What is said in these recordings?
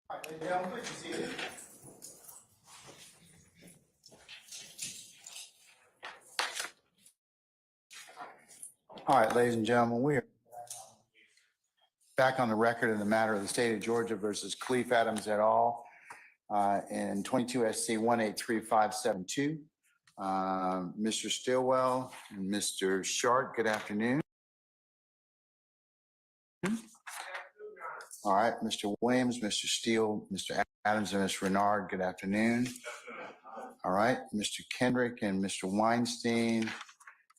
All right, ladies and gentlemen, please be seated. All right, ladies and gentlemen, we are back on the record in the matter of the state of Georgia versus Cleef Adams et al. In 22 SC 183572. Mr. Stillwell and Mr. Sharp, good afternoon. All right, Mr. Williams, Mr. Steele, Mr. Adams, and Ms. Renard, good afternoon. All right, Mr. Kendrick and Mr. Weinstein,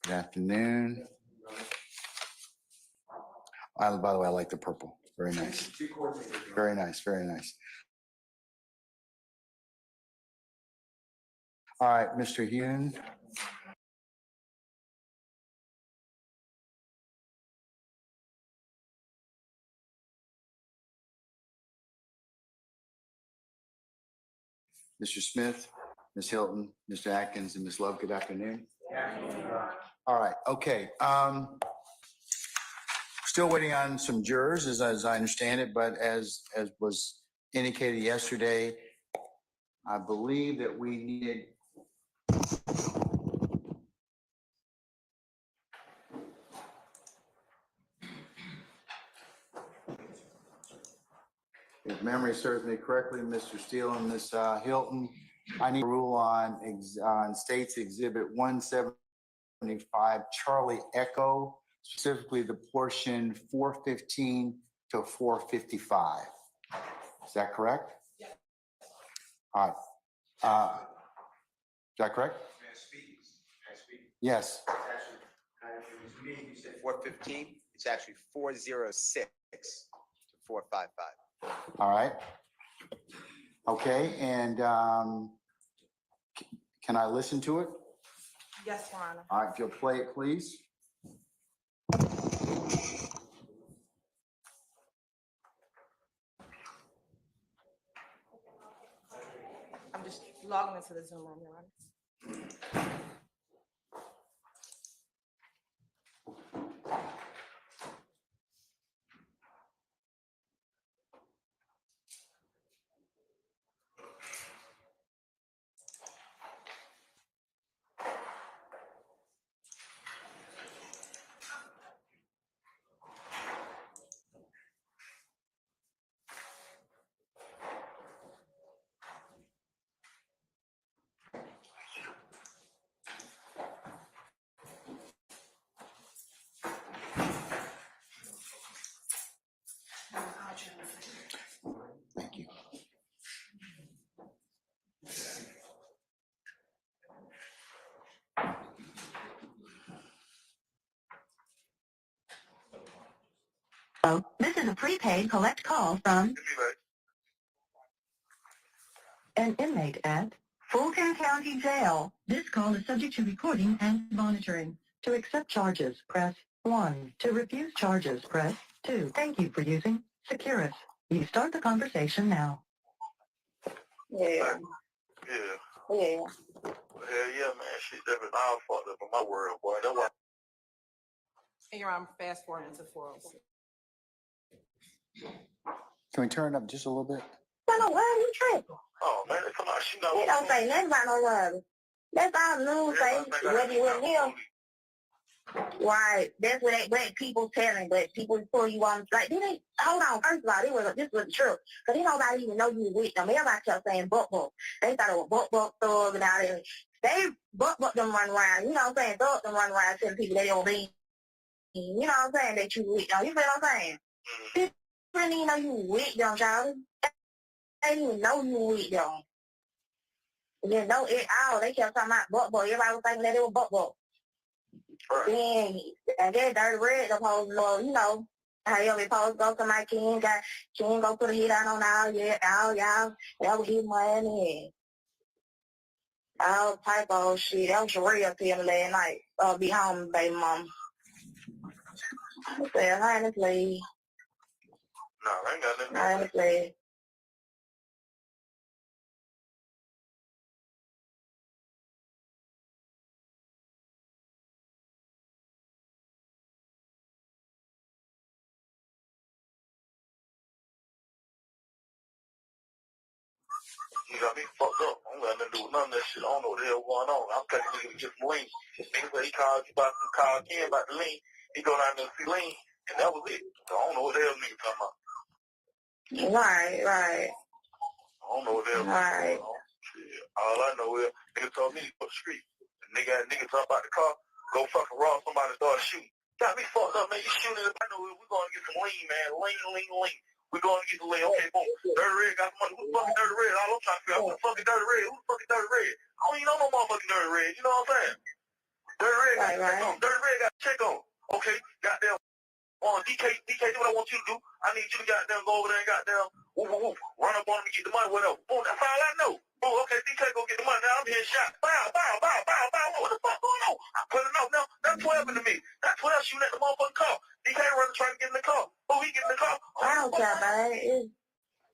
good afternoon. By the way, I like the purple. Very nice. Very nice, very nice. All right, Mr. Hune. Mr. Smith, Ms. Hilton, Mr. Atkins, and Ms. Love, good afternoon. All right, okay. Still waiting on some jurors, as I understand it, but as was indicated yesterday, I believe that we needed if memory serves me correctly, Mr. Steele and Ms. Hilton, I need a rule on States Exhibit 175, Charlie Echo, specifically the portion 415 to 455. Is that correct? Yeah. All right. Is that correct? May I speak? Yes. Actually, you said 415. It's actually 406 to 455. All right. Okay, and can I listen to it? Yes, Your Honor. All right, if you'll play it, please. I'm just logging into the Zoom room, Your Honor. Thank you. Oh, this is a prepaid collect call from an inmate at Fulton County Jail. This call is subject to recording and monitoring. To accept charges, press 1. To refuse charges, press 2. Thank you for using Securus. You start the conversation now. Yeah. Yeah. Yeah. Hell yeah, man. Shit, that was all fucked up in my world, boy. That's why. And Your Honor, fast forward into 406. Can we turn it up just a little bit? I don't know why you tripping. Oh, man, come on. She know. He don't say nothing about no love. That's all the news say. Whether you with him. Right. That's what people telling, but people pull you on. Like, hold on. First of all, this was true. Because nobody even know you was with them. Everybody kept saying buck. They thought it was buck thug and all that. They buck them run around. You know what I'm saying? Thug them run around telling people they don't be. You know what I'm saying? That you with them. You feel what I'm saying? People didn't even know you with them, child. They didn't even know you with them. They didn't know it all. They kept talking about buck. Everybody was thinking that it was buck. Then, and then Dirty Red supposed to, you know, how you supposed to go to my king, go put a hit out on all y'all, that was his money. All type of shit. That was real to him last night. Be home, baby mom. I said, honestly. No, I ain't got nothing. Honestly. You got me fucked up. I don't got nothing to do with none of that shit. I don't know what the hell going on. I'm taking nigga to get some lean. Nigga said he called you about some call again about the lean. He go down there and see lean, and that was it. So I don't know what the hell nigga talking about. Right. I don't know what the hell Right. going on. Shit. All I know is nigga told me to go to the street. The nigga talk about the car, go fucking rob somebody, start shooting. Got me fucked up, man. You shooting it. I know we're going to get some lean, man. Lean. We're going to get the lean. Okay, boom. Dirty Red got some money. Who's fucking Dirty Red? All I'm trying to figure out who's fucking Dirty Red. Who's fucking Dirty Red? I don't even know no motherfucking Dirty Red. You know what I'm saying? Dirty Red got check on. Dirty Red got check on. Okay, goddamn. DK, do what I want you to do. I need you to goddamn go over there and goddamn run up on him and get the money, whatever. Boom, that's all I know. Boom, okay, DK go get the money. Now I'm hitting shots. Bow. What the fuck going on? I put it out. Now, that's 12 into me. That's 12 shooting at the motherfucking car. DK running trying to get in the car. Oh, he get in the car. I don't care about it.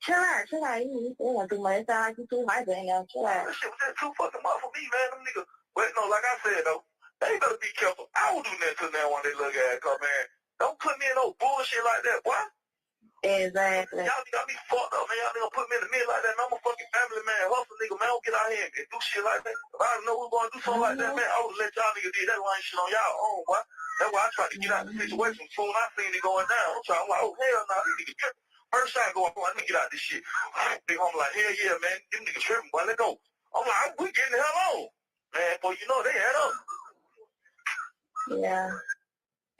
Chill out. You don't do much. It sound like you too hyper in there. Chill out. That shit was just too fucking much for me, man. Them niggas. But no, like I said, though, they better be careful. I will do nothing to them when they look at it, cause, man, don't put me in no bullshit like that, boy. Exactly. Y'all got me fucked up, man. Y'all nigga put me in the middle like that, and I'm a fucking family man. Hustle nigga, man. Don't get out here and do shit like that. If I didn't know we were going to do something like that, man, I would let y'all niggas do that line shit on y'all own, boy. That's why I tried to get out of the situation. Soon I seen it going down. I'm like, oh, hell no, this nigga tripping. First shot going, boy, let me get out this shit. Big homie like, hell yeah, man. This nigga tripping, boy, let go. I'm like, we getting the hell on. Man, boy, you know, they had up. Yeah.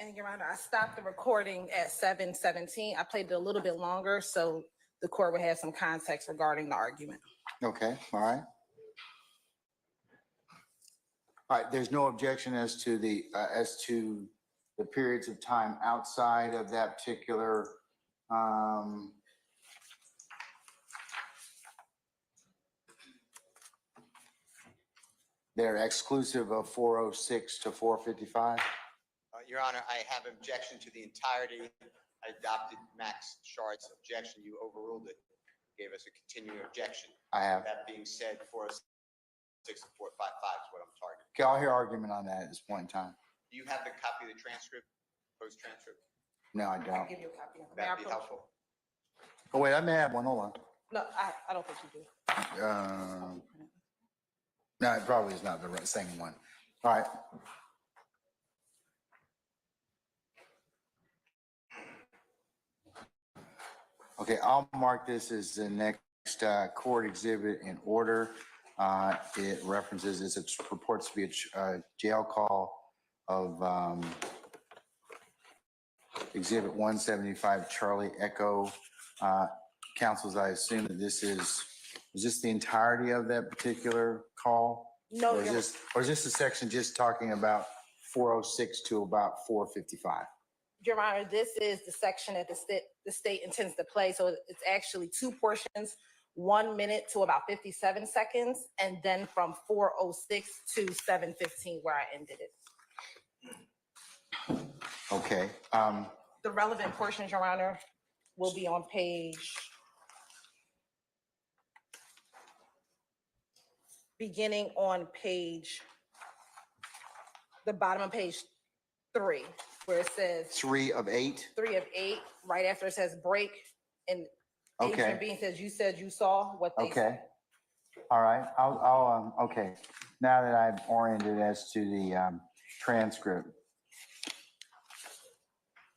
And Your Honor, I stopped the recording at 7:17. I played it a little bit longer so the court would have some context regarding the argument. Okay, all right. All right, there's no objection as to the periods of time outside of that particular they're exclusive of 406 to 455. Your Honor, I have objection to the entirety. I adopted Max Shard's objection. You overruled it. Gave us a continuing objection. I have. That being said, 406 and 455 is what I'm targeting. Okay, I'll hear argument on that at this point in time. Do you have the copy of the transcript, post-transcript? No, I I can don't. give you a copy. May I That'd be approach? helpful. Oh, wait, I may have one. Hold on. No, I don't think you do. No, it probably is not the same one. All right. Okay, I'll mark this as the next court exhibit in order. It references, it purports to be a jail call of Exhibit 175 Charlie Echo. Counsels, I assume that is this the entirety of that particular call? No, Or is this a section just talking about 406 to about 455? Your Honor, this is the section that the state intends to play. So it's actually two portions, 1 minute to about 57 seconds, and then from 406 to 7:15 where I ended it. Okay. The relevant portions, Your Honor, will be on beginning on the bottom of page 3, where it says 3 of 8. 3 of 8, right after it says break, and Okay. Agent Bean says you saw what they Okay. said. All right. Okay. Now that I've oriented as to the transcript.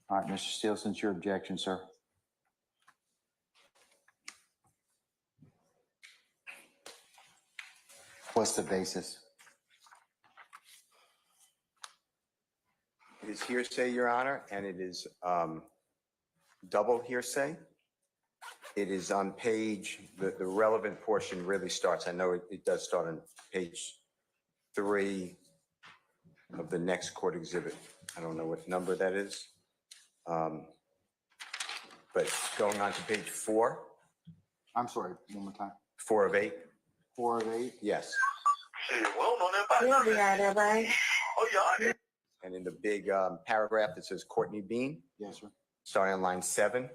All right, Mr. Steele, since your objection, sir. What's the basis? It is hearsay, Your Honor, and it is double hearsay. It is on page, the relevant portion really starts, I know it does start on page 3 of the next court exhibit. I don't know what number that is. But going on to page 4. I'm sorry, one more time. 4 of 8. 4 of 8? Yes. Shit, we don't know that about You'll be out there, right? Oh, yeah. And in the big paragraph that says Courtney Bean, Yes, sir. starting on line 7.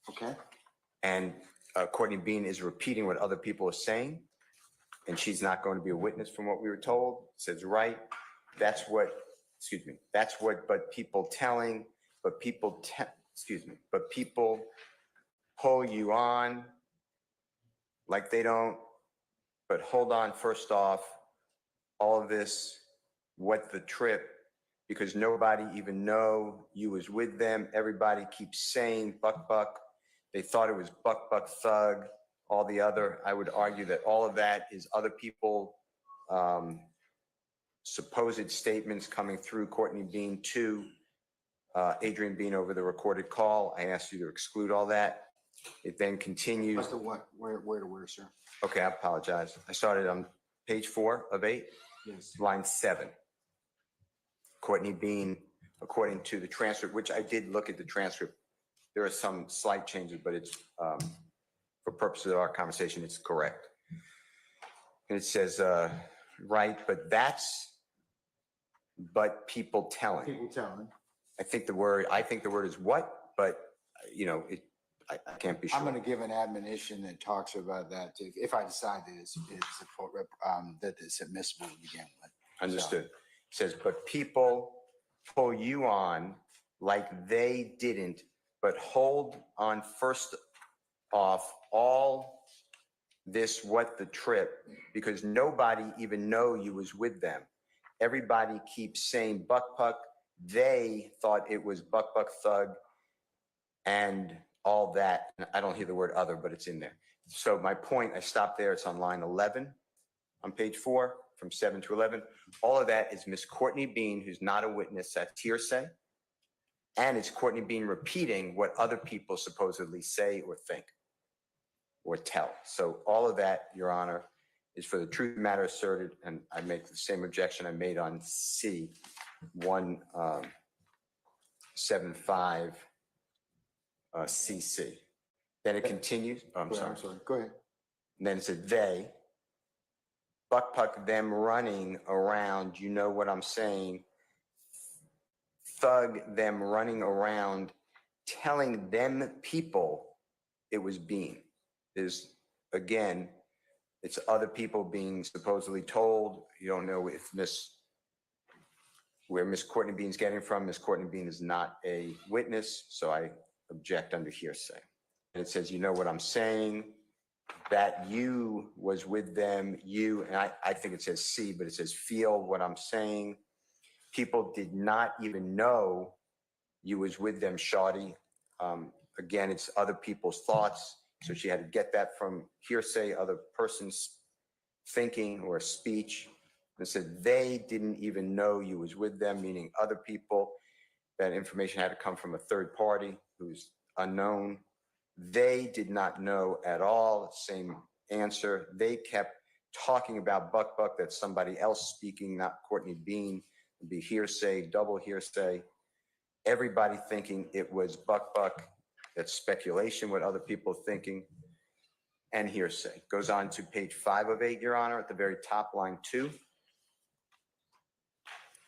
Okay. And Courtney Bean is repeating what other people are saying. And she's not going to be a witness from what we were told. It says, right. That's what people telling, but people pull you on. like they don't, but hold on, first off, all of this, what the trip, because nobody even know you was with them. Everybody keeps saying buck, buck. They thought it was buck, buck, thug, all the other. I would argue that all of that is other people, supposed statements coming through Courtney Bean to Adrian Bean over the recorded call. I asked you to exclude all that. It then continues. What's the what? Where to where, sir? Okay, I apologize. I started on page 4 of 8, Yes. line 7. Courtney Bean, according to the transcript, which I did look at the transcript, there are some slight changes, but it's, for purposes of our conversation, it's correct. And it says, right, but people telling. People telling. I think the word is what, but, you know, I can't be sure. I'm going to give an admonition that talks about that if I decide that it's admissible to begin with. Understood. It says, but people pull you on like they didn't, but hold on first off all this, what the trip, because nobody even know you was with them. Everybody keeps saying buck, buck. They thought it was buck, buck, thug, and all that. I don't hear the word other, but it's in there. So my point, I stopped there. It's on line 11 on page 4, from 7 to 11. All of that is Miss Courtney Bean, who's not a witness, that's hearsay. And it's Courtney Bean repeating what other people supposedly say or think or tell. So all of that, Your Honor, is for the truth of the matter asserted. And I make the same objection I made on C, 175 CC. Then it continues. Oh, I'm sorry. Go ahead. And then it said they, buck, puck, them running around. You know what I'm saying? Thug, them running around, telling them people it was Bean. Is, again, it's other people being supposedly told. You don't know if where Miss Courtney Bean's getting from. Miss Courtney Bean is not a witness, so I object under hearsay. And it says, you know what I'm saying? That you was with them, you, and I think it says C, but it says feel what I'm saying. People did not even know you was with them, shawty. Again, it's other people's thoughts. So she had to get that from hearsay, other person's thinking or speech. And it said they didn't even know you was with them, meaning other people. That information had to come from a third party who's unknown. They did not know at all. Same answer. They kept talking about buck, buck. That's somebody else speaking, not Courtney Bean. It'd be hearsay, double hearsay. Everybody thinking it was buck, buck. That's speculation, what other people are thinking. And hearsay. Goes on to page 5 of 8, Your Honor, at the very top, line 2.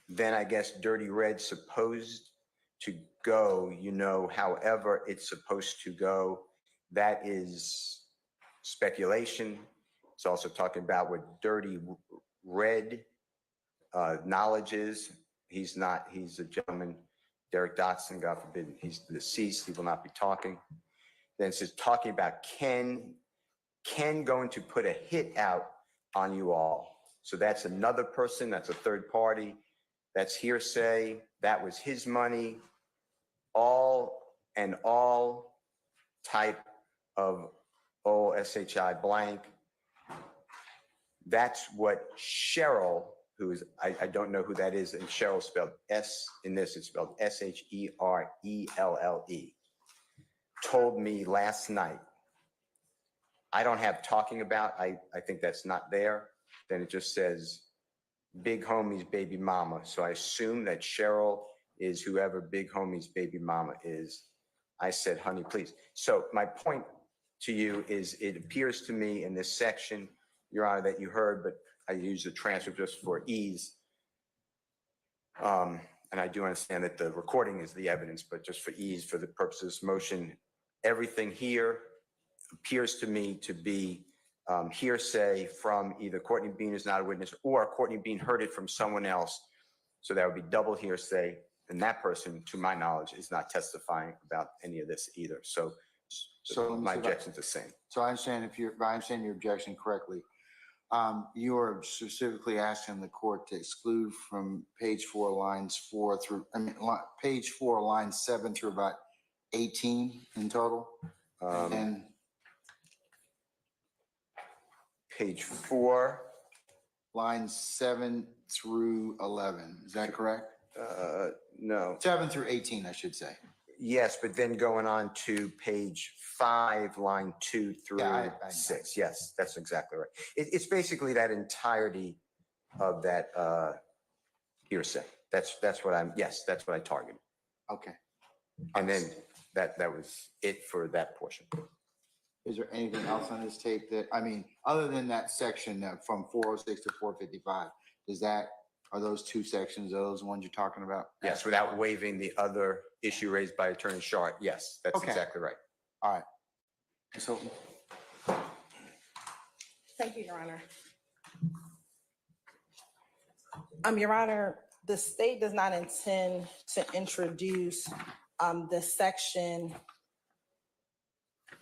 Then I guess dirty red supposed to go, you know, however it's supposed to go. That is speculation. It's also talking about what dirty red knowledge is. He's not, he's a gentleman, Derek Dotson, God forbid, he's deceased, he will not be talking. Then it says talking about Ken going to put a hit out on you all. So that's another person, that's a third party, that's hearsay, that was his money, all type of OSHI blank. That's what Cheryl, who is, I don't know who that is, and Cheryl spelled S, in this it's spelled SHERELLE, told me last night. I don't have talking about, I think that's not there. Then it just says Big Homie's baby mama. So I assume that Cheryl is whoever Big Homie's baby mama is. I said, honey, please. So my point to you is it appears to me in this section, Your Honor, that you heard, but I use the transcript just for ease. And I do understand that the recording is the evidence, but just for ease, for the purpose of this motion, everything here appears to me to be hearsay from either Courtney Bean is not a witness or Courtney Bean heard it from someone else. So that would be double hearsay. And that person, to my knowledge, is not testifying about any of this either. So So My objection's the same. So I understand if I understand your objection correctly. You are specifically asking the court to exclude from page 4 lines 4 through, page 4 lines 7 through about 18 in total. And Page 4, lines 7 through 11. Is that correct? no. 7 through 18, I should say. Yes, but then going on to page 5, line 2 through Yeah, I 6. Yes, that's exactly right. It's basically that entirety of that hearsay. That's what that's what I targeted. Okay. And then that was it for that portion. Is there anything else on this tape that, other than that section from 406 to 455, are those two sections, are those the ones you're talking about? Yes, without waiving the other issue raised by Attorney Sharp. Yes, that's Okay. exactly right. All right. Ms. Hilton? Thank you, Your Honor. Your Honor, the state does not intend to introduce the section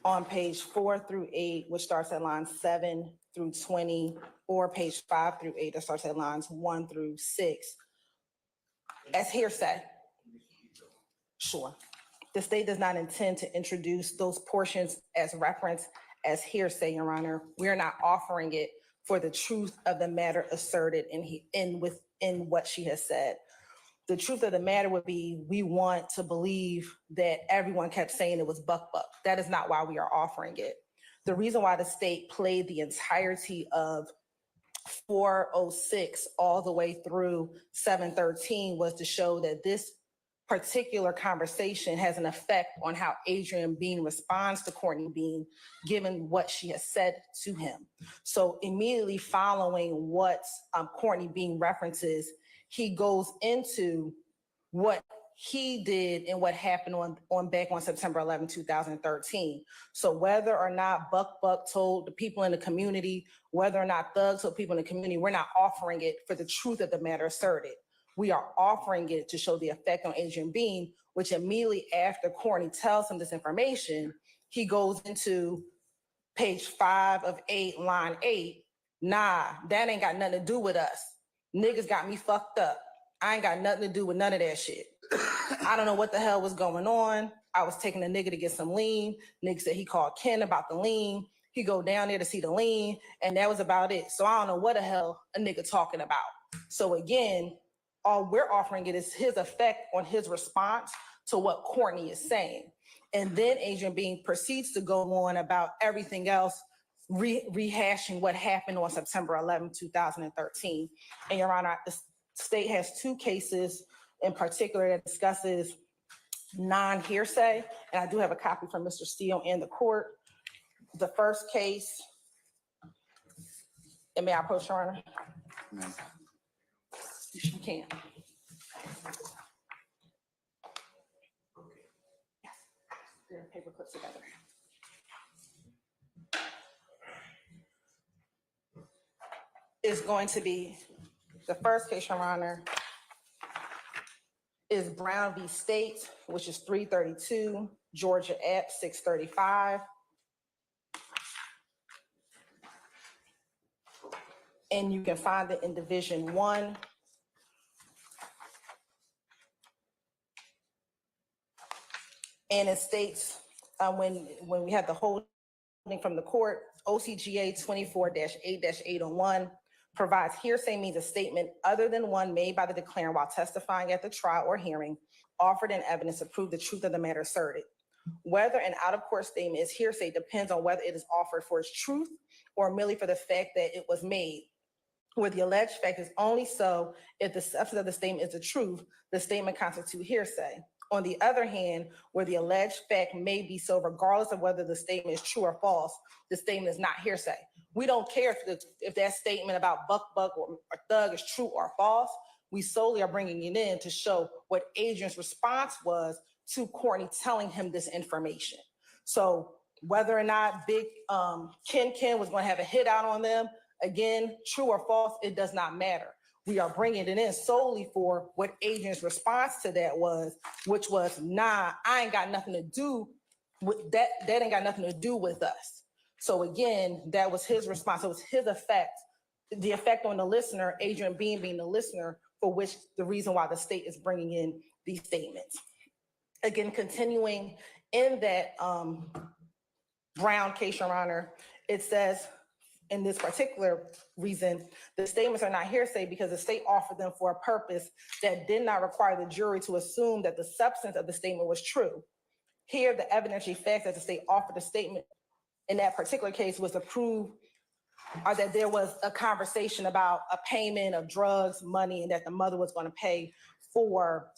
on page 4 through 8, which starts at line 7 through 20, or page 5 through 8, that starts at lines 1 through 6, as hearsay. Sure. The state does not intend to introduce those portions as reference as hearsay, Your Honor. We're not offering it for the truth of the matter asserted in what she has said. The truth of the matter would be, we want to believe that everyone kept saying it was buck. That is not why we are offering it. The reason why the state played the entirety of 406 all the way through 713 was to show that this particular conversation has an effect on how Adrian Bean responds to Courtney Bean, given what she has said to him. So immediately following what Courtney Bean references, he goes into what he did and what happened back on September 11, 2013. So whether or not Buck told the people in the community, whether or not Thug told people in the community, we're not offering it for the truth of the matter asserted. We are offering it to show the effect on Adrian Bean, which immediately after Courtney tells him this information, he goes into page 5 of 8, line 8. Nah, that ain't got nothing to do with us. Niggas got me fucked up. I ain't got nothing to do with none of that shit. I don't know what the hell was going on. I was taking a nigga to get some lean. Nigga said he called Ken about the lean. He go down there to see the lean, and that was about it. So I don't know what the hell a nigga talking about. So again, all we're offering it is his effect on his response to what Courtney is saying. And then Adrian Bean proceeds to go on about everything else, rehashing what happened on September 11, 2013. And Your Honor, the state has 2 cases in particular that discusses non-hearsay. And I do have a copy from Mr. Steele in the court. The first case, and may I approach, Your Honor? No. You can. Yes, there are paper clips together. Is going to be, the first case, Your Honor, is Brown v. State, which is 332, Georgia App 635. And you can find it in Division 1. And it states, when we had the holding from the court, OCGA 24-8-801 provides hearsay means a statement other than one made by the declarant while testifying at the trial or hearing, offered in evidence to prove the truth of the matter asserted. Whether an out-of-court statement is hearsay depends on whether it is offered for its truth or merely for the fact that it was made. Where the alleged fact is only so if the substance of the statement is the truth, the statement constitutes hearsay. On the other hand, where the alleged fact may be so regardless of whether the statement is true or false, the statement is not hearsay. We don't care if that statement about Buck or Thug is true or false. We solely are bringing it in to show what Adrian's response was to Courtney telling him this information. So whether or not Big Ken was going to have a hit out on them, again, true or false, it does not matter. We are bringing it in solely for what Adrian's response to that was, which was, nah, I ain't got nothing to do That ain't got nothing to do with us. So again, that was his response. So it was his effect, the effect on the listener, Adrian Bean being the listener, for which the reason why the state is bringing in these statements. Again, continuing in that Brown case, Your Honor, it says in this particular reason, the statements are not hearsay because the state offered them for a purpose that did not require the jury to assume that the substance of the statement was true. Here, the evidentiary facts that the state offered the statement in that particular case was to prove that there was a conversation about a payment of drugs, money, and that the mother was going to pay for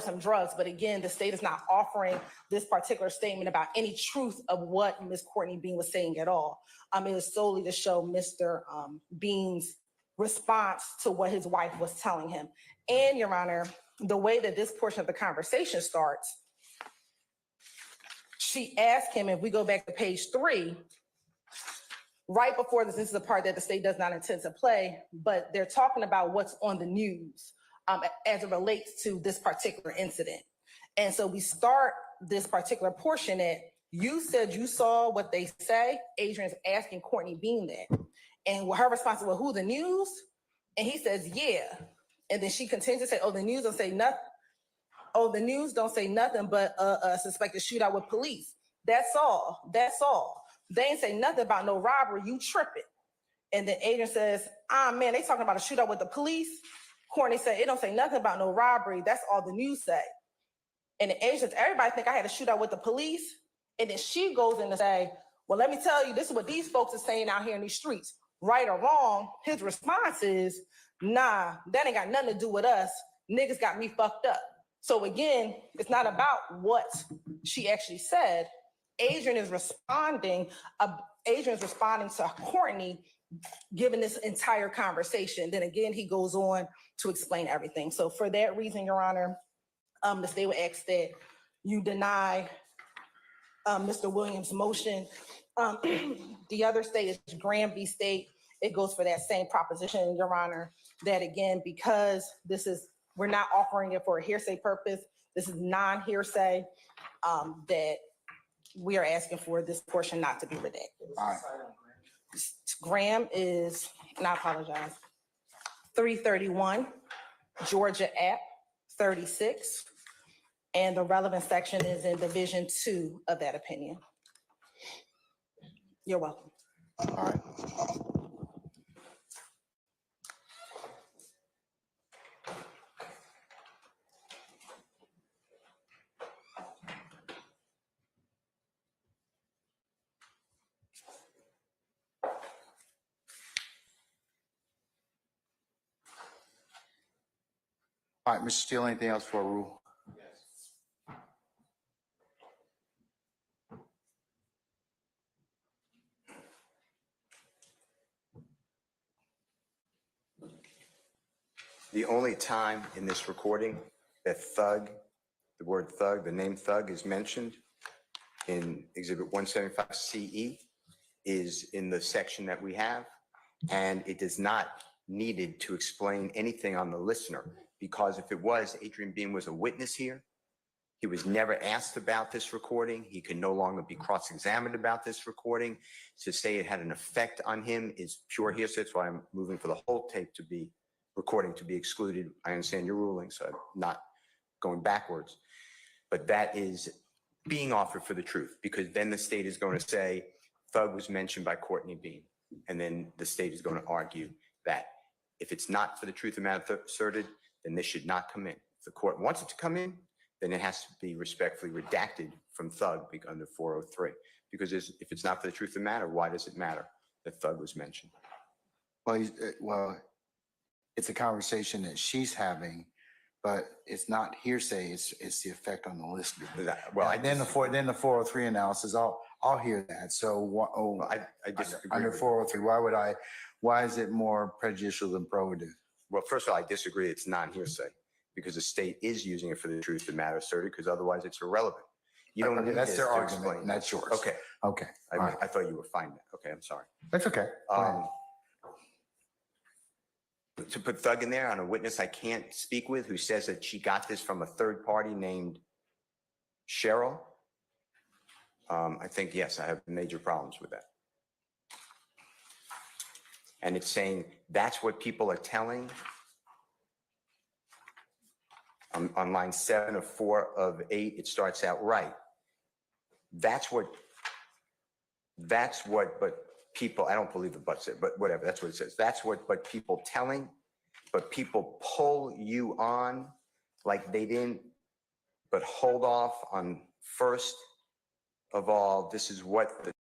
some drugs. But again, the state is not offering this particular statement about any truth of what Ms. Courtney Bean was saying at all. It was solely to show Mr. Bean's response to what his wife was telling him. And Your Honor, the way that this portion of the conversation starts, she asked him, if we go back to page 3, right before this is the part that the state does not intend to play, but they're talking about what's on the news as it relates to this particular incident. And so we start this particular portion at, you said you saw what they say. Adrian's asking Courtney Bean that. And her response was, who, the news? And he says, yeah. And then she continues to say, oh, the news don't say nothing. Oh, the news don't say nothing but a suspected shootout with police. That's all. That's all. They ain't say nothing about no robbery. You tripping. And then Adrian says, man, they talking about a shootout with the police. Courtney said, it don't say nothing about no robbery. That's all the news say. And then Adrian says, everybody think I had a shootout with the police. And then she goes in to say, well, let me tell you, this is what these folks are saying out here in these streets. Right or wrong, his response is, nah, that ain't got nothing to do with us. Niggas got me fucked up. So again, it's not about what she actually said. Adrian is responding to Courtney, given this entire conversation. Then again, he goes on to explain everything. So for that reason, Your Honor, the state would ask that you deny Mr. Williams' motion. The other state is Graham v. State. It goes for that same proposition, Your Honor, that again, because we're not offering it for a hearsay purpose, this is non-hearsay, that we are asking for this portion not to be redacted. All right. Graham is, and I apologize, 331, Georgia App 36, and the relevant section is in Division 2 of that opinion. You're welcome. All right. All right, Mr. Steele, anything else for a rule? The only time in this recording that thug, the word thug, the name thug is mentioned in Exhibit 175 CE is in the section that we have, and it is not needed to explain anything on the listener, because if it was, Adrian Bean was a witness here. He was never asked about this recording. He can no longer be cross-examined about this recording. To say it had an effect on him is pure hearsay. That's why I'm moving for the whole tape to be recording to be excluded. I understand your ruling, so I'm not going backwards. But that is being offered for the truth, because then the state is going to say thug was mentioned by Courtney Bean, and then the state is going to argue that if it's not for the truth of the matter asserted, then this should not come in. If the court wants it to come in, then it has to be respectfully redacted from thug under 403. Because if it's not for the truth of the matter, why does it matter that thug was mentioned? Well, it's a conversation that she's having, but it's not hearsay. It's the effect on the listener. Well, And then the 403 analysis, I'll hear that. So I disagree. under 403, why is it more prejudicial than probative? Well, first of all, I disagree. It's non-hearsay because the state is using it for the truth of the matter asserted, because otherwise it's irrelevant. You don't need that's this their to argument, explain. and that's yours. Okay. Okay. I thought you were fine. Okay, I'm sorry. That's okay. To put thug in there on a witness I can't speak with, who says that she got this from a third party named Cheryl, I think, yes, I have major problems with that. And it's saying that's what people are telling. On line 7 of 4 of 8, it starts out right. That's what, but people, I don't believe the but said, but whatever, that's what it says. That's what, but people telling, but people pull you on like they didn't, but hold off on first of all, this is what the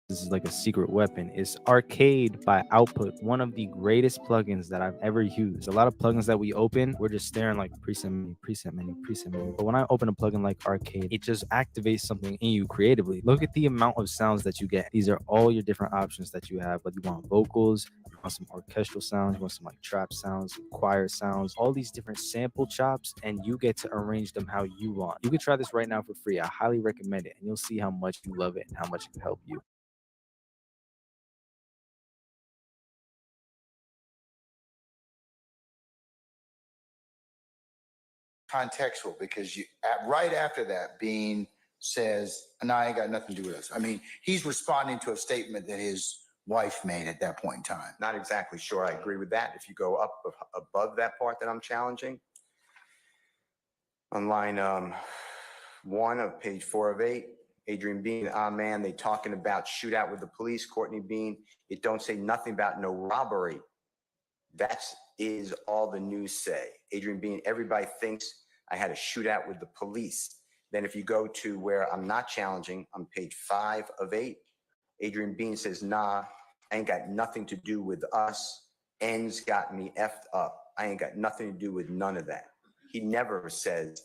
This is like a secret weapon. It's Arcade by Output, one of the greatest plugins that I've ever used. A lot of plugins that we open, we're just staring like preset menu, preset menu, preset menu. But when I open a plugin like Arcade, it just activates something in you creatively. Look at the amount of sounds that you get. These are all your different options that you have, whether you want vocals, you want some orchestral sounds, you want some like trap sounds, choir sounds, all these different sample chops, and you get to arrange them how you want. You can try this right now for free. I highly recommend it, and you'll see how much you love it and how much it can help you. Contextual, because right after that, Bean says, "No, I ain't got nothing to do with us." I mean, he's responding to a statement that his wife made at that point in time. Not exactly sure I agree with that. If you go up above that part that I'm challenging, on line 1 of page 4 of 8, Adrian Bean, man, they talking about shootout with the police. Courtney Bean, it don't say nothing about no robbery. That is all the news say. Adrian Bean, everybody thinks I had a shootout with the police. Then if you go to where I'm not challenging, on page 5 of 8, Adrian Bean says, nah, I ain't got nothing to do with us. Ends got me effed up. I ain't got nothing to do with none of that. He never says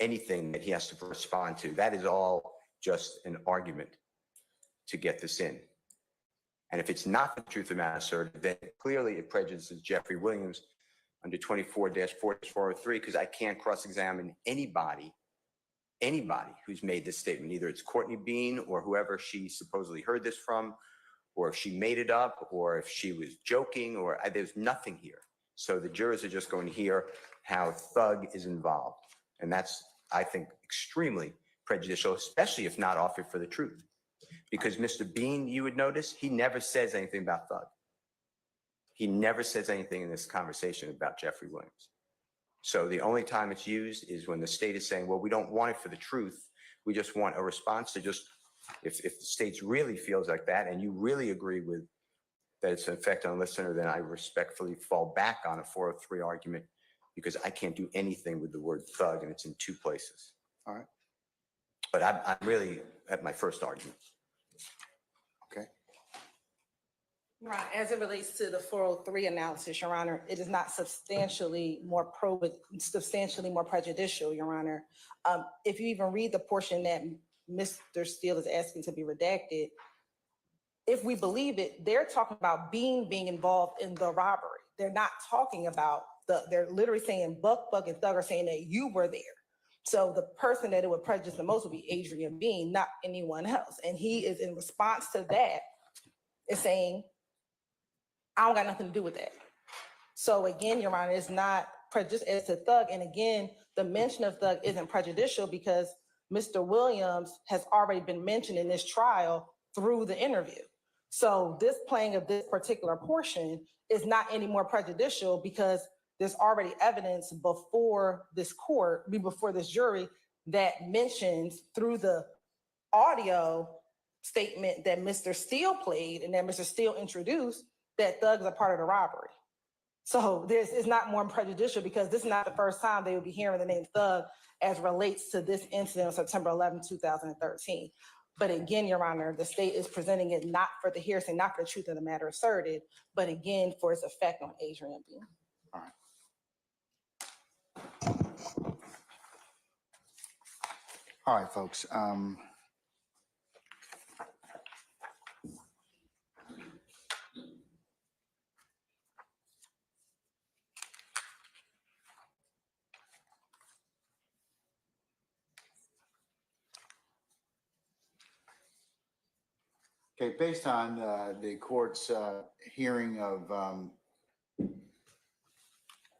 anything that he has to respond to. That is all just an argument to get this in. And if it's not the truth of the matter asserted, then clearly it prejudices Jeffrey Williams under 24-4-403, because I can't cross-examine anybody who's made this statement. Either it's Courtney Bean or whoever she supposedly heard this from, or if she made it up, or if she was joking, or there's nothing here. So the jurors are just going to hear how Thug is involved. And that's, I think, extremely prejudicial, especially if not offered for the truth. Because Mr. Bean, you would notice, he never says anything about Thug. He never says anything in this conversation about Jeffrey Williams. So the only time it's used is when the state is saying, well, we don't want it for the truth. We just want a response to just, if the state really feels like that and you really agree with that it's an effect on a listener, then I respectfully fall back on a 403 argument, because I can't do anything with the word thug, and it's in 2 places. All right. But I'm really at my first argument. Okay. Right, as it relates to the 403 analysis, Your Honor, it is not substantially more prejudicial, Your Honor. If you even read the portion that Mr. Steele is asking to be redacted, if we believe it, they're talking about being involved in the robbery. They're not talking about they're literally saying Buck, and Thug are saying that you were there. So the person that it would prejudice the most would be Adrian Bean, not anyone else. And he is, in response to that, is saying, I don't got nothing to do with that. So again, Your Honor, it's not prejudicial as to Thug. And again, the mention of Thug isn't prejudicial because Mr. Williams has already been mentioned in this trial through the interview. So this playing of this particular portion is not any more prejudicial because there's already evidence before this court, before this jury, that mentions through the audio statement that Mr. Steele played and that Mr. Steele introduced that Thug is a part of the robbery. So this is not more prejudicial because this is not the first time they will be hearing the name Thug as relates to this incident on September 11, 2013. But again, Your Honor, the state is presenting it not for the hearsay, not for the truth of the matter asserted, but again, for its effect on Adrian Bean. All right. All right, folks. Okay, based on the court's hearing of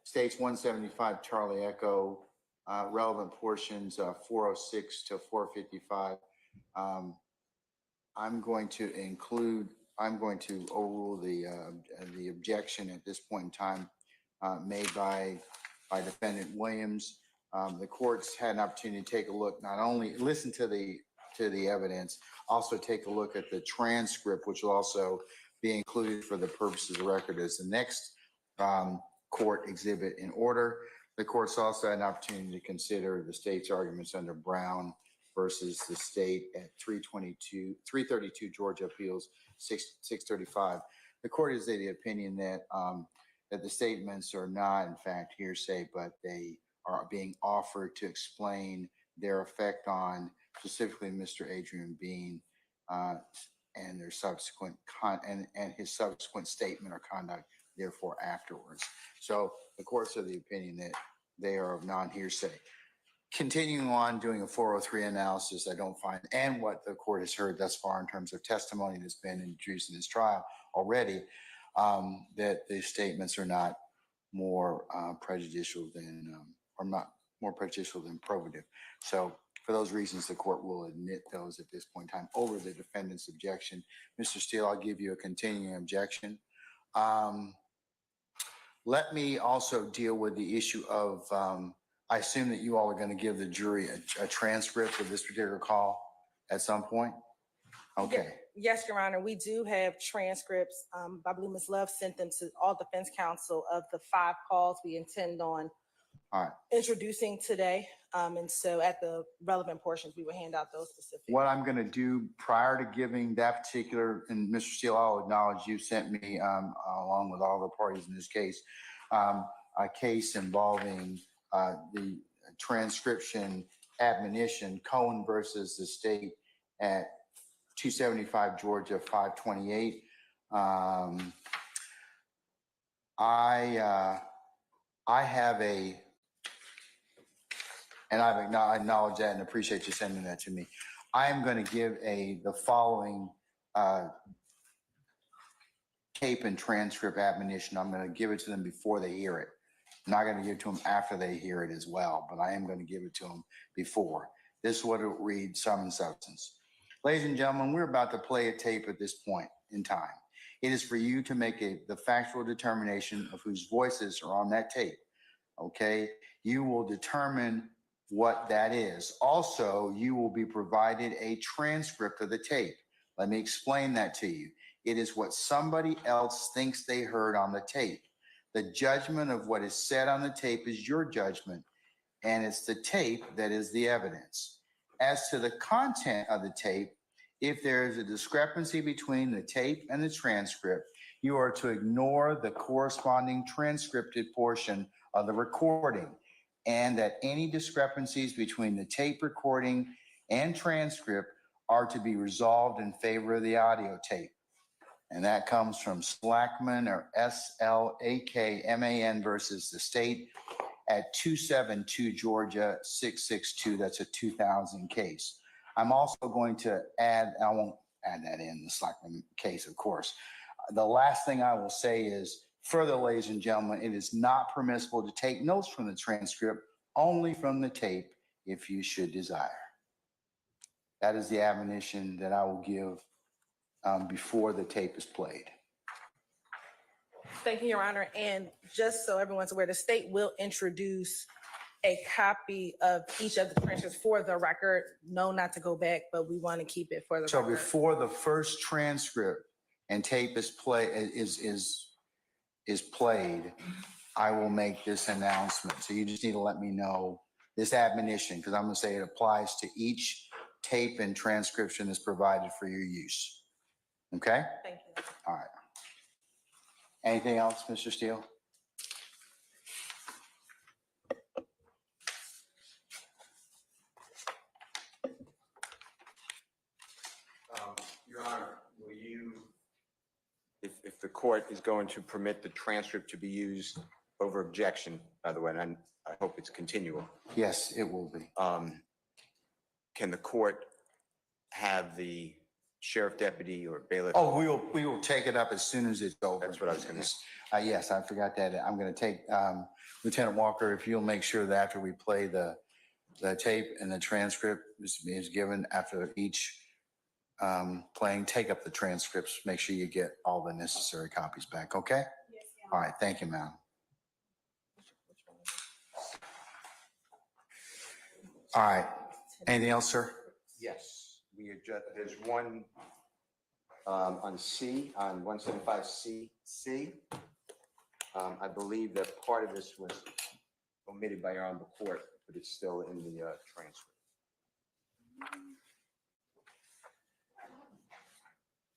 States 175 Charlie Echo relevant portions, 406 to 455. I'm going to overrule the objection at this point in time made by defendant Williams. The courts had an opportunity to take a look, not only listen to the evidence, also take a look at the transcript, which will also be included for the purposes of the record as the next court exhibit in order. The courts also had an opportunity to consider the state's arguments under Brown versus the state at 332 Georgia Appeals 635. The court is of the opinion that that the statements are not in fact hearsay, but they are being offered to explain their effect on specifically Mr. Adrian Bean and their subsequent and his subsequent statement or conduct therefore afterwards. So the courts are of the opinion that they are of non-hearsay. Continuing on doing a 403 analysis, I don't find, and what the court has heard thus far in terms of testimony that's been introduced in this trial already, that the statements are not more prejudicial than, or not more prejudicial than probative. So for those reasons, the court will admit those at this point in time over the defendant's objection. Mr. Steele, I'll give you a continuing objection. Let me also deal with the issue of, I assume that you all are going to give the jury a transcript of this particular call at some point? Okay. Yes, Your Honor, we do have transcripts. I believe Ms. Love sent them to all defense counsel of the 5 calls we intend on introducing today. And so at the relevant portions, we will hand out those specific. What I'm going to do prior to giving that particular, and Mr. Steele, I'll acknowledge you sent me, along with all the parties in this case, a case involving the transcription admonition, Cohen versus the state at 275 Georgia 528. I have a, and I acknowledge that and appreciate you sending that to me. I am going to give the following tape and transcript admonition. I'm going to give it to them before they hear it. I'm not going to give it to them after they hear it as well, but I am going to give it to them before. This is what it reads, sum and substance. Ladies and gentlemen, we're about to play a tape at this point in time. It is for you to make the factual determination of whose voices are on that tape, okay? You will determine what that is. Also, you will be provided a transcript of the tape. Let me explain that to you. It is what somebody else thinks they heard on the tape. The judgment of what is said on the tape is your judgment, and it's the tape that is the evidence. As to the content of the tape, if there is a discrepancy between the tape and the transcript, you are to ignore the corresponding transcripted portion of the recording, and that any discrepancies between the tape recording and transcript are to be resolved in favor of the audio tape. And that comes from Slackman or SLAKMAN versus the state at 272 Georgia 662. That's a 2000 case. I'm also going to add, I won't add that in the Slackman case, of course. The last thing I will say is, further, ladies and gentlemen, it is not permissible to take notes from the transcript, only from the tape if you should desire. That is the admonition that I will give before the tape is played. Thank you, Your Honor. And just so everyone's aware, the state will introduce a copy of each of the transcripts for the record. No, not to go back, but we want to keep it for the record. So before the first transcript and tape is played, I will make this announcement. So you just need to let me know this admonition, because I'm going to say it applies to each tape and transcription that's provided for your use. Okay? Thank you. All right. Anything else, Mr. Steele? Your Honor, will you, if the court is going to permit the transcript to be used over objection, by the way, and I hope it's continual. Yes, it will be. Can the court have the sheriff deputy or bailiff. Oh, we will take it up as soon as it's over. That's what I was gonna say. Yes, I forgot that. I'm gonna take, Lieutenant Walker, if you'll make sure that after we play the tape and the transcript is given after each playing, take up the transcripts, make sure you get all the necessary copies back, okay? Yes, All right, thank you, ma'am. All right, anything else, sir? Yes, we adjust, there's one on C, on 175C. I believe that part of this was omitted by your honorable court, but it's still in the transcript.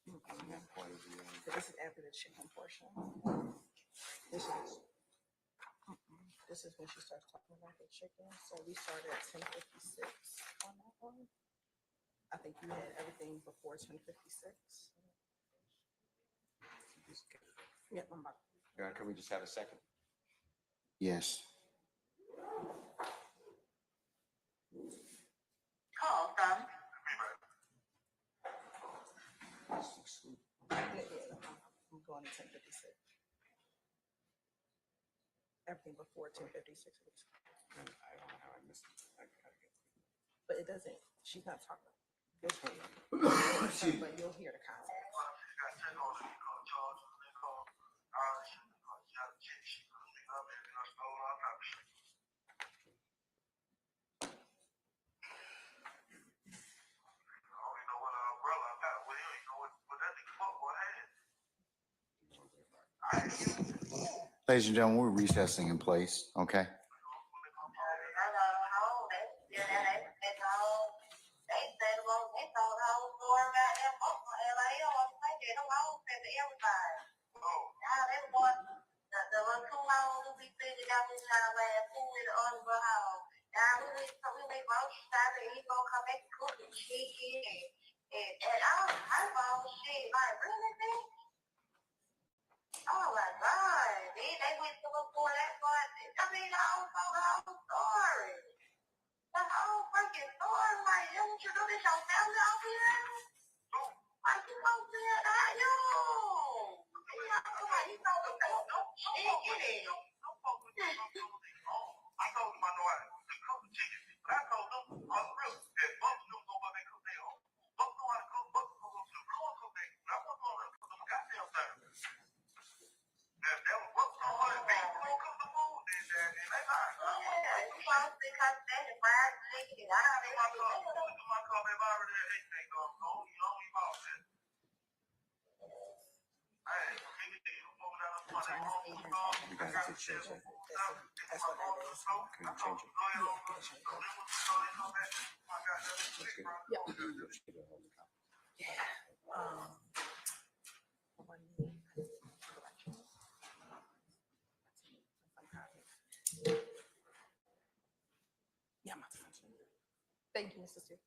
And that part is the, This is after the chicken portion. This is when she starts talking about the chicken. So we started at 10:56 on that one. I think you had everything before 10:56. Yeah, I'm about. Can we just have a second? Yes. Call from. I'm going to 10:56. Everything before 10:56. I don't know how I missed it. But it doesn't, she's not talking. But you'll hear the context. Ladies and gentlemen, we're recessing in place, okay? Oh my God, they went to look for that part. I mean, the whole story. The whole freaking story. Like, don't you know this your family out here? Like, you go to it, how you? Like, you know, don't chicken it. I told them I know how to cook the chicken. But I told them, I'm real, that Buck knew what they cook their own. Buck know how to cook, Buck know how to cook their own. I wasn't going to cook them a goddamn thing. If that was Buck know how to cook the food, then they lie. Yeah, you supposed to cut that and fried chicken. I don't know. My car, they've already had anything going on. You don't even know that. Hey, You guys did change that. That's what that is. Can you change it? Yeah. Let's get a hold of it. Yeah. Yeah, I'm about to finish it. Thank you, Mr. Stewart.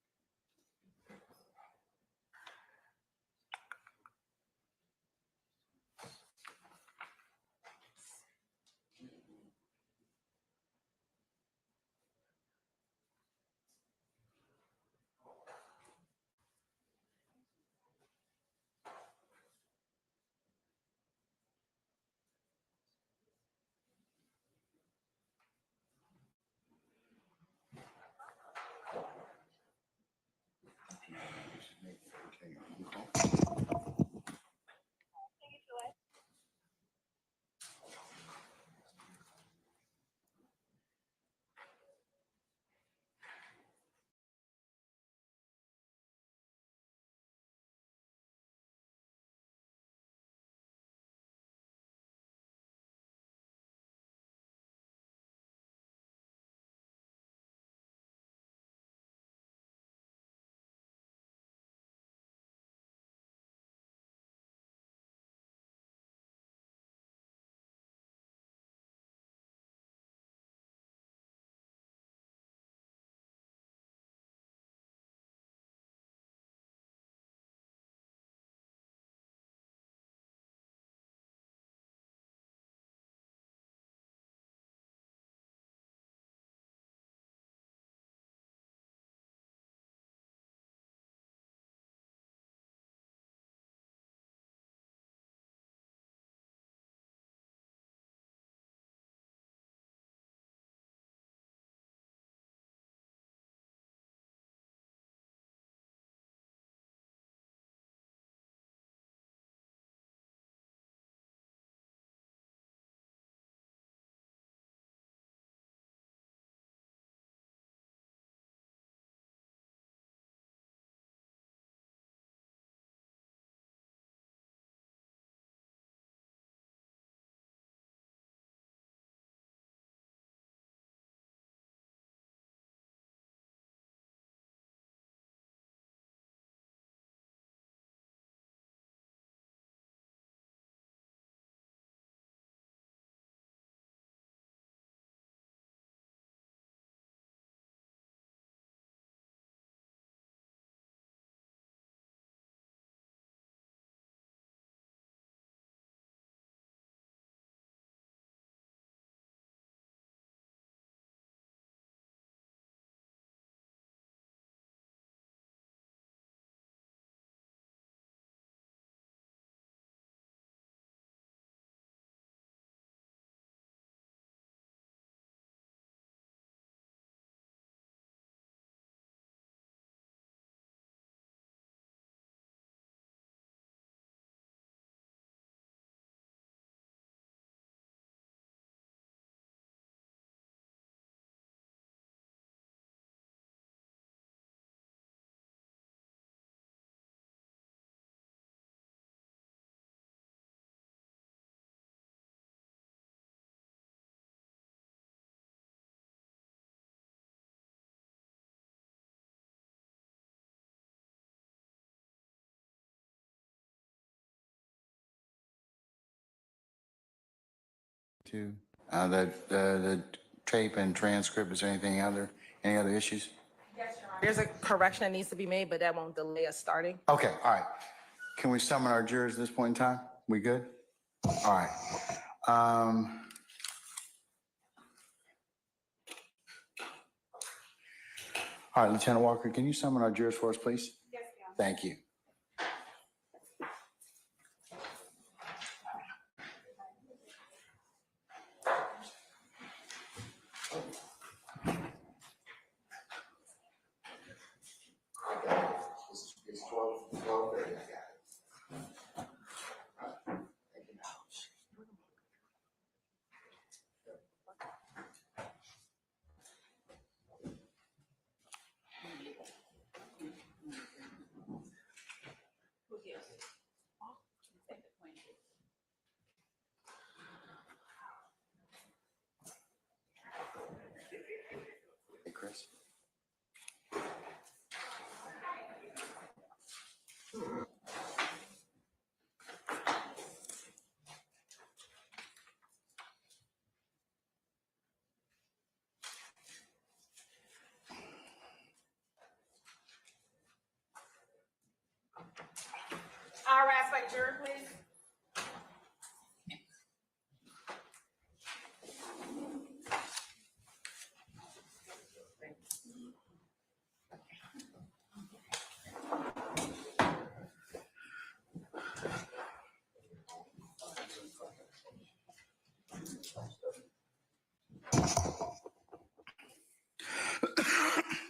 too. The tape and transcript, is there any other issues? There's a correction that needs to be made, but that won't delay us starting. Okay, all right. Can we summon our jurors at this point in time? We good? All right. All right, Lieutenant Walker, can you summon our jurors for us, please? Yes, ma'am. Thank you. Hey, Chris. Our aspect juror, please.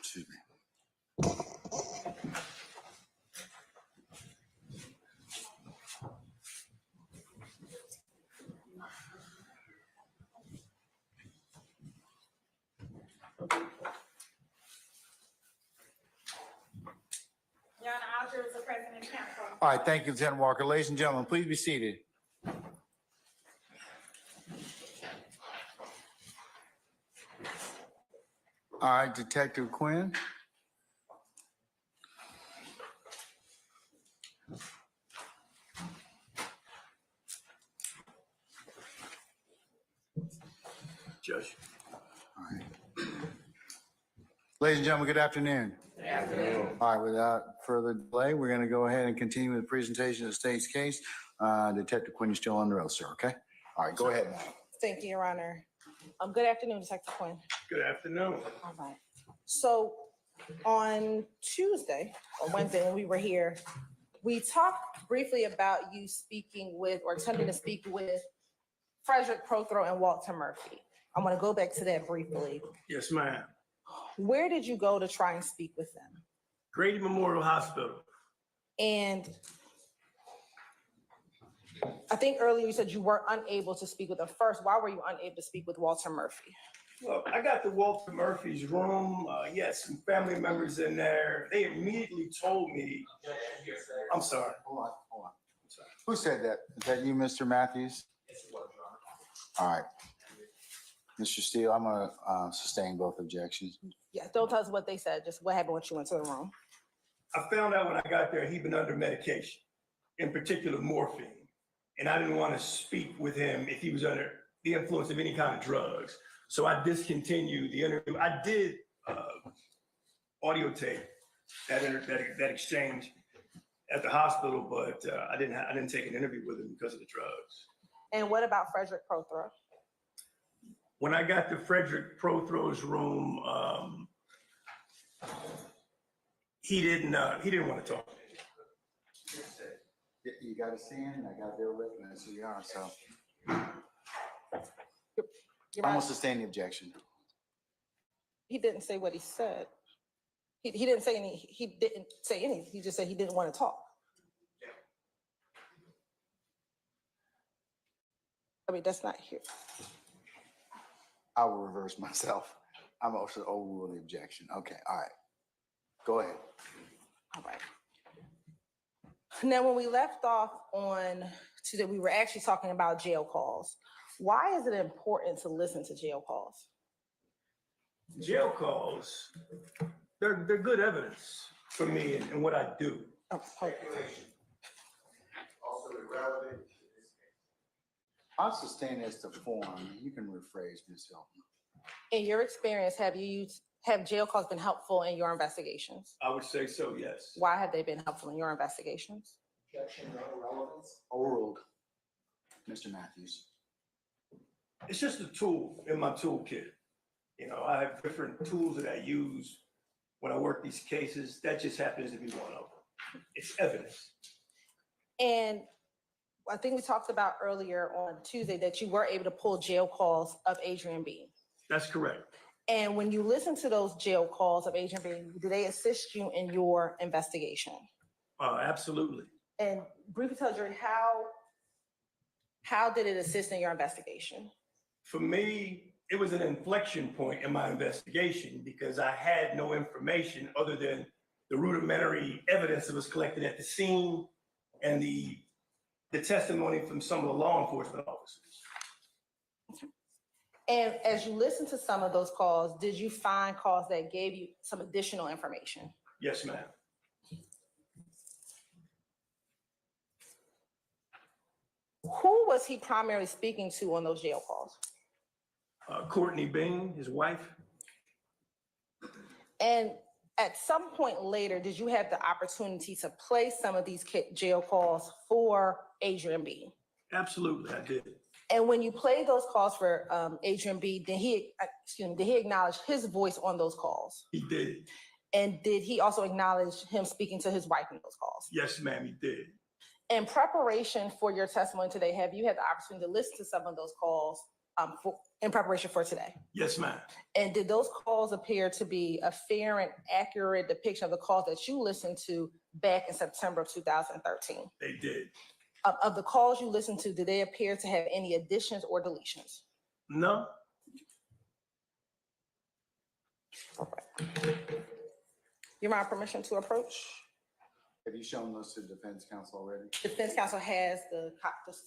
Excuse me. Your Honor, our jurors are present in council. All right, thank you, Lieutenant Walker. Ladies and gentlemen, please be seated. All right, Detective Quinn. Judge. All right. Ladies and gentlemen, good afternoon. Good afternoon. All right, without further delay, we're going to go ahead and continue with the presentation of the state's case. Detective Quinn, you're still on the road, sir, okay? All right, go ahead, ma'am. Thank you, Your Honor. Good afternoon, Detective Quinn. Good afternoon. All right. So on Tuesday or Wednesday, when we were here, we talked briefly about you speaking with or attempting to speak with Frederick Prothro and Walter Murphy. I want to go back to that briefly. Yes, ma'am. Where did you go to try and speak with them? Grady Memorial Hospital. And I think earlier you said you were unable to speak with them first. Why were you unable to speak with Walter Murphy? Well, I got to Walter Murphy's room. He had some family members in there. They immediately told me, I'm sorry. Hold on. Who said that? Is that you, Mr. Matthews? Yes, it was, Your Honor. All right. Mr. Steele, I'm going to sustain both objections. Yeah, don't tell us what they said, just what happened when you went to the room. I found out when I got there, he'd been under medication, in particular morphine. And I didn't want to speak with him if he was under the influence of any kind of drugs. So I discontinued the interview. I did audio tape that exchange at the hospital, but I didn't take an interview with him because of the drugs. And what about Frederick Prothro? When I got to Frederick Prothro's room, he didn't want to talk. You got to stand, and I got their witness, so you are, so. You're I'm right. going to sustain the objection. He didn't say what he said. He didn't say any, he just said he didn't want to talk. I mean, that's not here. I will reverse myself. I'm also overrule the objection. Okay, all right. Go ahead. All right. Now, when we left off on Tuesday, we were actually talking about jail calls. Why is it important to listen to jail calls? Jail calls, they're good evidence for me and what I do. Oh, hold on. I'll sustain as to form. You can rephrase, Ms. Hilton. In your experience, have jail calls been helpful in your investigations? I would say so, yes. Why have they been helpful in your investigations? Overruled. Mr. Matthews. It's just a tool in my toolkit. You know, I have different tools that I use when I work these cases. That just happens to be one of them. It's evidence. And I think we talked about earlier on Tuesday that you were able to pull jail calls of Adrian B. That's correct. And when you listen to those jail calls of Adrian B, do they assist you in your investigation? Absolutely. And briefly tell jury, how did it assist in your investigation? For me, it was an inflection point in my investigation because I had no information other than the rudimentary evidence that was collected at the scene and the testimony from some of the law enforcement officers. And as you listened to some of those calls, did you find calls that gave you some additional information? Yes, ma'am. Who was he primarily speaking to on those jail calls? Courtney Bing, his wife. And at some point later, did you have the opportunity to play some of these jail calls for Adrian B? Absolutely, I did. And when you played those calls for Adrian B, did he acknowledge his voice on those calls? He did. And did he also acknowledge him speaking to his wife in those calls? Yes, ma'am, he did. In preparation for your testimony today, have you had the opportunity to listen to some of those calls in preparation for today? Yes, ma'am. And did those calls appear to be a fair and accurate depiction of the calls that you listened to back in September of 2013? They did. Of the calls you listened to, did they appear to have any additions or deletions? No. You mind permission to approach? Have you shown those to defense counsel already? Defense counsel has the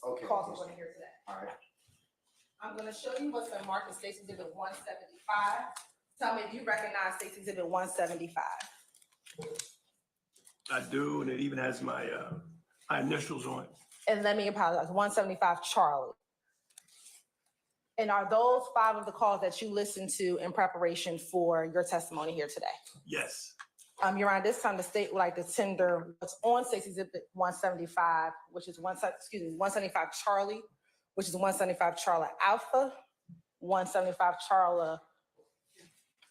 Okay. calls we're going to hear today. All right. I'm going to show you what's been marked as State's Exhibit 175. Tell me if you recognize State's Exhibit 175. I do, and it even has my initials on it. And let me apologize, 175 Charlie. And are those 5 of the calls that you listened to in preparation for your testimony here today? Yes. Your Honor, this time the state would like to tender what's on State's Exhibit 175, which is 175 Charlie, which is 175 Charlie Alpha, 175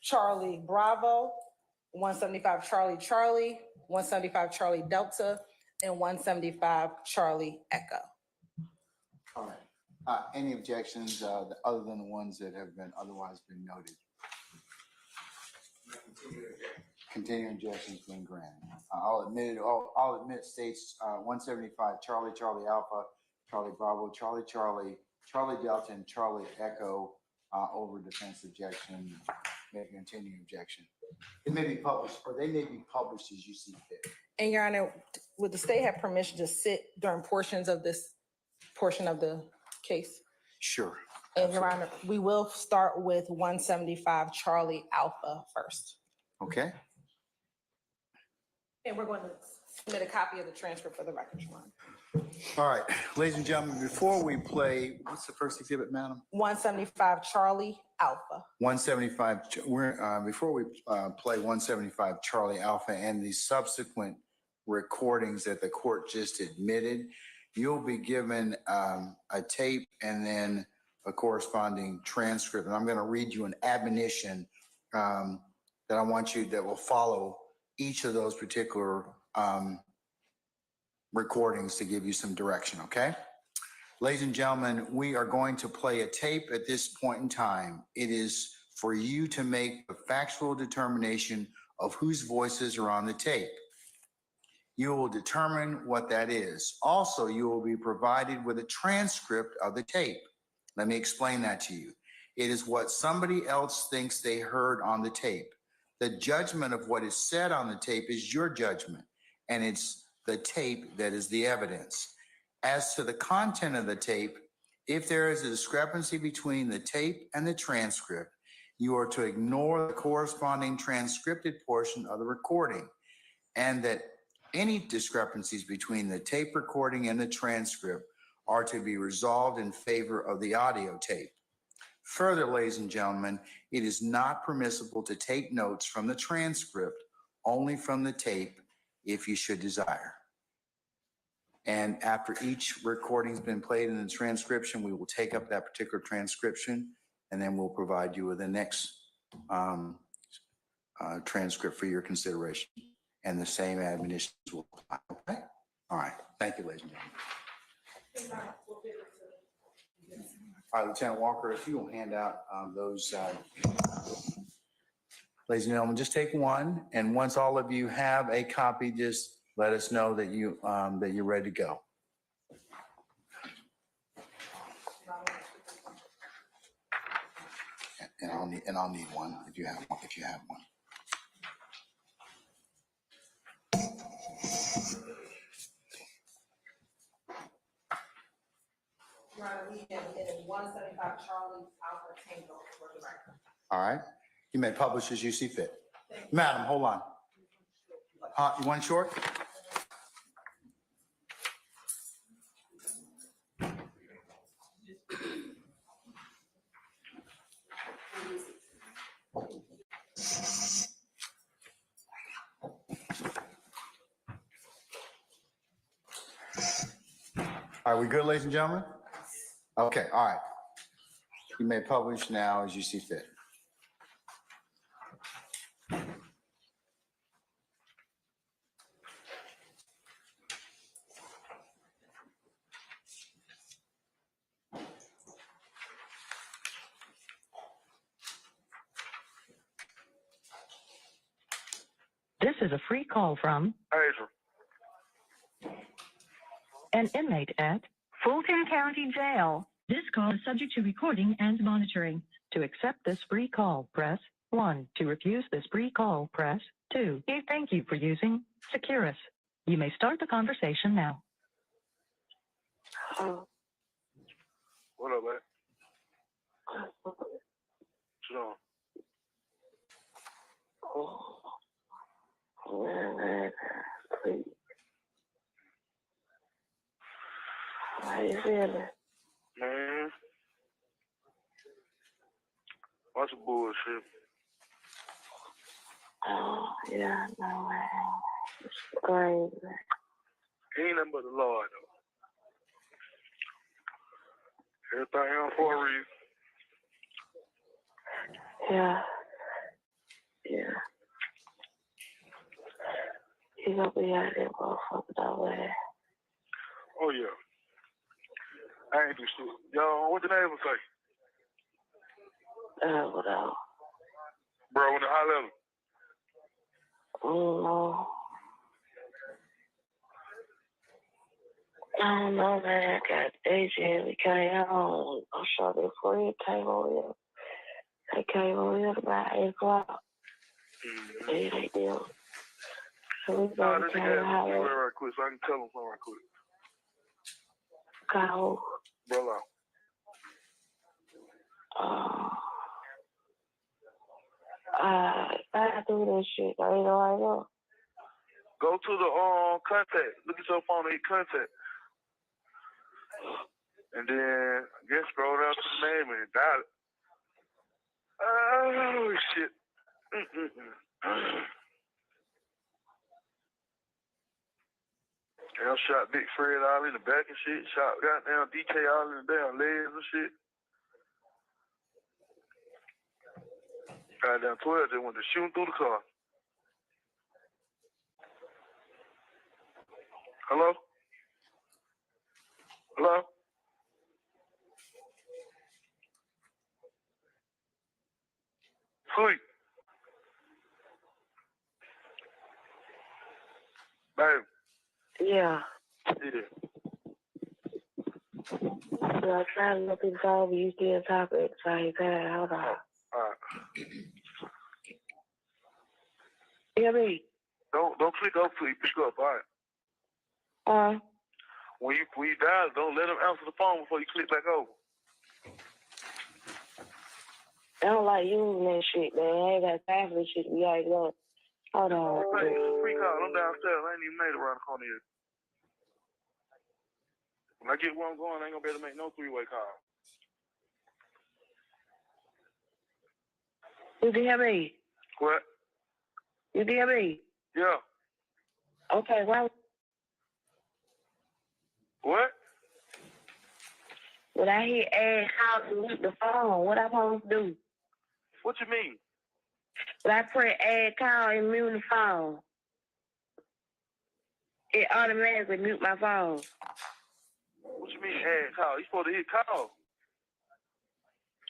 Charlie Bravo, 175 Charlie Charlie, 175 Charlie Delta, and 175 Charlie Echo. All right. Any objections other than the ones that have been otherwise been noted? Continuing objections being granted. I'll admit States 175 Charlie Charlie Alpha, Charlie Bravo, Charlie Charlie, Charlie Delta, and Charlie Echo over defense objection. Make a continuing objection. It may be published, or they may be published as you see fit. And Your Honor, would the state have permission to sit during portions of this portion of the case? Sure. And Your Honor, we will start with 175 Charlie Alpha first. Okay. And we're going to submit a copy of the transcript for the record, Your Honor. All right, ladies and gentlemen, before we play, what's the first exhibit, madam? 175 Charlie Alpha. 175, before we play 175 Charlie Alpha and the subsequent recordings that the court just admitted, you'll be given a tape and then a corresponding transcript. And I'm going to read you an admonition that I want you, that will follow each of those particular recordings to give you some direction, okay? Ladies and gentlemen, we are going to play a tape at this point in time. It is for you to make a factual determination of whose voices are on the tape. You will determine what that is. Also, you will be provided with a transcript of the tape. Let me explain that to you. It is what somebody else thinks they heard on the tape. The judgment of what is said on the tape is your judgment, and it's the tape that is the evidence. As to the content of the tape, if there is a discrepancy between the tape and the transcript, you are to ignore the corresponding transcripted portion of the recording, and that any discrepancies between the tape recording and the transcript are to be resolved in favor of the audio tape. Further, ladies and gentlemen, it is not permissible to take notes from the transcript, only from the tape if you should desire. And after each recording's been played in the transcription, we will take up that particular transcription and then we'll provide you with the next transcript for your consideration. And the same admonitions will apply. Okay? All right. Thank you, ladies and gentlemen. All right, Lieutenant Walker, if you will hand out those, ladies and gentlemen, just take one. And once all of you have a copy, just let us know that you're ready to go. And I'll need one if you have one. We have 175 Charlie Alpha Tango for the record. All right. You may publish as you see fit. Madam, hold on. You want short? Are we good, ladies and gentlemen? Okay, all right. You may publish now as you see fit. This is a free call from an inmate at Fulton County Jail. This call is subject to recording and monitoring. To accept this free call, press 1. To refuse this free call, press 2. Thank you for using Securus. You may start the conversation now. What up, man? Sure. Man, please. How you feeling? Man. What's the bullshit? Oh, yeah, I know, man. It's crazy. Ain't nothing but the Lord, though. Everything on for a reason. Yeah. Yeah. You gonna be out there, motherfucker, that way. Oh, yeah. I ain't do shit. Yo, what the name say? Whatever. Bro, in the high level. No. I don't know, man. I got AJ. We came home. I'm sure before you came over here. They came over here about 8 o'clock. Mm-hmm. Yeah, they did. So we Nah, better this came nigga to has to right quick so I can tell him something right quick. Go. Bro, I do this shit. I know I know. go to the contact. Look at your phone and hit contact. And then again scroll down to the name and dial it. Oh shit. Damn shot Big Fred all in the back and shit. Shot goddamn DK all in the damn legs and shit. Goddamn 12 just went to shooting through the car. Hello? Hello? Sweet. Baby. Yeah. Yeah. So I tried to look inside, but you still talking at the same time. Hold on. All right. Hear me? Don't click up till you pick up, all right? When you dial, don't let them answer the phone before you click back over. I don't like using that shit, man. I ain't got time for this shit. We already done. Hold on. Hey, free call. I'm downstairs. I ain't even made it around the corner yet. When I get where I'm going, I ain't gonna be able to make no three-way call. You can hear me? What? You can hear me? Yeah. Okay, well, What? when I hear ask how to mute the phone, what I supposed to do? What you mean? When I press add call and mute the phone, it automatically mute my phone. What you mean add call? You supposed to hit call.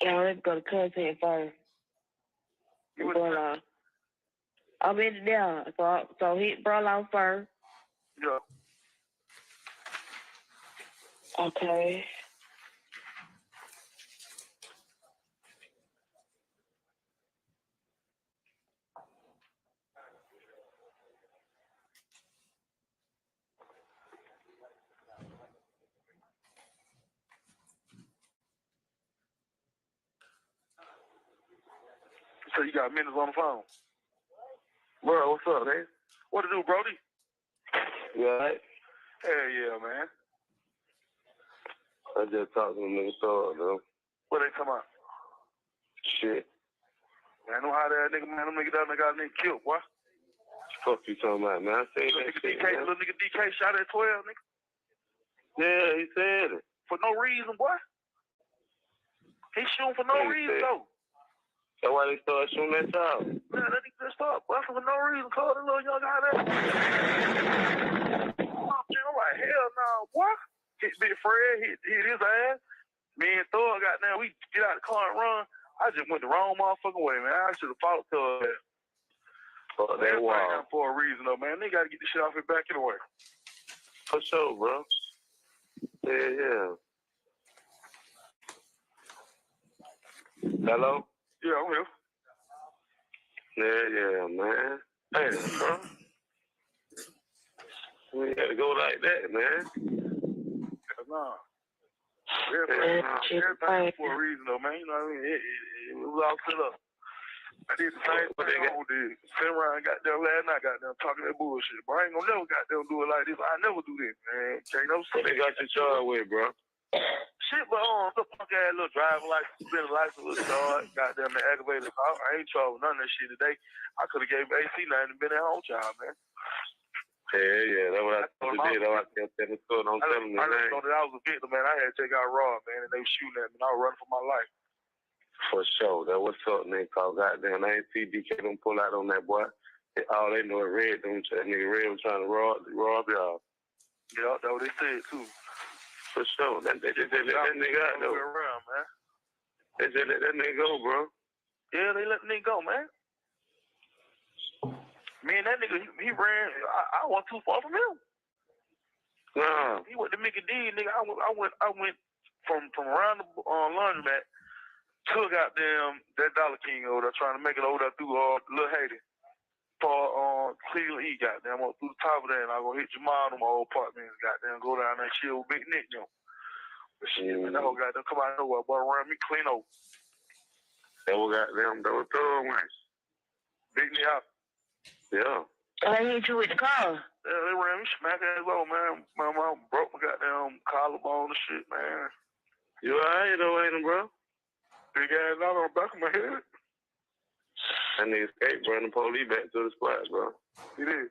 Yeah, let's go to content first. You was Bro, I'm in it down. So hit bro first. yeah. Okay. So you got minutes on the phone. Bro, what's up, man? What to do, Brody? You alright? Hell yeah, man. I just talked to them niggas though. What they talking about? Shit. Man, I know how that nigga, man, them niggas down there got a nigga killed, boy. Fuck you talking about, man? I said that shit, man. Little nigga DK shot at 12, nigga. Yeah, he said it. For no reason, boy. He shooting for no reason, though. That's why they started shooting that child. Man, that nigga just stopped, boy, for no reason. Called the little young guy there. I'm like, hell no, boy. Hit Big Fred, hit his ass. Me and Thor got down. We get out the car and run. I just went the wrong motherfucking way, man. I should have followed Thor. Fuck that wall. For a reason, though, man. They got to get this shit off his back anyway. For sure, bro. Yeah. Hello? Yeah, I'm here. Yeah, man. Hey, bro. We had to go like that, man. Nah. Everything for a reason, though, man. You know what I mean? It was all set up. I did the same thing I did. Sitting around, goddamn, last night, goddamn, talking that bullshit. But I ain't gonna never goddamn do it like this. I never do this, man. Can't no shit. What they got you charged with, bro? Shit, but the punk ass little driving license, been a license was charged. Goddamn, the aggravated assault. I ain't charged with none of that shit today. I could have gave AC nothing and been at home, child, man. Yeah, that's what I told you. That's what I kept telling the store. Don't tell them I that. know that I was a victim, man. I had to take out robbed, man, and they was shooting at me, and I was running for my life. For sure. That's what's up, nigga. Cause goddamn, I ain't see DK them pull out on that boy. All they know is Red. That nigga Red was trying to rob y'all. Yeah, that's what they said, too. For sure. They just let that nigga out, though. Around, man. They just let that nigga go, bro. Yeah, they let the nigga go, man. Me and that nigga, he ran. I wasn't too far from him. Nah. He went to Mickey D, nigga. I went from around the laundromat to goddamn that Dollar King over there, trying to make it over there through Little Haiti for Cleveland E. Goddamn, up through the top of that, and I go hit Jamal in my old apartments. Goddamn, go down there and chill with Big Nick, you know. But shit, man, that whole goddamn come out of nowhere, boy, around me clean over. That was goddamn, that was thorough, man. Big Nick out. Yeah. I hit you with the car. Yeah, they ran me smack ass low, man. My mom broke my goddamn collarbone and shit, man. You alright though, ain't it, bro? Big ass knot on the back of my head. That nigga escaped, bring the police back to the spot, bro. He did.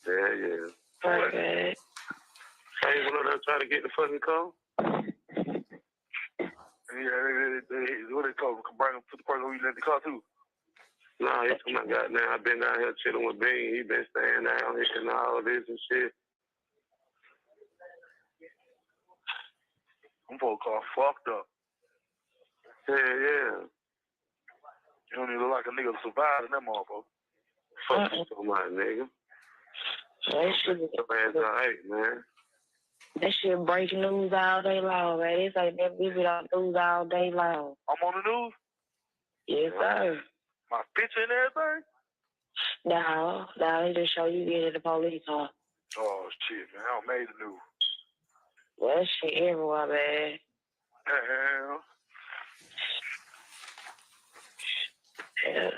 Yeah. Okay. Hey, you went up there trying to get the fucking car? Yeah, what they told him, come bring him to the person who he let the car to. Nah, he's my goddamn. I've been down here chilling with Bean. He been staying down here and all this and shit. Them folks are fucked up. Yeah. You don't even look like a nigga to survive in that motherfucker. Fuck you so much, nigga. That shit, alright, man. that shit breaking news all day long, man. It's like that vivid on news all day long. I'm on the news? Yes, sir. My picture and everything? No, they just show you getting in the police car. Oh, shit, man. I made the news. Well, that shit everywhere, man. Hell. Yeah.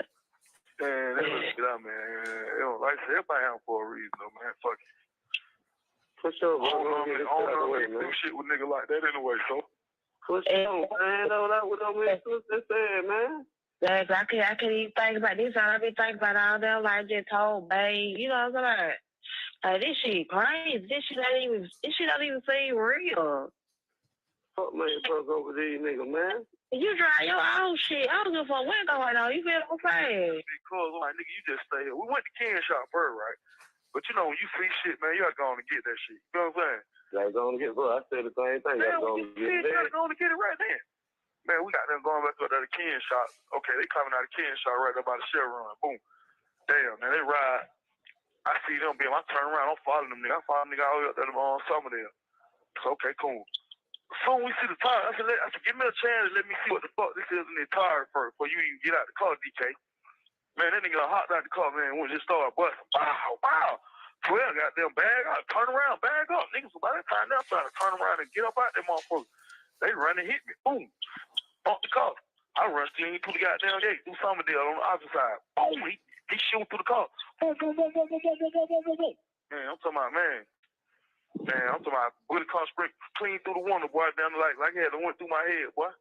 Man, that was get out, man. Like I said, everybody out for a reason, though, man. Fuck it. For sure, bro. I don't know do shit with nigga like that anyway, so. For sure, man. That's what I'm saying, man. Like, I can't even think about this. All I be thinking about all them, like, just told, babe. You know what I'm saying? Like, this shit crazy. This shit don't even seem real. Fuck, man, broke over these niggas, man. You drive your own shit. I don't give a fuck what's going on. You feel what I'm saying? Because, like, nigga, you just stay here. We went to Ken Shop first, right? But, you know, when you see shit, man, you gotta go on and get that shit. You know what I'm saying? Gotta go on and get it, bro. I said the same thing. Man, Gotta go on and get it. You gotta go on and get it right then. Man, we got them going back to the Ken Shop. Okay, they coming out of Ken Shop right up by the Chevron. Boom. Damn, man, they ride. I see them, I turn around, I'm following them, nigga. I follow them, nigga, all the way up there on Summerdale. So, okay, cool. Soon we see the tire, I said, give me a chance and let me see what the fuck this is in the tire first before you even get out the car, DK. Man, that nigga hopped out the car, man, and just started busting. Wow. 12 got them bag up, turn around, bag up. Niggas, by that time, they're trying to turn around and get up out them motherfuckers. They run and hit me. Boom. Bump the car. I run still through the goddamn gate, through Summerdale on the opposite side. Boom. He shooting through the car. Boom, boom, boom, boom, boom, boom, boom, boom, boom, boom, boom. Man, I'm talking about, I'm talking about bullet car sprint clean through the window, boy, down the light. Like it had went through my head, boy.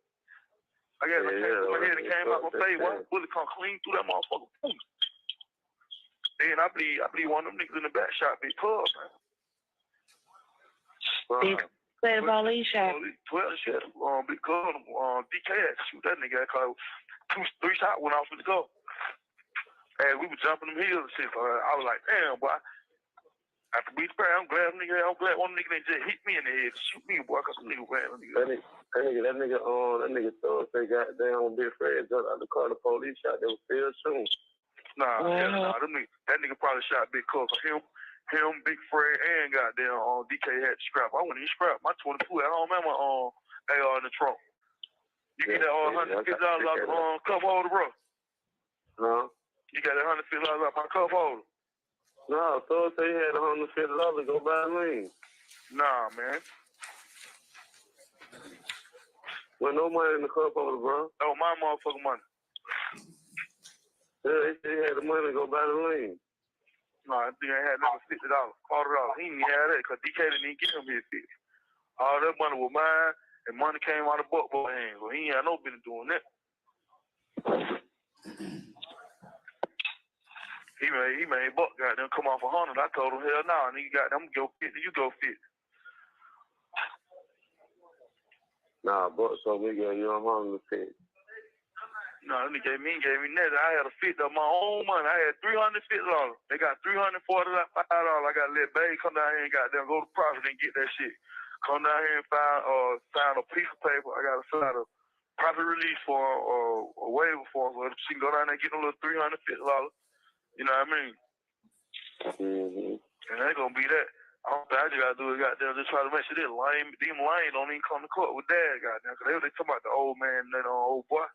I got it through my head and came out my face, boy. Bullet car clean through that motherfucker. Boom. Then I believe one of them niggas in the back shot Big Club, man. Say the police shot. 12 shit. Big Club, DK had to shoot that nigga. Cause 2-3 shots went off with the car. And we were jumping them hills and shit. So I was like, damn, boy. After we spray, I'm glad one nigga didn't just hit me in the head and shoot me, boy, cause some nigga ran on nigga. That nigga thought they got down Big Fred jumped out the car, the police shot, they were still shooting. Nah, that nigga probably shot Big Cook. Him, Big Fred, and goddamn DK had to scrap. I wouldn't even scrap my 22 at home, man, my AR in the trunk. You get that $150 off the cup holder, bro. Huh? You got that $150 off my cup holder. No, so say you had $150 to go buy a lean. Nah, man. Well, no money in the cup holder, bro. Oh, my motherfucking money. Yeah, they said you had the money to go buy the lean. Nah, that nigga ain't had nothing $50, $40. He didn't have that because DK didn't even get him his 50. All that money was mine, and money came out of Buck boy hands. So he ain't had no business doing that. He made Buck goddamn come off 100. I told him, hell no, nigga goddamn go 50, you go 50. Nah, Buck told me you on 100 50. No, that nigga gave me nothing. I had a 50 of my own money. I had $350. They got $340, $5. I got to let Babe come down here and goddamn go to Profit and get that shit. Come down here and sign a piece of paper. I got to sign a profit release form or a waiver form so she can go down there and get a little $350. You know what I mean? Mm-hmm. And that gonna be that. All I just gotta do is goddamn just try to make sure them lame don't even come to court with dad, goddamn. Cause they talking about the old man and that old boy.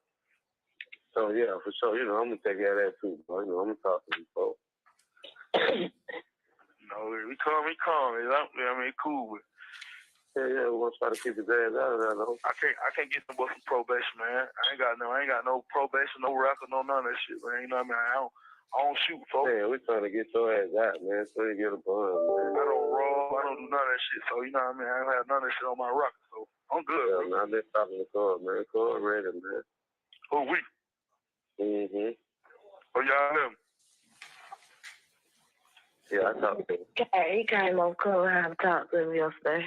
So yeah, for sure. You know, I'm gonna take care of that too, bro. You know, I'm gonna talk to these folks. No, he come. I mean, cool with. Yeah, we're gonna try to keep his ass out of that, though. I can't get some probation, man. I ain't got no probation, no record, no none of that shit, man. You know what I mean? I don't shoot, folks. Man, we're trying to get your ass out, man, so you get a bond, man. I don't roll. I don't do none of that shit. So, you know what I mean? I don't have none of that shit on my record. So, I'm good, yeah, bro. man, I've been stopping the car, man. Car ready, man. Who, we? Mm-hmm. Oh, y'all him? Yeah, I talked to him. Yeah, he came over Clubhouse and talked to him yesterday.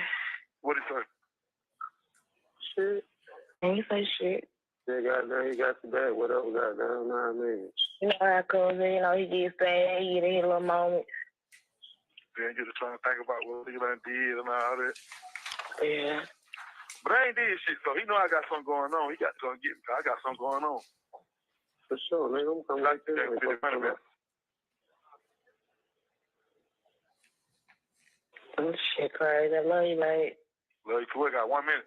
What he say? Shit. He ain't say shit. Yeah, goddamn, he got your back, whatever, goddamn, you know what I mean? You know how it comes in, he gets sad, he get a little moment. Then get to trying to think about what he done did and all that. Yeah. But I ain't did shit, so he know I got something going on. He got to go and get me, cause I got something going on. For sure, nigga, I'm coming back to you. Shit crazy. I love you, mate. Love you, cool. Got 1 minute.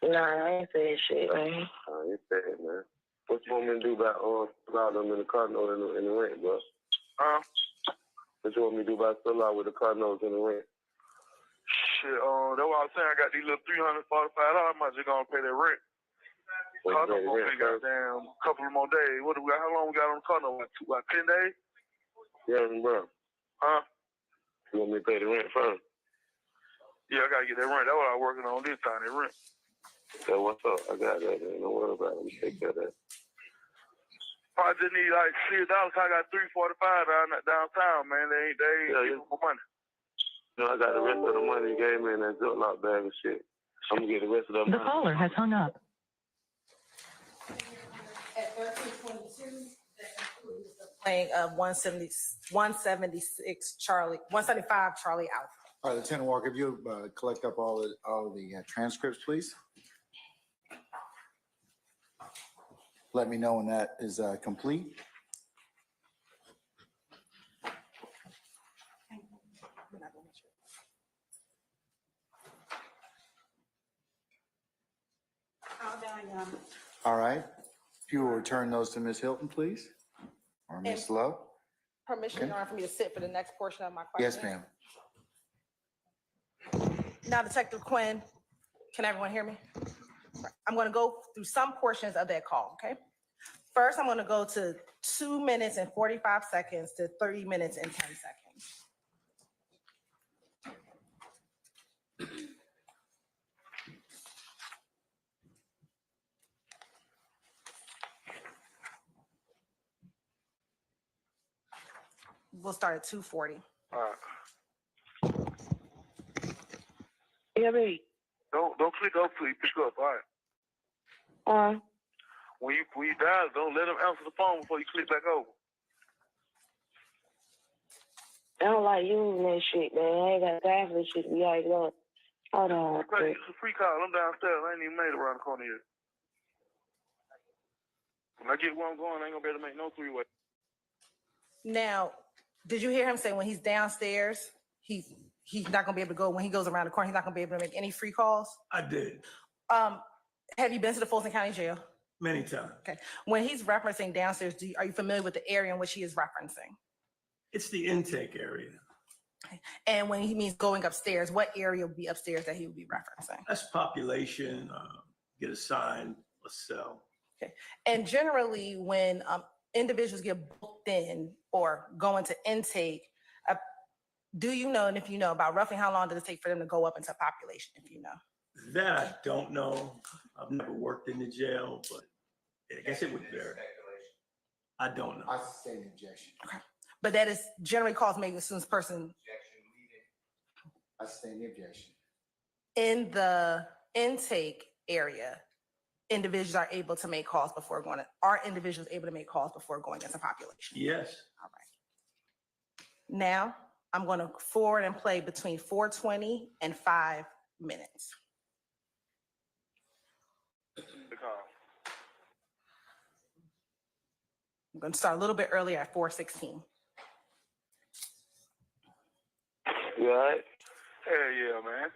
Nah, I ain't saying shit, man. Oh, you said, man. What you want me to do about them in the car note in the rent, bro? Huh? What you want me to do about still out with the car notes in the rent? Shit, that's what I was saying. I got these little $345. I might just gonna pay that rent. Car note gonna pay goddamn a couple of more days. What do we got? How long we got on the car note? About 10 days? Yeah, bro. Huh? You want me to pay the rent first? Yeah, I gotta get that rent. That's what I'm working on this time, that rent. So what's up? I got that, man. Don't worry about it. We take care of that. I just need like $6. I got $3.45 downtown, man. They ain't giving me money. You know, I got the rest of the money you gave me in that Ziploc bag and shit. I'm gonna get the rest of the money. The caller has hung up. At 13:22, that concludes the playing of 175 Charlie Alpha. All right, Lieutenant Walker, if you collect up all the transcripts, please. Let me know when that is complete. All right. If you will return those to Ms. Hilton, please, or Ms. Love. Permission in order for me to sit for the next portion of my question? Yes, ma'am. Now, Detective Quinn, can everyone hear me? I'm going to go through some portions of that call, okay? First, I'm going to go to 2 minutes and 45 seconds to 30 minutes and 10 seconds. We'll start at 2:40. All right. Yeah, baby. Don't click up till you pick up, all right? When you dial, don't let them answer the phone before you click back over. I don't like using that shit, man. I ain't got time for this shit to be like that. Hold on. Okay, it's a free call. I'm downstairs. I ain't even made it around the corner yet. When I get where I'm going, I ain't gonna be able to make no three-way. Now, did you hear him say when he's downstairs, he's not gonna be able to go, when he goes around the corner, he's not gonna be able to make any free calls? I did Have you been to the Fulton County Jail? many times. Okay. When he's referencing downstairs, are you familiar with the area in which he is referencing? It's the intake area. And when he means going upstairs, what area would be upstairs that he would be referencing? That's population, get assigned a cell. Okay. And generally, when individuals get booked in or go into intake, do you know, and if you know, about roughly how long does it take for them to go up into population, if you know? That I don't know. I've never worked in the jail, but I guess it would vary. I don't know. I sustain the objection. Okay. But that is generally caused maybe as soon as person I sustain the objection. in the intake area, individuals are able to make calls before going to, are individuals able to make calls before going into population? Yes. All right. Now, I'm going to forward and play between 4:20 and 5 minutes. I'm going to start a little bit earlier at 4:16. You all right? Hell yeah, man.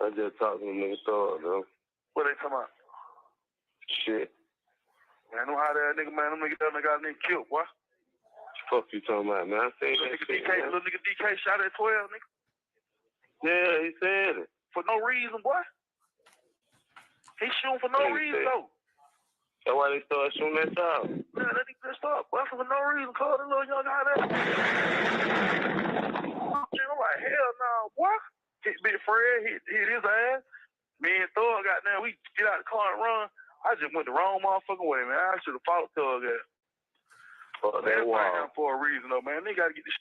I just talked to the nigga Thor, though. What they talking about? Shit. Man, I know how that nigga, man. Them niggas got a nigga killed, boy. Fuck you talking about, man? I seen Little that nigga shit, DK, man. little nigga DK shot at 12, nigga. Yeah, he said it. For no reason, boy. He shooting for no Yeah, he reason, said. though. That's why they started shooting that child. Man, that nigga pissed off, boy, for no reason. Call the little young guy there. I'm like, hell no, boy. Hit Big Fred, hit his ass. Me and Thor got there. We get out the car and run. I just went the wrong motherfucking way, man. I should have fought Thug there. Fuck Man, that wall. for a reason, though, man. They got to get this.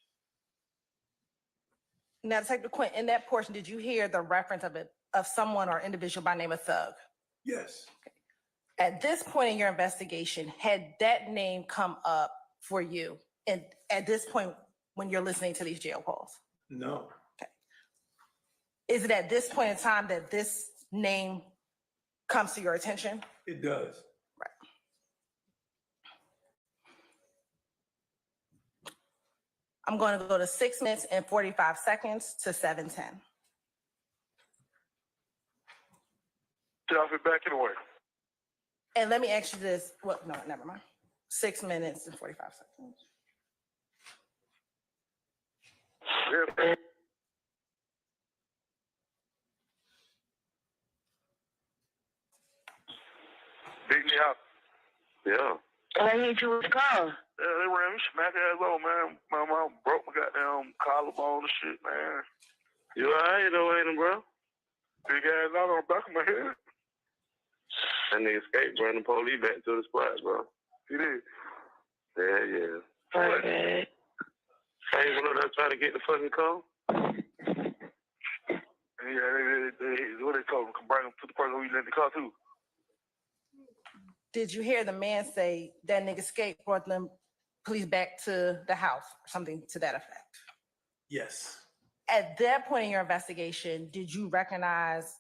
Now, Detective Quinn, in that portion, did you hear the reference of someone or individual by name of Thug? Yes. At this point in your investigation, had that name come up for you? And at this point, when you're listening to these jail calls? No. Is it at this point in time that this name comes to your attention? It does. Right. I'm going to go to 6 minutes and 45 seconds to 7:10. Get off it back anyway. And let me ask you this. Well, no, never mind. 6 minutes and 45 seconds. Yeah. Beat me up. Yeah. I need you with the car. Yeah, they ran me smack ass over, man. My mom broke my goddamn collarbone and shit, man. You alright though, ain't it, bro? Big ass out on the back of my head. That nigga escaped, bro, and the police back to the spot, bro. He did. Yeah. Okay. Hey, you know, they're trying to get the fucking call? Yeah, what they told him, come bring him to the person who he let the car to. Did you hear the man say that nigga escaped, brought them police back to the house, or something to that effect? Yes, At that point in your investigation, did you recognize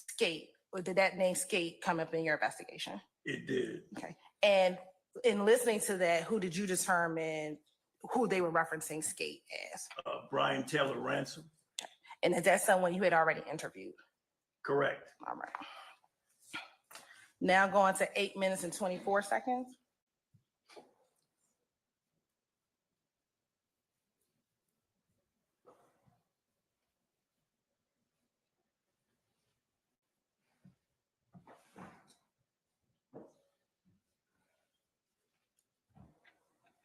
Skate, or did that name Skate come up in your investigation? it did. Okay. And in listening to that, who did you determine who they were referencing Skate as? Brian Taylor Ransom. And is that someone you had already interviewed? Correct. All right. Now going to 8 minutes and 24 seconds.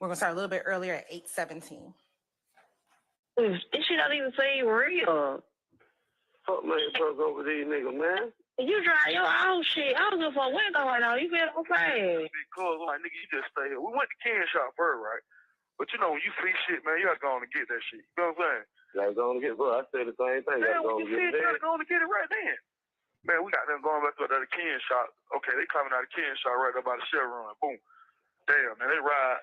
We're gonna start a little bit earlier at 8:17. This shit don't even seem real. Fuck man, broke over these niggas, man. You drive your own shit. I don't give a fuck what's going on. You feel okay? Because, like, nigga, you just stay here. We went to Ken shop first, right? But you know, when you see shit, man, you gotta go on and get that shit. You know what I'm saying? Gotta go and get, bro. I said the same thing. Man, Gotta go when and you see get it, you gotta it. go on and get it right then. Man, we got them going back to the Ken shop. Okay, they coming out of Ken shop right there by the Chevron. Boom. Damn, man, they ride.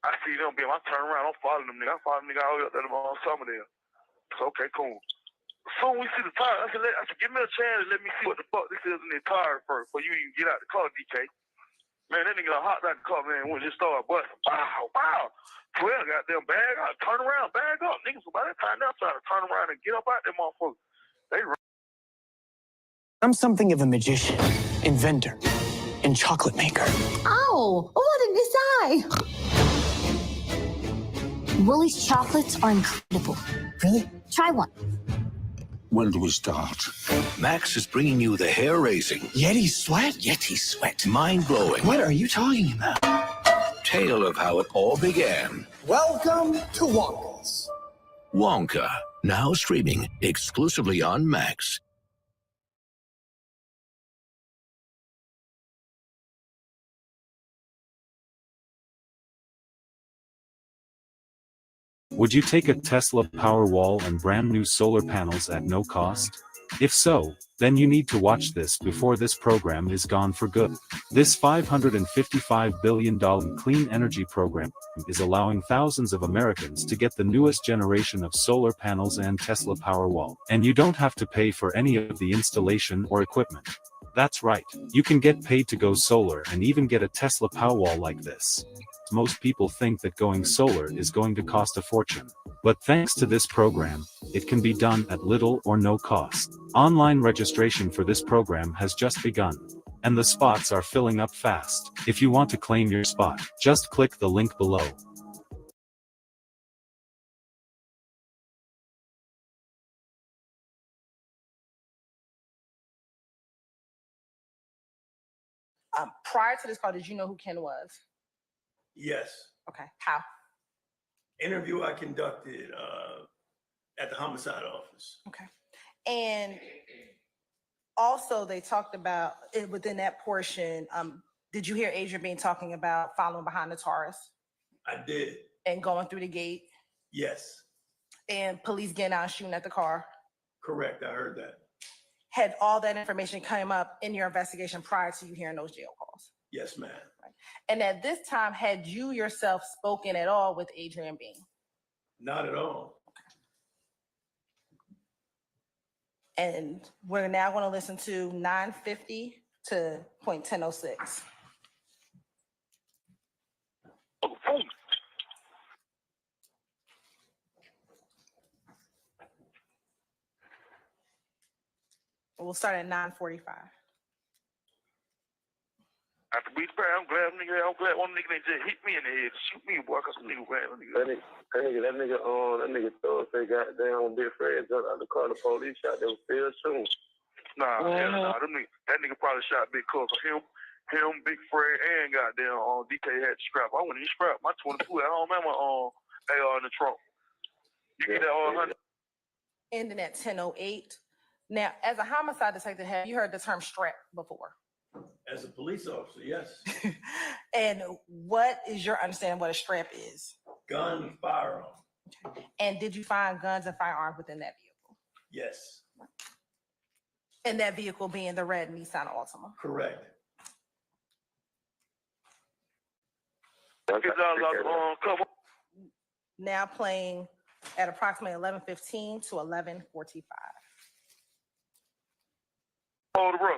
I see them, I turn around, I'm following them, nigga. I follow them, nigga, all the way up there on Summerdale. So, okay, cool. Soon we see the tire, I said, give me a chance and let me see what the fuck this is in the tire first before you even get out the car, DK. Man, that nigga hopped out the car, man, when it just started busting. Wow. 12 goddamn bag out, turn around, bag up. Niggas, by that time, they're trying to turn around and get up out them motherfuckers. I'm something of a magician, inventor, and chocolate maker. Oh, what did you say? Willie's chocolates are incredible. Really? Try one. When do we start? Max is bringing you the hair-raising, Yeti sweat? Yeti sweat, mind-blowing What are you talking about? tale of how it all began. Welcome to Wonka's. Wonka, now streaming exclusively on Max. Would you take a Tesla Powerwall and brand new solar panels at no cost? If so, then you need to watch this before this program is gone for good. This $555 billion clean energy program is allowing thousands of Americans to get the newest generation of solar panels and Tesla Powerwall, and you don't have to pay for any of the installation or equipment. That's right, you can get paid to go solar and even get a Tesla Powerwall like this. Most people think that going solar is going to cost a fortune. But thanks to this program, it can be done at little or no cost. Online registration for this program has just begun, and the spots are filling up fast. If you want to claim your spot, just click the link below. Prior to this call, did you know who Ken was? Yes. Okay, how? Interview I conducted at the homicide office. Okay. And also they talked about it within that portion. Did you hear Adrian Bean talking about following behind the Taurus I did. and going through the gate Yes. and police getting out and shooting at the car? Correct. I heard that. Had all that information come up in your investigation prior to you hearing those jail calls? Yes, ma'am. And at this time, had you yourself spoken at all with Adrian Bean? Not at all. And we're now going to listen to 950 to .1006. We'll start at 9:45. After we spray, I'm glad one nigga ain't just hit me in the head, shoot me, boy, cause some nigga ran. That nigga thought they got down Big Fred jumped out the car, the police shot them still soon. Nah, that nigga probably shot Big Cook. Him, Big Fred, and goddamn DK had to scrap. I wouldn't even scrap my 22 at home and my AR in the trunk. You get that all 100? ending at 10:08. Now, as a homicide detective, have you heard the term strap before? As a police officer, yes. And what is your understanding what a strap is? Gun, firearm, And did you find guns and firearms within that vehicle? yes, And that vehicle being the red Nissan Altima? correct. Now playing at approximately 11:15 to 11:45. Oh, the bro.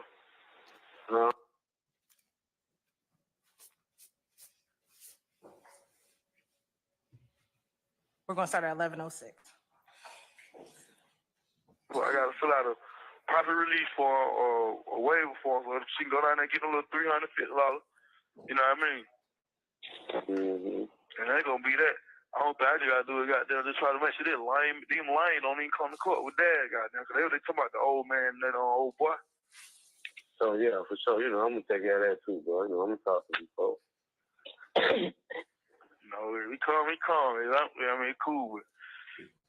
We're gonna start at 11:06. Well, I gotta fill out a profit release form or a waiver form so she can go down there and get a little $350. You know what I mean? And that ain't gonna be that. I don't think I just gotta do it, goddamn, just try to make sure them lame don't even come to court with dad, goddamn, because they talking about the old man and that old boy. So yeah, for sure. You know, I'm gonna take care of that too, bro. You know, I'm gonna talk to these folks. You know, we calm. You know? I mean, cool.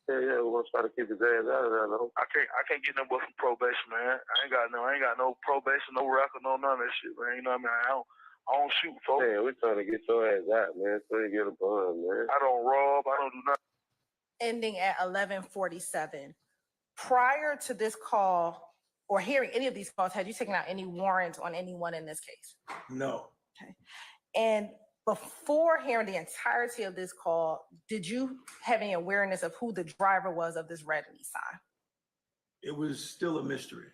But Yeah, we're gonna try to keep his ass out of there, though. I can't get no but from probation, man. I ain't got no probation, no record, no none of that shit, man. You know what I mean? I don't shoot, folks. Yeah, we're trying to get your ass out, man, so you get a bond, man. I don't rob. I don't do nothing. Ending at 11:47. Prior to this call or hearing any of these calls, had you taken out any warrants on anyone in this case? No, And before hearing the entirety of this call, did you have any awareness of who the driver was of this red Nissan? it was still a mystery.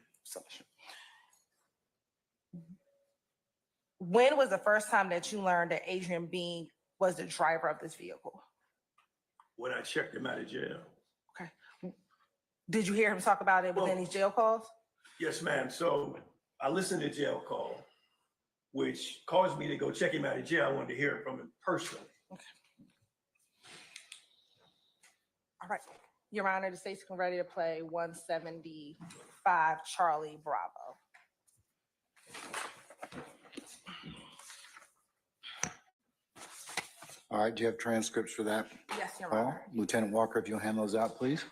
When was the first time that you learned that Adrian Bean was the driver of this vehicle? When I checked him out of jail. Okay. Did you hear him talk about it within these jail calls? Yes, ma'am. So I listened to jail call, which caused me to go check him out of jail. I wanted to hear it from him personally. All right. Your Honor, the state's ready to play 175 Charlie Bravo. All right, do you have transcripts for that? Yes, Your Call? Honor. Lieutenant Walker, if you'll hand those out, please.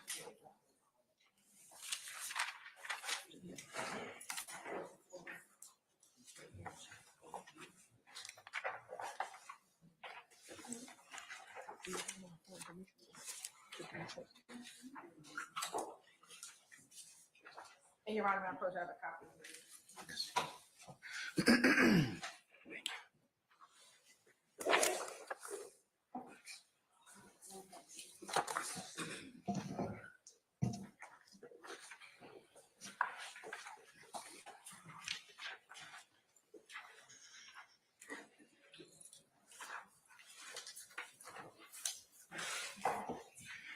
And Your Honor, I'm supposed to have a copy.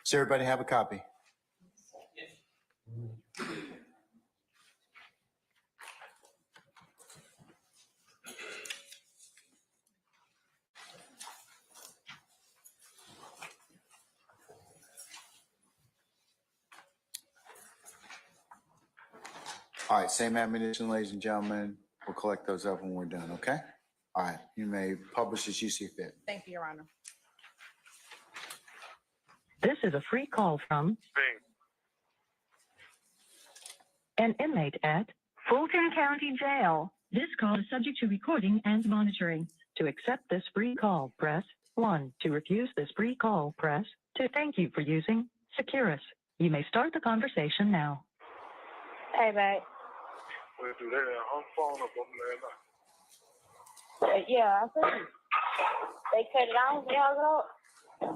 Does everybody have a copy? All right, same ammunition, ladies and gentlemen. We'll collect those up when we're done, okay? All right, you may publish as you see fit. Thank you, Your Honor. This is a free call from an inmate at Fulton County Jail. This call is subject to recording and monitoring. To accept this free call, press 1. To refuse this free call, press 2. Thank you for using Securus. You may start the conversation now. Hey, babe. We'll do that. I'm phone up on the last night. Yeah, I see. They cut it off. They hung it up. Yeah.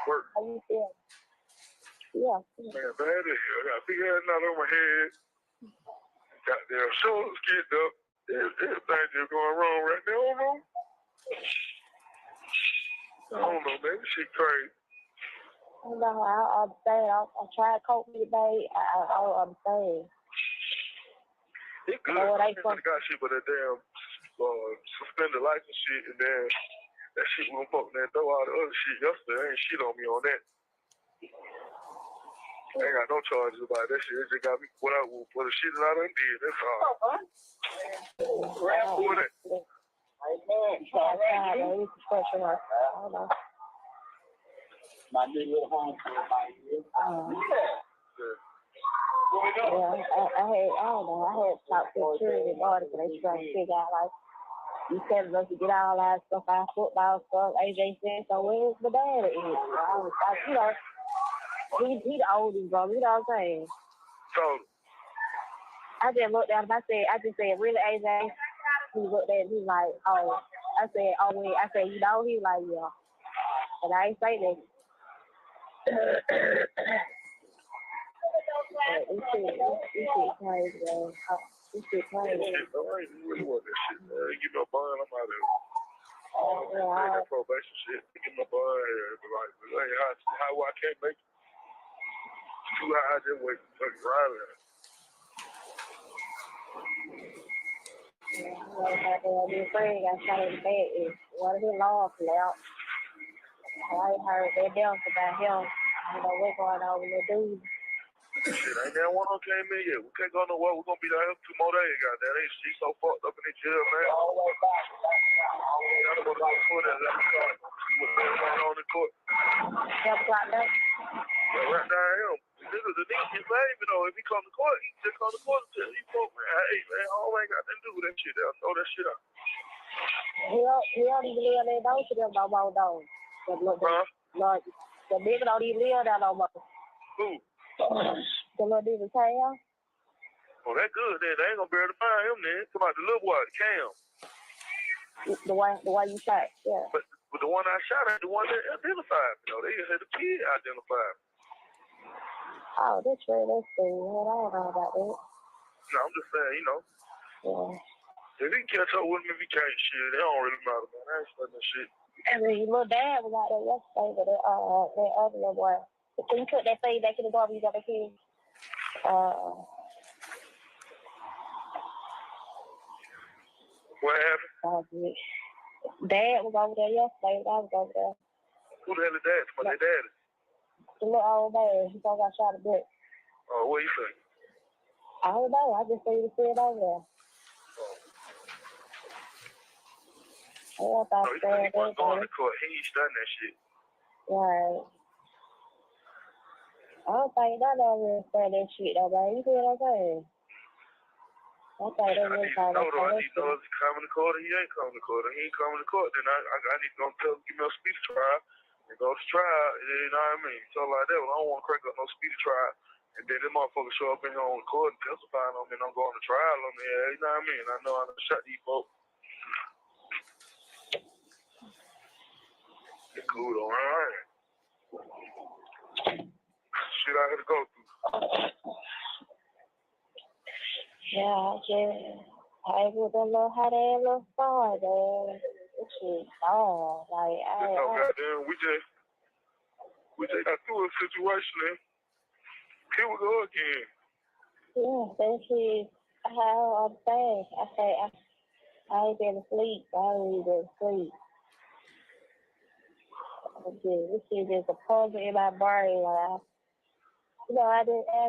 Work. How you feel? Yeah. Man, bad as hell. I got a big ass knot on my head. Got their shoulders skinned up. Everything just going wrong right now. I don't know, man. This shit crazy. No, I understand. I tried to cope with it, babe. I understand. It's good. I got shit but that damn suspended license shit, and then that shit won't fuck that door. All the other shit yesterday ain't shit on me on that. I ain't got no charges about that shit. It just got me what the shit that I done did. That's all. What it? My new little home for about a year. Yeah, I don't know. I had talked to the security guard because they trying to figure out, like, you telling us to get all our stuff, our football stuff. AJ said, so where's the dad at? I was like, you know, he the oldest, bro. You know what I'm saying? So, I just looked at him. I just said, really, AJ? He looked at me like, oh. I said, oh, wait. I said, you know? He was like, yeah. And I ain't say that. This shit crazy, man. This shit crazy. shit, though, I ain't really want that shit, man. Give me a bond, I'm out of here. I that probation shit. Give me a bond here. Like, how I can't make it. It's too high, I just wait to fucking ride it. My friend got shot in the back. One of his laws left. I heard that else about him. You know what's going on with the dude. Shit, ain't that one on came in yet. We can't go nowhere. We're gonna be down here 2 more days, goddamn. She's so fucked up in the jail, man. Gotta go to the court and let me start. What's going on in the court? Yeah, right down him. The nigga get baby though. If he come to court, he just come to court and tell you, folk, man, hey, man, I ain't got nothing to do with that shit. They'll throw that shit out. He don't even live there, don't you? Them no more, though. Like, the nigga don't even live there no more. Who? The little nigga Cam. Oh, that good then. They ain't gonna be able to find him then. Come out the little boy, Cam. The one you shot, yeah. But the one I shot at, the one that identified me, though. They had the kid identified me. Oh, that's right. That's good. I don't know about that. No, I'm just saying, you know. Yeah. If he catch up with me, if he can't shit, it don't really matter, man. I ain't studying that shit. I mean, little dad was out there yesterday, but that other little boy. So you put that thing back in the garbage, you got the kid. What happened? Dad was over there yesterday, but I was over there. Who the hell is that? My daddy. The little old man, he got shot a bit. Oh, what you think? I don't know. I just see the kid over there. No, he said he wasn't going to court. He ain't studying that shit. Right. I don't think none of them study that shit, though, man. You see what I'm saying? I need to know, though. I need to know if he's coming to court or he ain't coming to court. If he ain't coming to court, then I need to go tell him, give me a speedy trial. And go to trial, you know what I mean? So like that, I don't want to crack up no speedy trial. And then this motherfucker show up in here on the court and testifying on me and I'm going to trial on me, you know what I mean? I know I done shot these folks. It's cool though, alright. Shit I had to go through. Yeah, I would don't know how they ever started, man. This shit gone. Like, goddamn, we just got through a situation and here we go again. Yeah, that shit, I'm saying. I ain't been asleep. I ain't been asleep. This shit just a puzzle in my brain. Like, I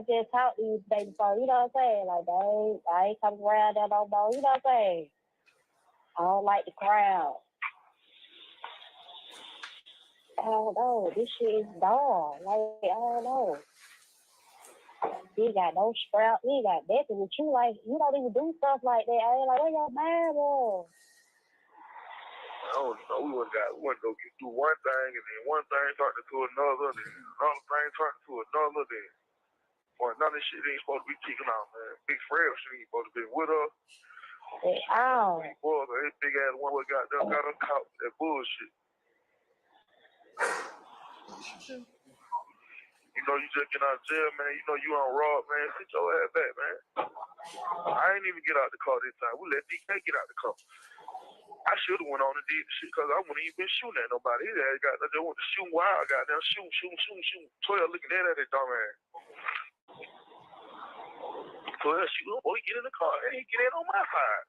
just talked to you the day before. You know what I'm saying? Like, I ain't coming around there no more. You know what I'm saying? I don't like the crowd. I don't know. This shit is gone. Like, I don't know. He got no scrap. He got nothing with you. Like, you don't even do stuff like that. I ain't like, where your Bible? I don't know. We wouldn't go get through one thing and then one thing turned into another, then another thing turned into another, then boy, none of this shit ain't supposed to be kicking out, man. Big Fred shit ain't supposed to be with us. Oh. Boy, that big ass one what got us caught with that bullshit. You know, you just get out of jail, man. You know you on rob, man. Sit your ass back, man. I ain't even get out the car this time. We let DK get out the car. I should have went on and did the shit because I wouldn't even been shooting at nobody. His ass got they want to shoot wild, goddamn shoot. 12 looking at that dumb ass. 12 shoot, oh boy, get in the car. And he get in on my side.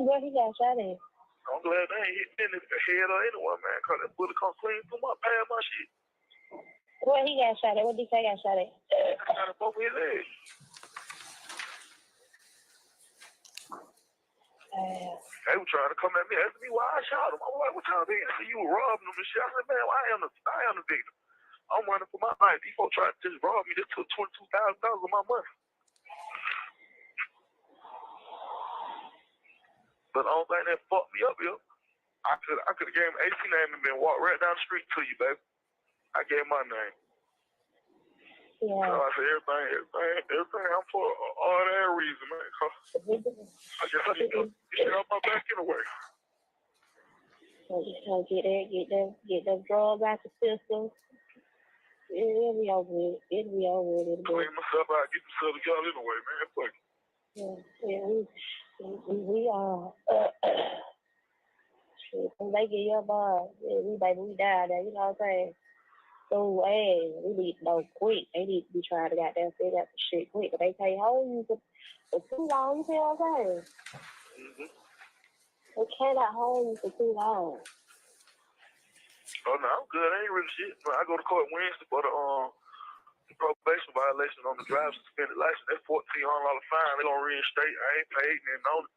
Where he got shot at? I'm glad they ain't hit me in the head or anyone, man, because that bullet come clean through my past my shit. Where he got shot at? What DK got shot at? I got it both his legs. They were trying to come at me, asking me why I shot them. I was like, what y'all doing? I said, you were robbing them and shit. I said, man, I am the victim. I'm running for my life. These folks tried to just rob me. This took $22,000 of my money. But the only thing that fucked me up here, I could have gave him AC name and been walked right down the street to you, baby. I gave my name. Yeah. So I said, everything I'm for all that reason, man. I guess I should get shit off my back anyway. So just trying to get them drugs out the system. It'll be over with. It'll be over with. Clean myself out, get myself together anyway, man. Fuck it. Yeah, we are. Shit, when they get your bar, we die there, you know what I'm saying? So, hey, we need to know quick. They need to be trying to goddamn figure out the shit quick, but they can't hold you for too long, you feel what I'm saying? Mm-hmm. They cannot hold you for too long. Oh, no, I'm good. I ain't really shit. I go to court Wednesday for the probation violation on the driver's suspended license. That's $1,400 fine. They gonna reinstate. I ain't paid and on it.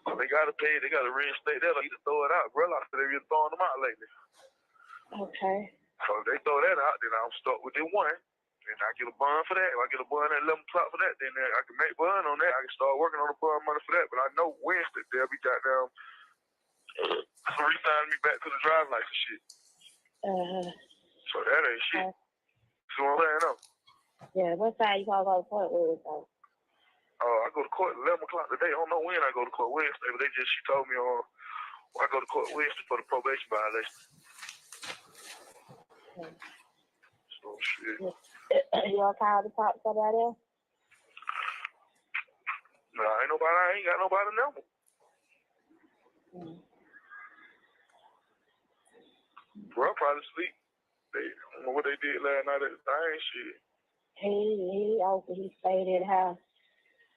So they gotta pay. They gotta reinstate that or either throw it out. Bro, I said they've been throwing them out lately. Okay. So if they throw that out, then I'm stuck with the one. And I get a bond for that. If I get a bond at 11 o'clock for that, then I can make bond on that. I can start working on the bond money for that. But I know Wednesday they'll be goddamn re-signing me back to the driving license shit. So that ain't shit. See what I'm saying? No. Yeah, what side you gonna go to court with, though? I go to court at 11 o'clock today. I don't know when I go to court Wednesday, but she told me I go to court Wednesday for the probation violation. So shit. You gonna call to talk to somebody else? No, I ain't got nobody number. Bro, probably sleep. They don't know what they did last night at the thing, shit. He stayed in the house.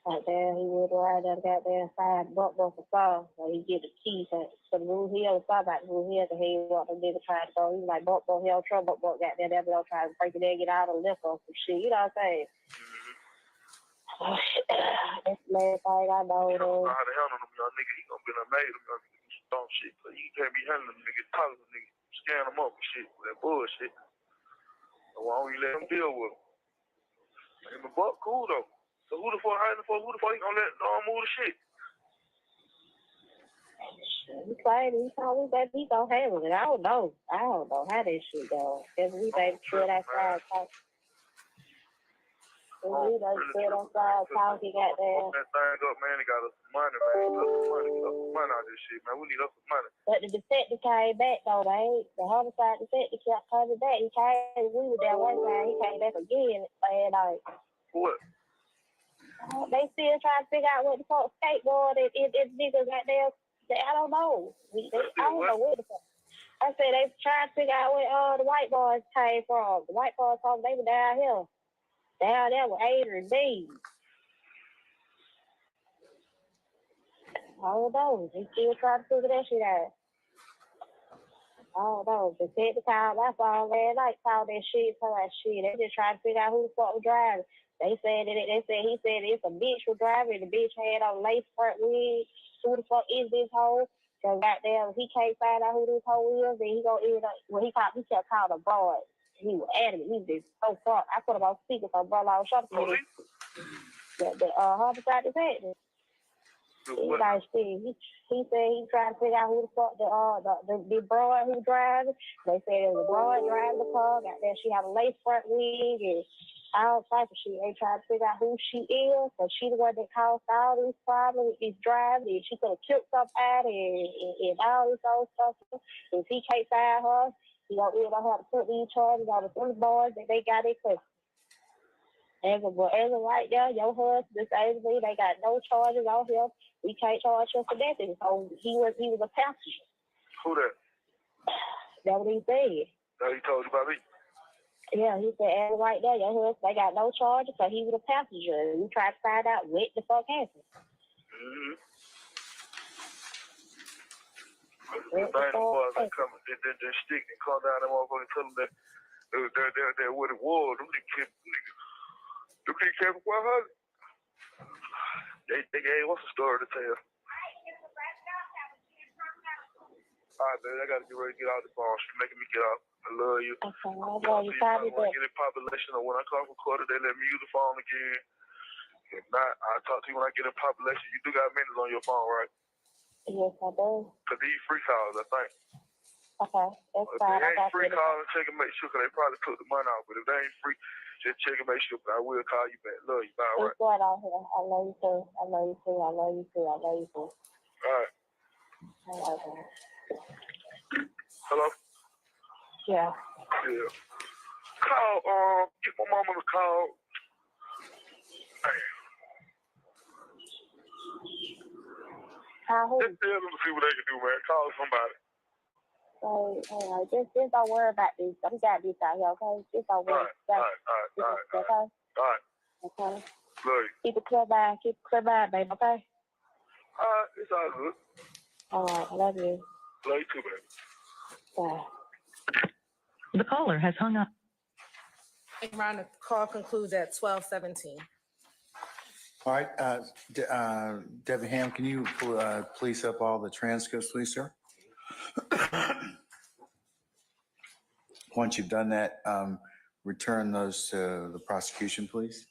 Like there, he would ride that goddamn side buck for car. So he get the key to the Blue Hill, stop at Blue Hill, because he want the nigga trying to go. He was like, buck hell, trouble, buck got there, they'll try to break it in, get out of the liquor or some shit. You know what I'm saying? That's the last thing I know. He don't know how to handle them, young nigga. He gonna be done made them, young nigga, some dumb shit. Cause you can't be handling them niggas, talking to them niggas, scaring them up and shit, with that bullshit. So why don't you let them deal with them? Ain't the buck cool though. So who the fuck he gonna let move the shit? He claimed he told me that he gonna handle it. I don't know how that shit go. Cause we baby stood outside talking. We done stood outside talking, goddamn. That thing up, man. They got us some money, man. Get us some money out of this shit, man. We need us some money. But the detective came back though, the homicide detective kept coming back. He came, we were there one time, he came back again and like. What? They still trying to figure out what the fuck skateboard if niggas got there. I don't know. I don't know what the fuck. I said they trying to figure out where the white boys came from. The white boys told them they were down here. Down there with Adrian B. I don't know. They still trying to figure that shit out. I don't know. The detective called my phone last night, called that shit, told that shit. They just trying to figure out who the fuck was driving. He said it's a bitch was driving. The bitch had on lace front wig. Who the fuck is this hoe? Cause goddamn, he can't find out who this hoe is, then he gonna end up. Well, he kept calling a broad. He was adamant. He was just so fucked. I put him on speaker so brother I was shopping for him. The homicide detective. He like shit. He said he trying to figure out who the fuck the broad who drives. They said it was a broad driving the car. Goddamn, she had a lace front wig and all type of shit. They trying to figure out who she is, because she the one that caused all these problems with this driving, and she could have killed somebody and all this old stuff. If he can't find her, he gonna end up having to put these charges on the three boys that they got in custody. As of right now, your husband disabled me. They got no charges on him. We can't charge him for nothing. So he was a passenger. Who that? That's what he said. That he told you about me? Yeah, he said, as right there, your husband, they got no charges, so he was a passenger. We tried to find out what the fuck happened. Mm-hmm. The thing was, I come and stick and come down and motherfucker and tell them that what it was. Them niggas kept it 100. They gave us a story to tell. All right, baby, I gotta get ready to get out the phone. She's making me get out. I love you. Okay, I love you. Probably when I get in population or when I call recorded, they let me use the phone again. If not, I'll talk to you when I get in population. You do got minutes on your phone, right? Yes, I do. Because these free calls, I think. Okay, that's If fine. they I ain't got free, you. call and check and make sure, because they probably took the money out. But if they ain't free, just check and make sure. But I will call you back. Love you. Bye, all right? What's going on here? I love you too. I love you too. I love you too. I love you too. All right. I love you. Hello? Yeah. Yeah. Call, get my mama to call. Call who? Just tell them to see what they can do, man. Call somebody. Hey, just don't worry about this. We got this out here, okay? Just don't worry. All right. Okay? All right. Okay. Love you. Keep it clear mind. Keep it clear mind, baby, okay? All right. It's all good. All right. I love you. Love you too, baby. Bye. The caller has hung up. Ron, the call concludes at 12:17. All right, Debbie Ham, can you please up all the transcripts, please, sir? Once you've done that, return those to the prosecution, please.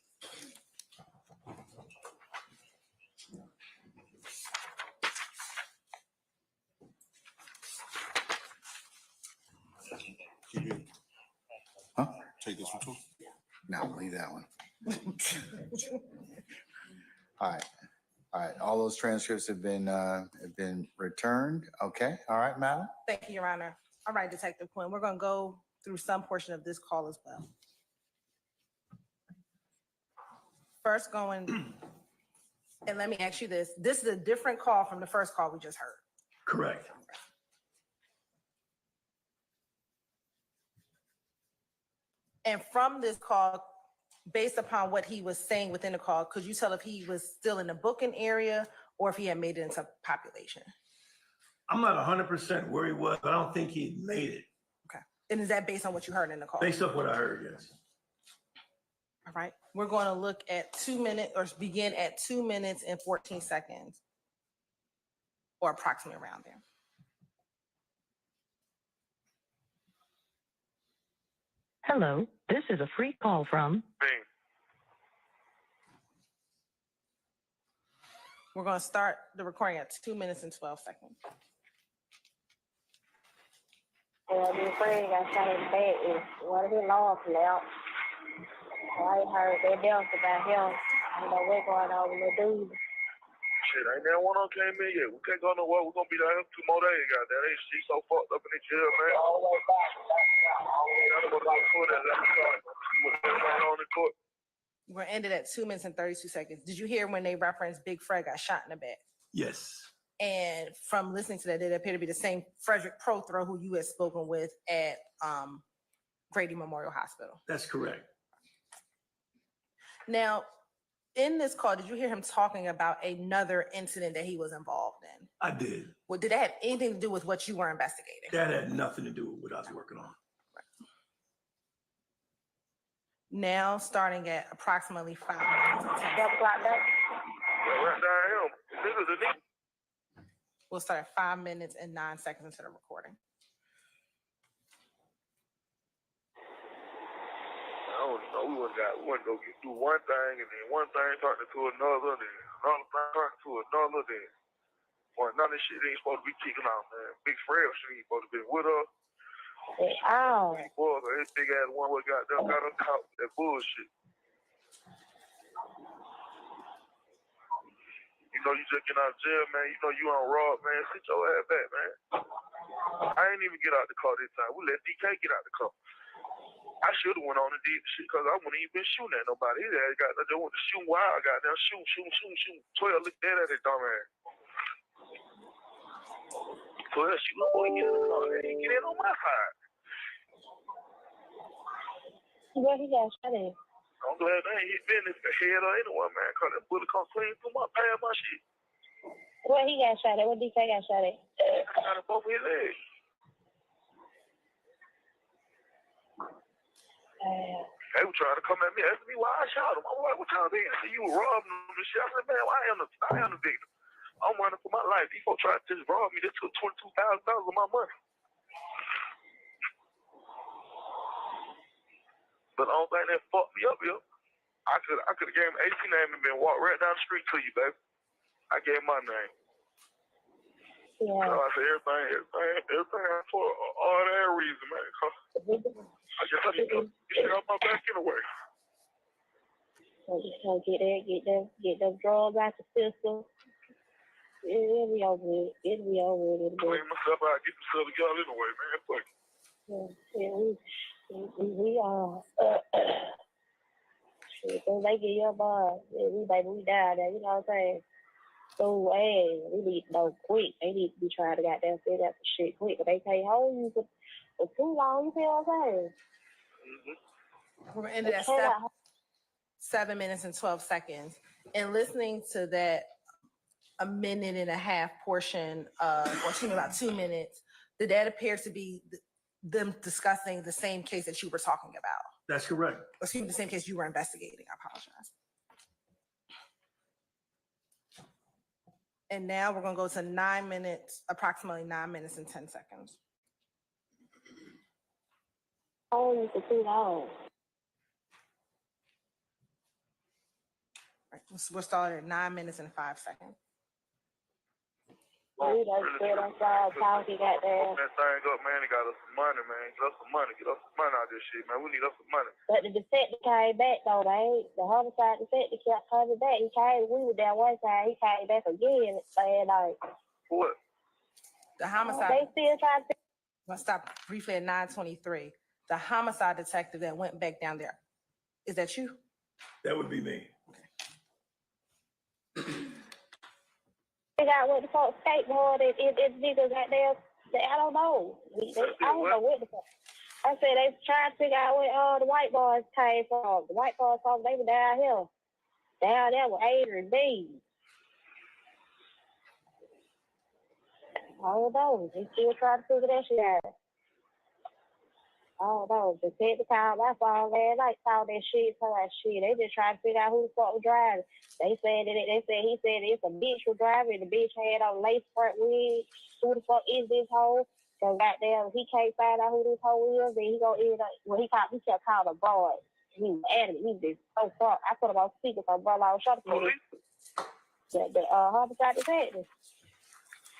Huh? Take this one too? No, leave that one. All right. All right. All those transcripts have been returned. Okay. All right, madam. Thank you, Your Honor. All right, Detective Quinn, we're going to go through some portion of this call as well. First going, and let me ask you this. This is a different call from the first call we just heard. Correct. And from this call, based upon what he was saying within the call, could you tell if he was still in the booking area or if he had made it into population? I'm not 100% where he was, but I don't think he made it. Okay. And is that based on what you heard in the call? Based off what I heard, yes. All right. We're going to look at 2 minutes or begin at 2 minutes and 14 seconds or approximately around there. Hello, this is a free call from. We're going to start the recording at 2 minutes and 12 seconds. Be afraid I shot his bed is one of his lungs left. I heard they dealt about him. I don't know what's going on with the dude. Shit, ain't that one on came in yet. We can't go nowhere. We're gonna be down here 2 more days, goddamn. They she so fucked up in the jail, man. We're going to end it at 2 minutes and 32 seconds. Did you hear when they referenced Big Fred got shot in the back? Yes. And from listening to that, it appeared to be the same Frederick Prothro who you had spoken with at Grady Memorial Hospital. That's correct. Now, in this call, did you hear him talking about another incident that he was involved in? I did. Well, did that have anything to do with what you were investigating? That had nothing to do with what I was working on. Now, starting at approximately 5 minutes. We'll start at 5 minutes and 9 seconds into the recording. I don't know. We went to go do one thing, and then one thing turned into another, then another thing turned into another. Then none of this shit ain't supposed to be kicking out, man. Big Fred shit ain't supposed to be with us. Oh. Boy, this big ass one what got them caught with that bullshit. You know, you just get out of jail, man. You know you on rob, man. Sit your ass back, man. I ain't even get out the car this time. We let DK get out the car. I should have went on and did the shit because I wouldn't even been shooting at nobody. They went to shoot wild. I got down shoot. 12 looked dead at that dumb ass. 12 shoot, little boy, get in the car. He didn't get in on my side. Where he got shot at? I'm glad they ain't hit business the head or anyone, man, because that bullet come clean through my past my shit. Where he got shot at? Where DK got shot at? Out of both his legs. They were trying to come at me, asking me why I shot him. I'm like, what y'all doing? You were robbing them and shit. I said, man, I am the victim. I'm running for my life. These folks tried to just rob me. They took $22,000 of my money. But the only thing that fucked me up is I could have gave him AC name and been walked right down the street to you, baby. I gave him my name. Yeah. So I said everything for all that reason, man. I guess I need to get off my back anyway. So just get them drugs out the system. It'll be over with. It'll be over with. Clean myself out, get myself together anyway, man. Fuck it. Yeah, we are. So they get your bar. We die there. You know what I'm saying? So hey, we need to know quick. They need to be trying to goddamn figure out the shit quick. But they can't hold you for too long. You feel what I'm saying? We're ended at 7 minutes and 12 seconds. And listening to that a minute and a half portion of, or excuse me, about 2 minutes, that appears to be them discussing the same case that you were talking about. That's correct. Excuse me, the same case you were investigating. I apologize. And now we're going to go to 9 minutes, approximately 9 minutes and 10 seconds. Oh, for too long. Right, we'll start at 9 minutes and 5 seconds. We done stood outside talking, goddamn. That thing up, man. They got us some money, man. Get us some money. Get us some money out of this shit, man. We need us some money. But the detective came back, though, the homicide detective kept coming back. He came, we were there one time, he came back again, saying, like, what? The homicide. They still trying to. Let's stop briefly at 9:23. The homicide detective that went back down there. Is that you? That would be me. Figure out what the fuck skateboard it's niggas out there. I don't know. I don't know what the fuck. I said they trying to figure out where the white boys came from. The white boys told they were down here. Down there with Adrian B. I don't know. They still trying to figure that shit out. I don't know. The detective called my phone last night, saw that shit, saw that shit. They just trying to figure out who the fuck was driving. He said it's a bitch was driving. The bitch had on lace front wig. Who the fuck is this hoe? So goddamn, he can't find out who this hoe is. Then he gonna end up. Well, he kept calling a broad. He was adamant. He was just so fuck. I put him on speaker so brother I was shut up. The homicide detective.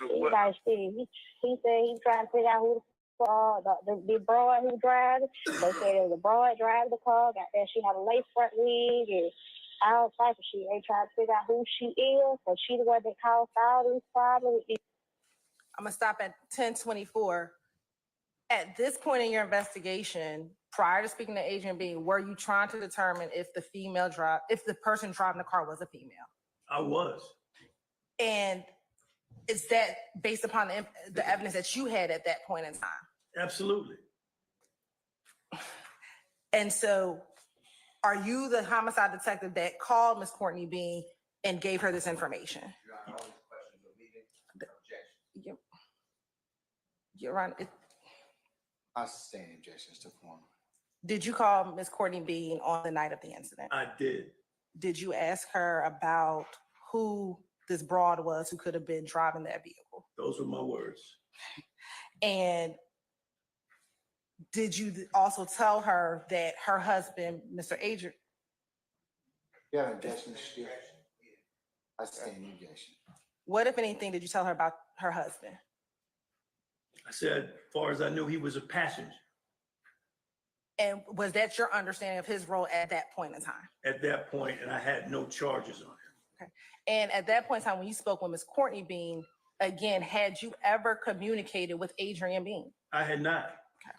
He like shit. He said he trying to figure out who the broad who driving. They said it was a broad driving the car. Got there, she had a lace front wig and all type of shit. They trying to figure out who she is, so she the one that caused all these problems. I'm gonna stop at 10:24. At this point in your investigation, prior to speaking to Agent B, were you trying to determine if the person driving the car was a female? I was. And is that based upon the evidence that you had at that point in time? Absolutely. And so, are you the homicide detective that called Miss Courtney Bean and gave her this information? You're right. I sustain objections to form. Did you call Miss Courtney Bean on the night of the incident? I did. Did you ask her about who this broad was who could have been driving that vehicle? Those were my words. And did you also tell her that her husband, Mr. Adrian? Yeah, objection still. I sustain objection. What, if anything, did you tell her about her husband? I said, as far as I knew, he was a passenger. And was that your understanding of his role at that point in time? At that point, and I had no charges on him. Okay. And at that point in time, when you spoke with Ms. Courtney Bean, again, had you ever communicated with Adrian Bean? I had not. Okay.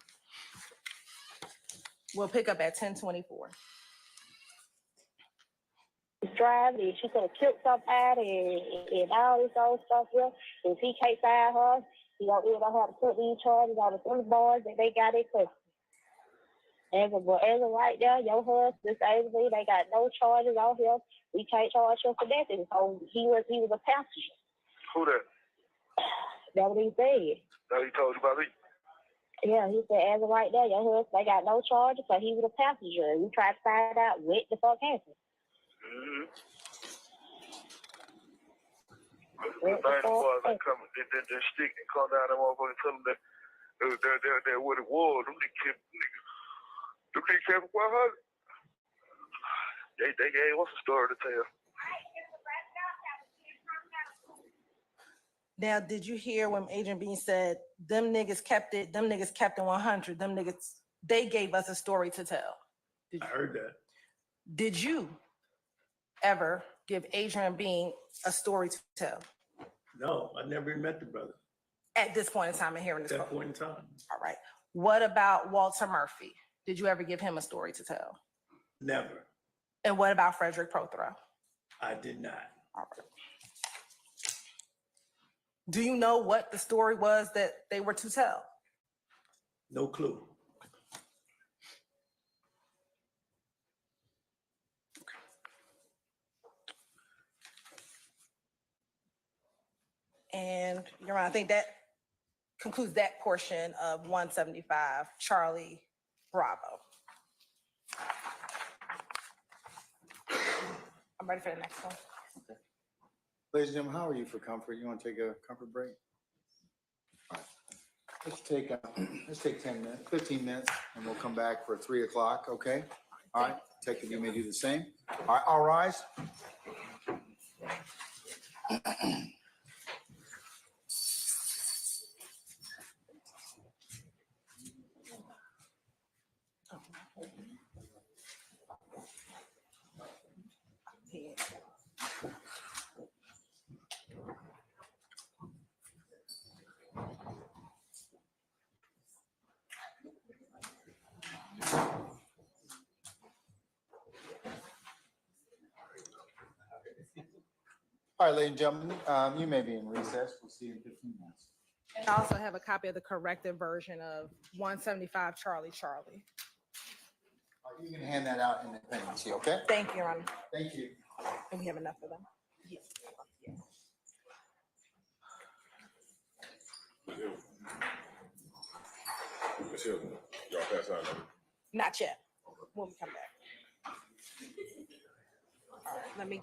We'll pick up at 10:24. Driving, she could have killed somebody and all this old stuff here. If he can't find her, he don't have to put these charges on the other boys that they got in custody. As of right now, your husband, Avery, they got no charges on him. We can't charge him for nothing. So he was a passenger. Who that? That's what he said. That he told you about me? Yeah, he said as of right now, your husband, they got no charges, so he was a passenger. And we tried to find out what the fuck happened. Mm-hmm. boys that come, they stick and come down and motherfucker tell them that that what it was. Them niggas kept 100. They gave us a story to tell. Now, did you hear when Agent Bean said, them niggas kept it 100, them niggas, they gave us a story to tell? I heard that. Did you ever give Adrian Bean a story to tell No, I never even met the brother at this point in time and hearing at this? that point in time. All right. What about Walter Murphy? Did you ever give him a story to tell? Never. And what about Frederick Prothero? I did not. All right. Do you know what the story was that they were to tell? No clue. And Your Honor, I think that concludes that portion of 175 Charlie Bravo. I'm ready for the next one. Okay. Ladies and gentlemen, how are you for comfort? You want to take a comfort break? All right. Let's take 10 minutes, 15 minutes, and we'll come back for 3 o'clock, okay? All right, Detective, you may do the same. All right, all rise. All right, ladies and gentlemen, you may be in recess. We'll see you in 15 minutes. And I also have a copy of the corrected version of 175 Charlie. You can hand that out in the pendency, okay? Thank you, Your Honor. Thank you. And we have enough of them. Yes. Y'all pass out. Not yet. When we come back. All right, let me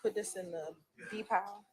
put this in the B pile.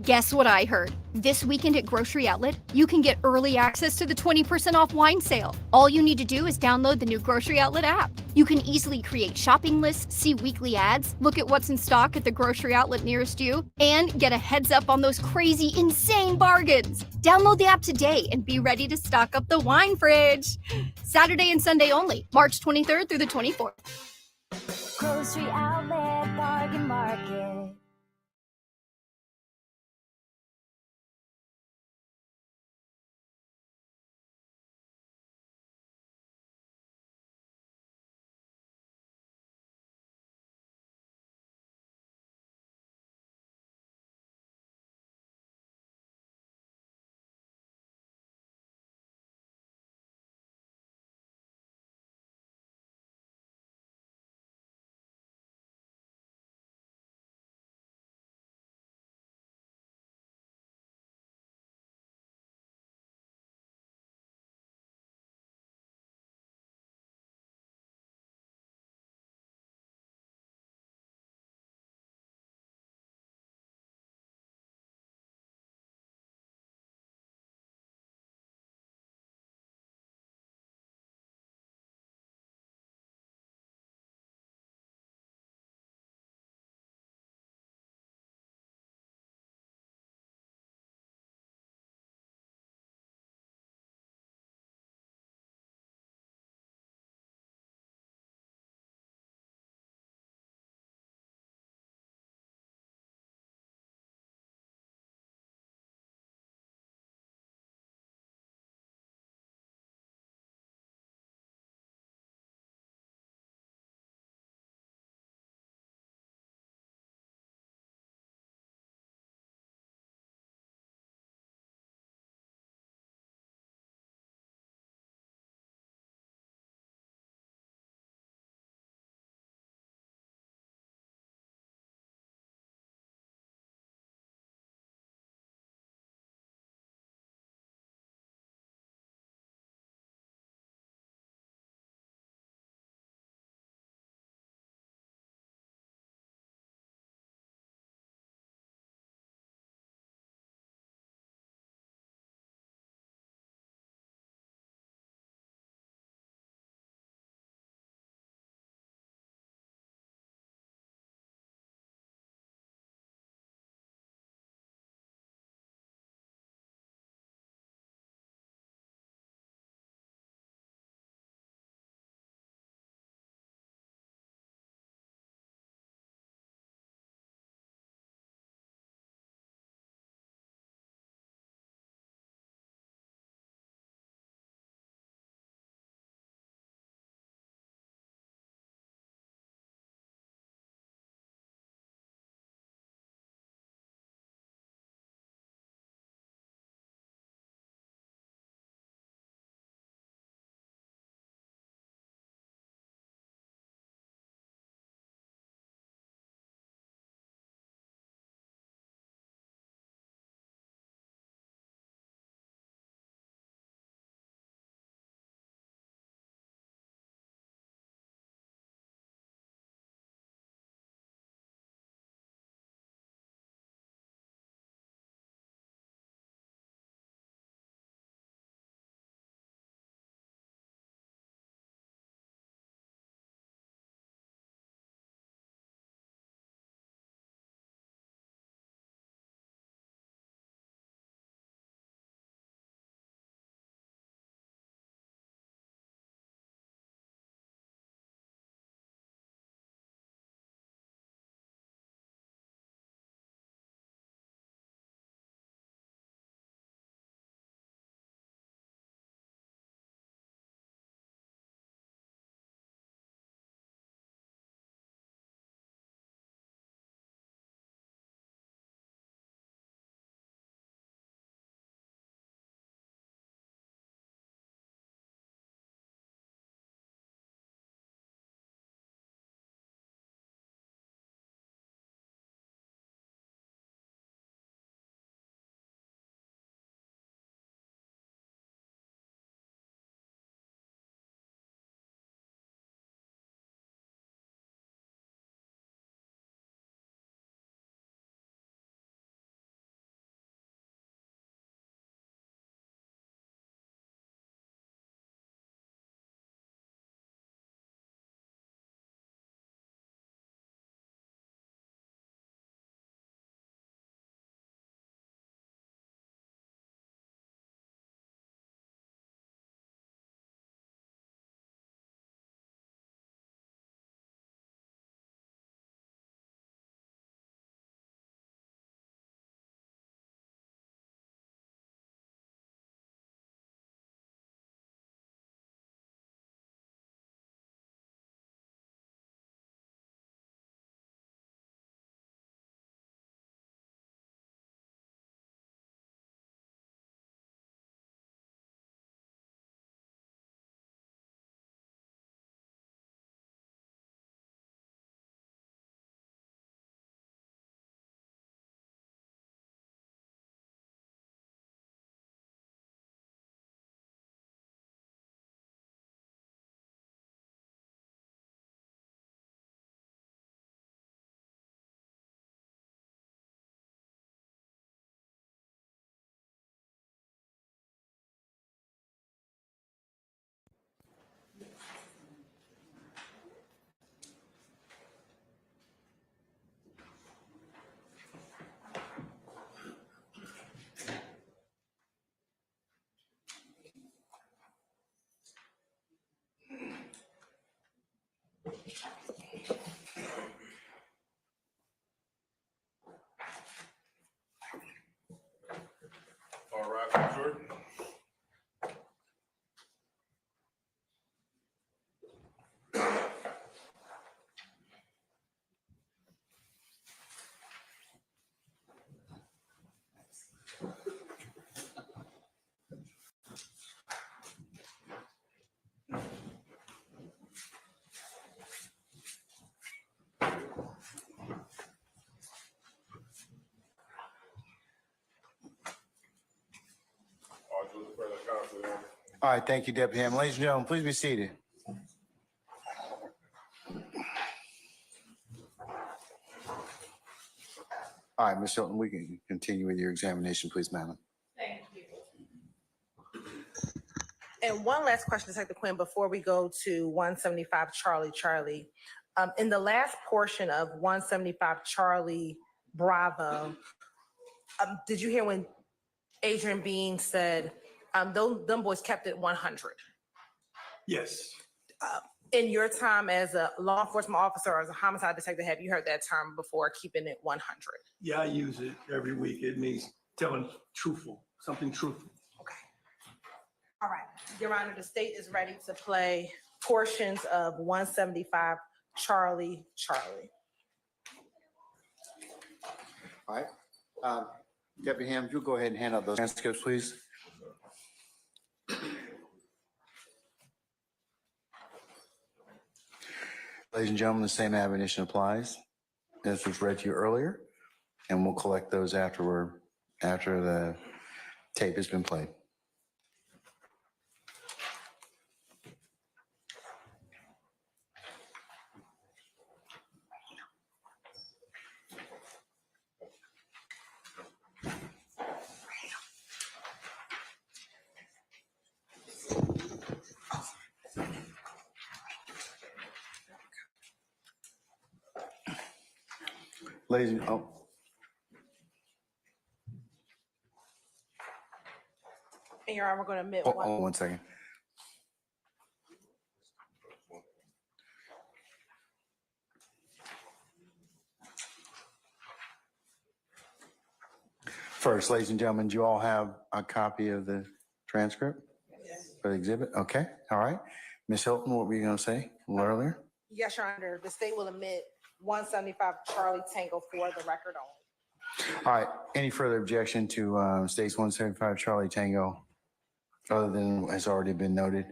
Guess what I heard? This weekend at Grocery Outlet, you can get early access to the 20% off wine sale. All you need to do is download the new Grocery Outlet app. You can easily create shopping lists, see weekly ads, look at what's in stock at the Grocery Outlet nearest you, and get a heads up on those crazy, insane bargains. Download the app today and be ready to stock up the wine fridge. Saturday and Sunday only, March 23rd through the 24th. Grocery Outlet Bargain Market. All right, Jordan. All right, thank you, Deputy Hammond. Ladies and gentlemen, please be seated. All right, Ms. Hilton, we can continue with your examination, please, madam. Thank you. And one last question, Detective Quinn, before we go to 175 Charlie. In the last portion of 175 Charlie Bravo, did you hear when Adrian Bean said, them boys kept it 100? Yes. In your time as a law enforcement officer or as a homicide detective, have you heard that term before, keeping it 100? Yeah, I use it every week. It means telling something truthful. Okay. All right. Your Honor, the state is ready to play portions of 175 Charlie. All right. Deputy Hammond, you'll go ahead and hand out those transcripts, please. Ladies and gentlemen, the same admonition applies as was read to you earlier, and we'll collect those after the tape has been played. Ladies and And Your Honor, we're going to admit one second. First, ladies and gentlemen, do you all have a copy of the transcript for the exhibit? Okay, all right. Ms. Hilton, what were you going to say a little earlier? Yes, Your Honor, the state will admit 175 Charlie Tango for the record only. All right, any further objection to States 175 Charlie Tango, other than has already been noted?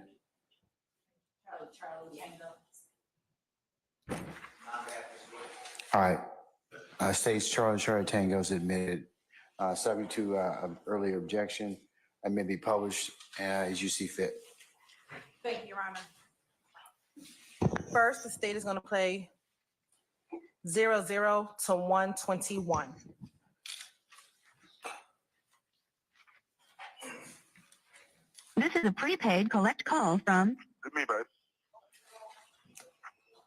Charlie Tango. All right, States Charlie Tango is admitted, subject to earlier objection, and may be published as you see fit. Thank you, Your Honor. First, the state is going to play 00 to 121. This is a prepaid collect call from It's me, babe.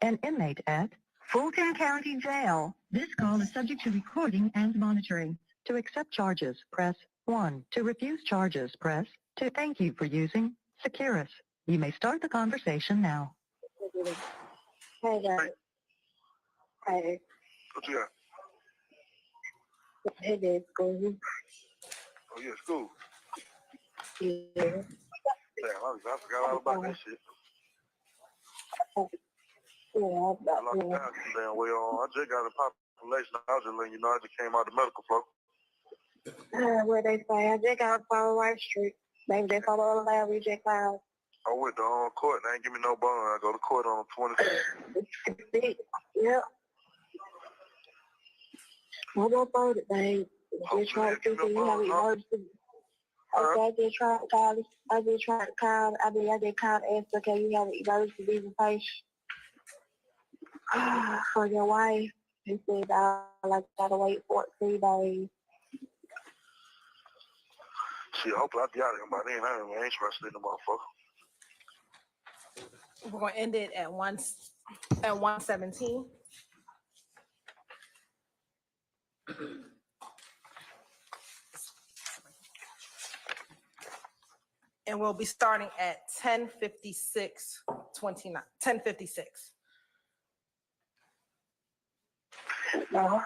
an inmate at Fulton County Jail. This call is subject to recording and monitoring. To accept charges, press 1. To refuse charges, press 2. Thank you for using Securus. You may start the conversation now. Hey, guys. Hey, What you got? hey, Dad, school. Oh, yeah, school. Yeah. Damn, I forgot all about that shit. Yeah, I locked it down too damn well. I just got a population. I was just letting you know I just came out the medical floor. What they say, I just got to follow White Street. Maybe they follow the lab reject file. I went to court. They ain't give me no bond. I go to court on 26th. Yeah. What about voted, babe? Just trying to see if you have emergency. Okay, I just tried to call. I just called and asked, okay, you have an emergency visitation for your wife. He said, I gotta wait 14 days. Shit, hopefully I'll be out of here by then. I ain't trusting in the motherfucker. We're going to end it at 117. And we'll be starting at 10:56:29. 10:56. No.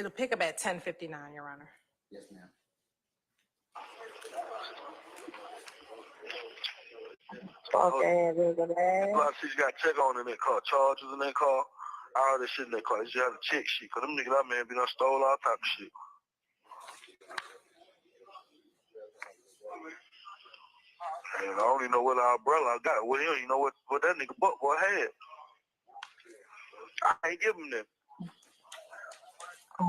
It'll pick up at 10:59, Your Honor. Yes, ma'am. Okay, A lot of shit you got to check on in that car. Charges in that car. All that shit in that car. You just have to check shit. Because them niggas out, man, be done stole all type of shit. And I don't even know what our brother I got. Well, he don't even know what that nigga buck boy had. I ain't give him them. I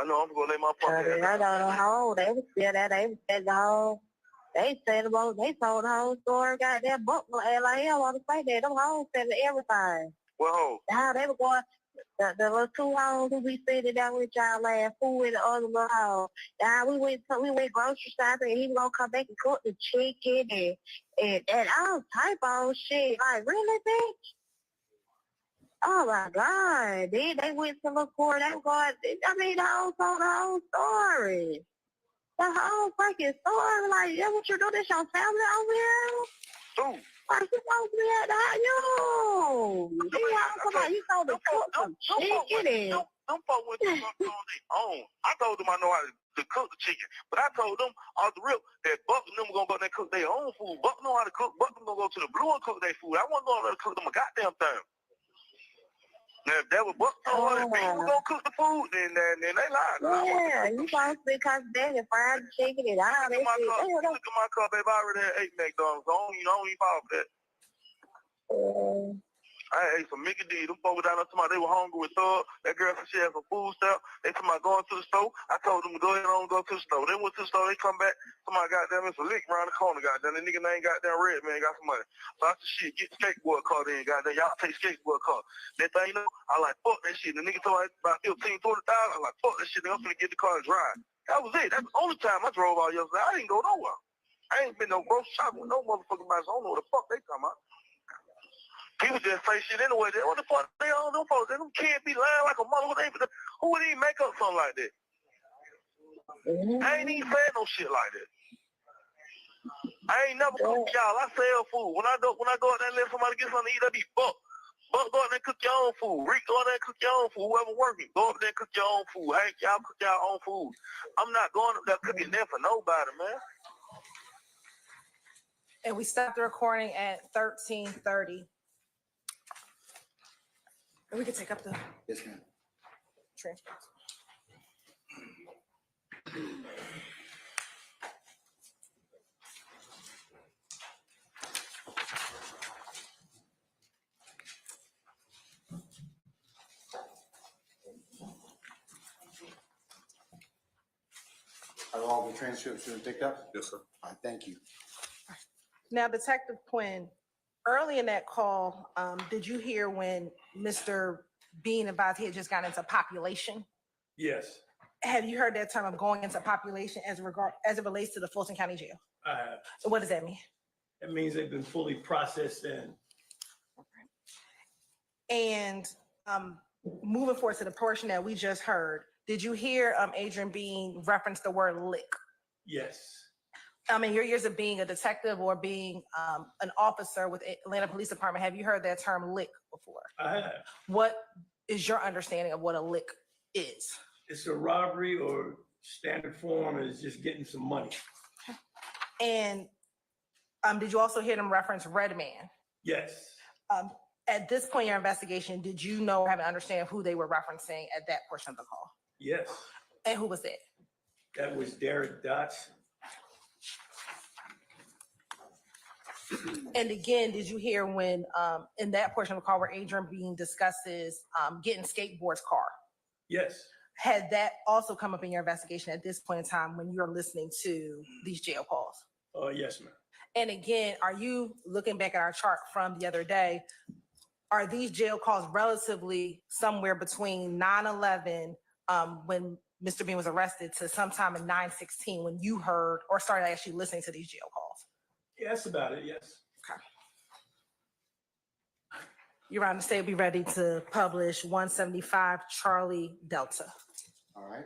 know I'm gonna lay my pocket. I don't know how they was still there. They said the whole. They said about. They told the whole story. Goddamn book. Like hell, want to say that. Them hoes said everything. Well, how they were going. The little two hoes who be sitting down with y'all last fool with the other little hoes. We went grocery shopping and he was gonna come back and cook the chicken and all type of shit. Like really, bitch? Oh my God. Then they went to look for it. They were going, I mean, the whole story. The whole fucking story. Like, yeah, what you do? This your family over here? Who? Like, you supposed to be at the house. You told them to cook some chicken. Them folk went to cook on their own. I told them I know how to cook the chicken. But I told them off the rip that Buck and them gonna go there and cook their own food. Buck know how to cook. Buck them gonna go to the Blue and cook their food. I wasn't going to cook them a goddamn thing. Now, if that was Buck told her that people gonna cook the food, then they lied. Yeah, you supposed to be coming back and fried the chicken and all that shit. Look at my cup, baby. I already had 8 McDonald's. I don't even fall for that. I ate some Mickey D. Them folks down there talking about they were hungry with Thug. That girl said she had some food stuff. They talking about going to the store. I told them to go ahead and go to the store. They went to the store. They come back. Somebody goddamn, it's a lick around the corner. Goddamn, the nigga name goddamn Red Man got some money. So I said, shit, get the skateboard car then. Goddamn, y'all take skateboard car. That thing, you know, I like, fuck that shit. The nigga told me about 15, 20,000. I like, fuck that shit. I'm finna get the car and drive. That was it. That's the only time I drove all yesterday. I didn't go nowhere. I ain't been no grocery shopping with no motherfucking bodies. I don't know what the fuck they talking about. People just say shit anyway. What the fuck they all them folks? Them kids be lying like a motherfucker. Who would even make up something like that? I ain't even saying no shit like that. I ain't never cooked y'all. I sell food. When I go out there and let somebody get something to eat, I be Buck. Buck, go out there and cook your own food. Rick, go out there and cook your own food. Whoever working, go out there and cook your own food. Hank, y'all cook your own food. I'm not going up there cooking there for nobody, man. And we stopped the recording at 13:30. And we can take up the Yes, ma'am. transcripts. Are all the transcripts been picked up? Yes, sir. All right, thank you. Now, Detective Quinn, early in that call, did you hear when Mr. Bean advised he had just gotten into population? Yes, Have you heard that term of going into population as it relates to the Fulton County Jail? I have. So what does that mean? That means they've been fully processed and Moving forward to the portion that we just heard, did you hear Adrian Bean reference the word lick? yes. In your years of being a detective or being an officer with Atlanta Police Department, have you heard that term lick before? I have. What is your understanding of what a lick is? It's a robbery, or standard form is just getting some money. And did you also hear them reference Red Man? Yes. At this point in your investigation, did you know or have an understanding of who they were referencing at that portion of the call? Yes. And who was that? That was Derek Dotson. And again, did you hear when in that portion of the call where Adrian Bean discusses getting skateboard's car? Yes. Had that also come up in your investigation at this point in time when you're listening to these jail calls? Yes, ma'am. And again, are you looking back at our chart from the other day? Are these jail calls relatively somewhere between 9/11 when Mr. Bean was arrested to sometime in 9/16 when you heard or started actually listening to these jail calls? Yeah, that's about it. Yes. Okay. Your Honor, the state will be ready to publish 175 Charlie Delta. All right.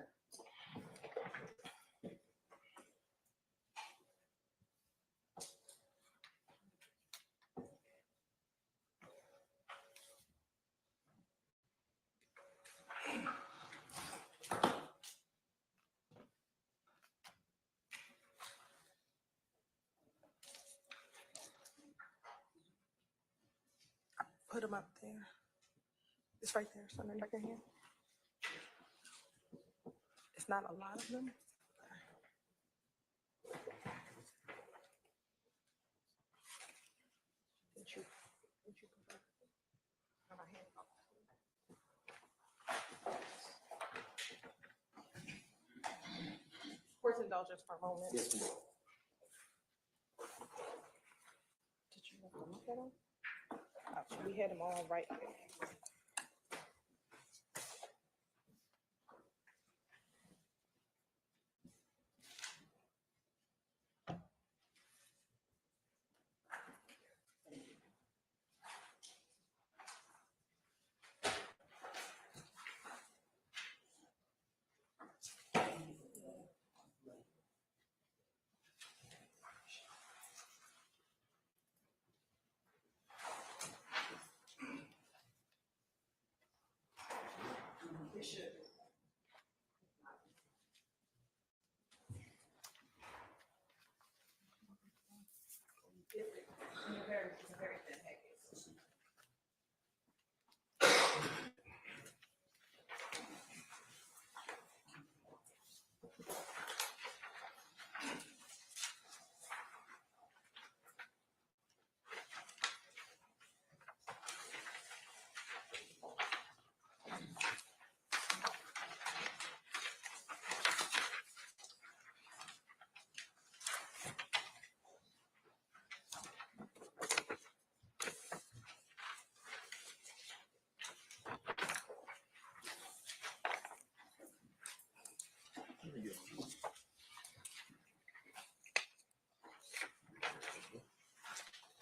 put them up there. It's right there, something right here. It's not a lot of them. Did you put that? On my hand. Court's indulgence for a moment. Yes, ma'am. Did you want to look at them? We had them all right there.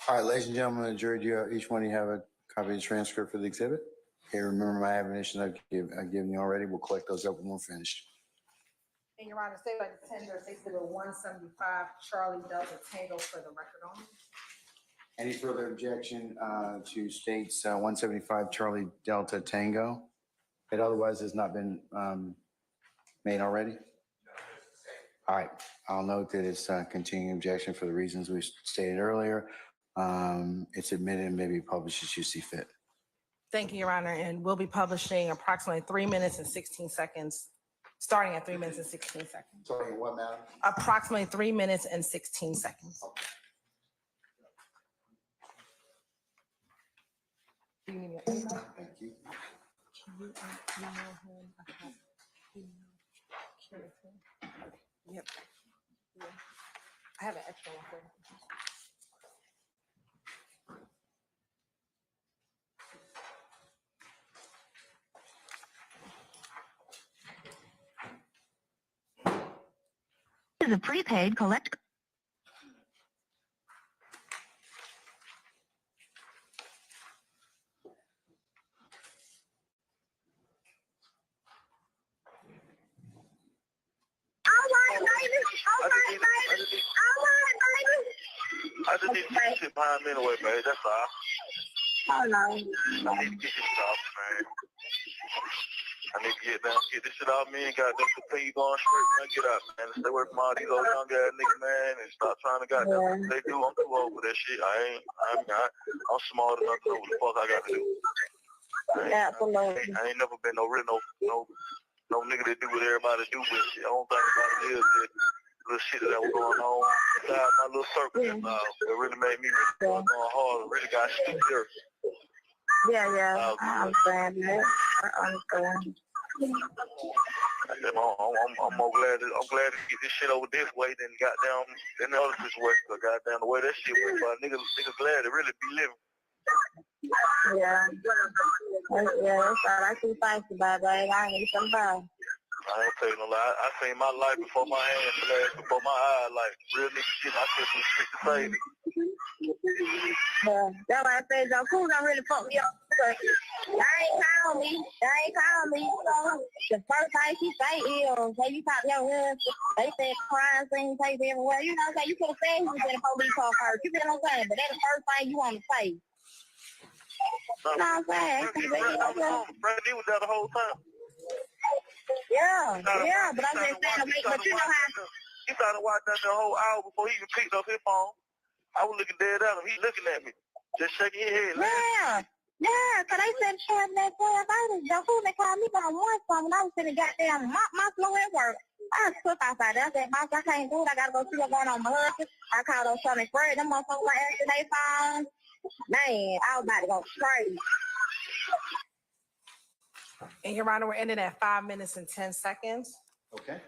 All right, ladies and gentlemen of the jury, do you, each one of you have a copy of the transcript for the exhibit? Okay, remember my admonition I've given you already. We'll collect those up when we're finished. And Your Honor, say like the tender, say to the 175 Charlie Delta Tango for the record only. Any further objection to states 175 Charlie Delta Tango? It otherwise has not been made already? All right, I'll note that it's continuing objection for the reasons we stated earlier. It's admitted and may be published as you see fit. Thank you, Your Honor, and we'll be publishing approximately 3 minutes and 16 seconds, starting at 3 minutes and 16 seconds. Sorry, what, madam? Approximately 3 minutes and 16 seconds. Do you need your email? Thank you. Can you email him? I have email Cuniff. Yep. Yeah. I have an extra one for you. Is a prepaid collect. I just need to get this shit behind me anyway, babe. That's all. Hold on. I need to get this shit off, man. I need to get this shit off me and goddamn continue going straight when I get out, man. Stay away from all these old young ass niggas, man, and stop trying to goddamn they do. I'm too old for that shit. I'm smart enough to know what the fuck I got to do. Absolutely. I ain't never been no nigga that do what everybody do with shit. I don't think about it is that little shit that was going on inside my little circle. It really made me really going hard. Really got shit there. Yeah. I understand that. I understand. I'm more glad to get this shit over this way than goddamn in the other situation. But goddamn the way that shit went, but niggas glad to really be living. Yeah, that's all I can think about, babe. I ain't somebody. I ain't telling no lie. I seen my life before my hands, flash before my eyes, like real nigga shit. I said some shit to say. Yeah, that's why I said Joe Cool don't really fuck me up. They ain't call me. So the first thing she say is, hey, you talk to your husband. They said crime scene takes everywhere. You know what I'm saying? You could have said he was in a police car first. You know what I'm saying? But that's the first thing you want to say. You know what I'm saying? Brady was there the whole time. Yeah, but I'm just saying, but you know how. He started watching that the whole hour before he even picked up his phone. I was looking dead at him. He looking at me, just shaking his head. Yeah. Yeah, cause they said she had that 12 hours. The fool they called me about one something. I was sitting goddamn mop my floor at work. I was took outside there. I said, boss, I can't do it. I gotta go see what's going on with my husband. I called on Sunday Fred. Them motherfuckers were answering their phone. Man, I was about to go crazy. And Your Honor, we're ending at 5 minutes and 10 seconds. Okay.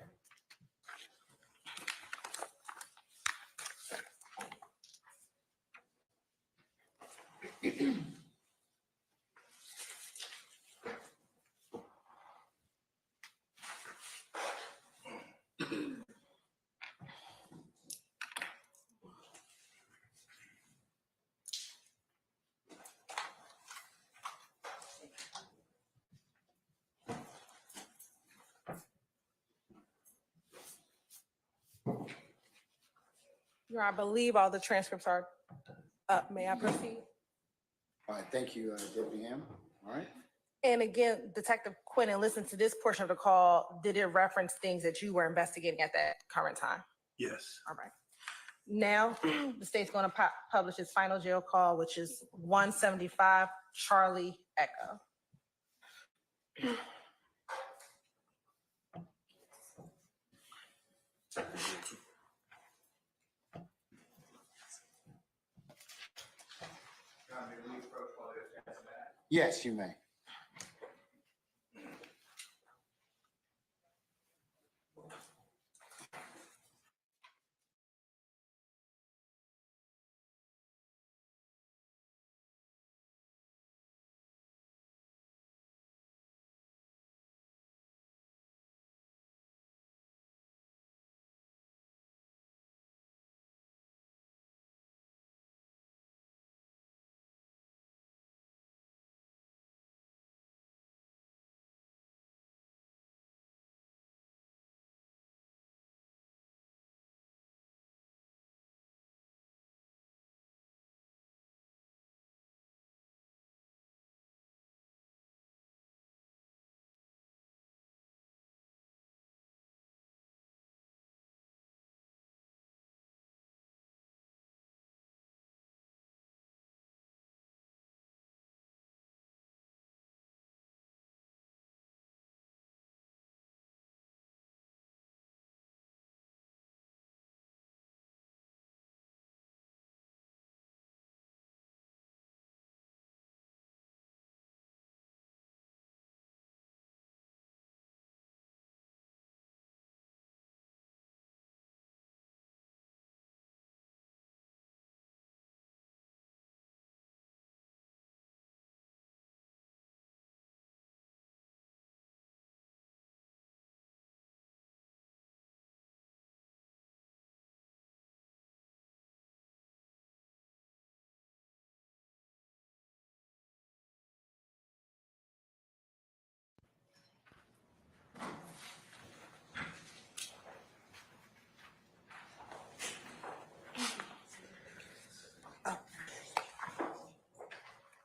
Your Honor, I believe all the transcripts are up. May I proceed? All right, thank you, Deputy Ham. All right. And again, Detective Quinn, and listen to this portion of the call. Did it reference things that you were investigating at that current time? Yes. All right. Now, the state's going to publish its final jail call, which is 175 Charlie Echo. Yes, you may.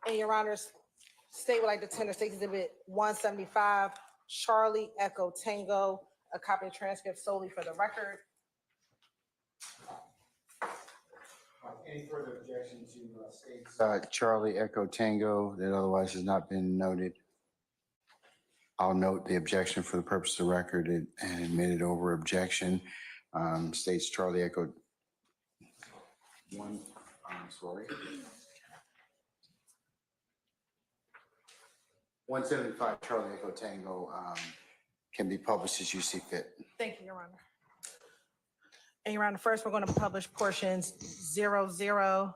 And Your Honors, state would like to tender State Exhibit 175 Charlie Echo Tango, a copy of transcript solely for the record. Any further objection to state's Charlie Echo Tango that otherwise has not been noted? I'll note the objection for the purpose of the record and admit it over objection. States Charlie Echo 175 Charlie Echo Tango can be published as you see fit. Thank you, Your Honor. And Your Honor, first, we're going to publish portions 00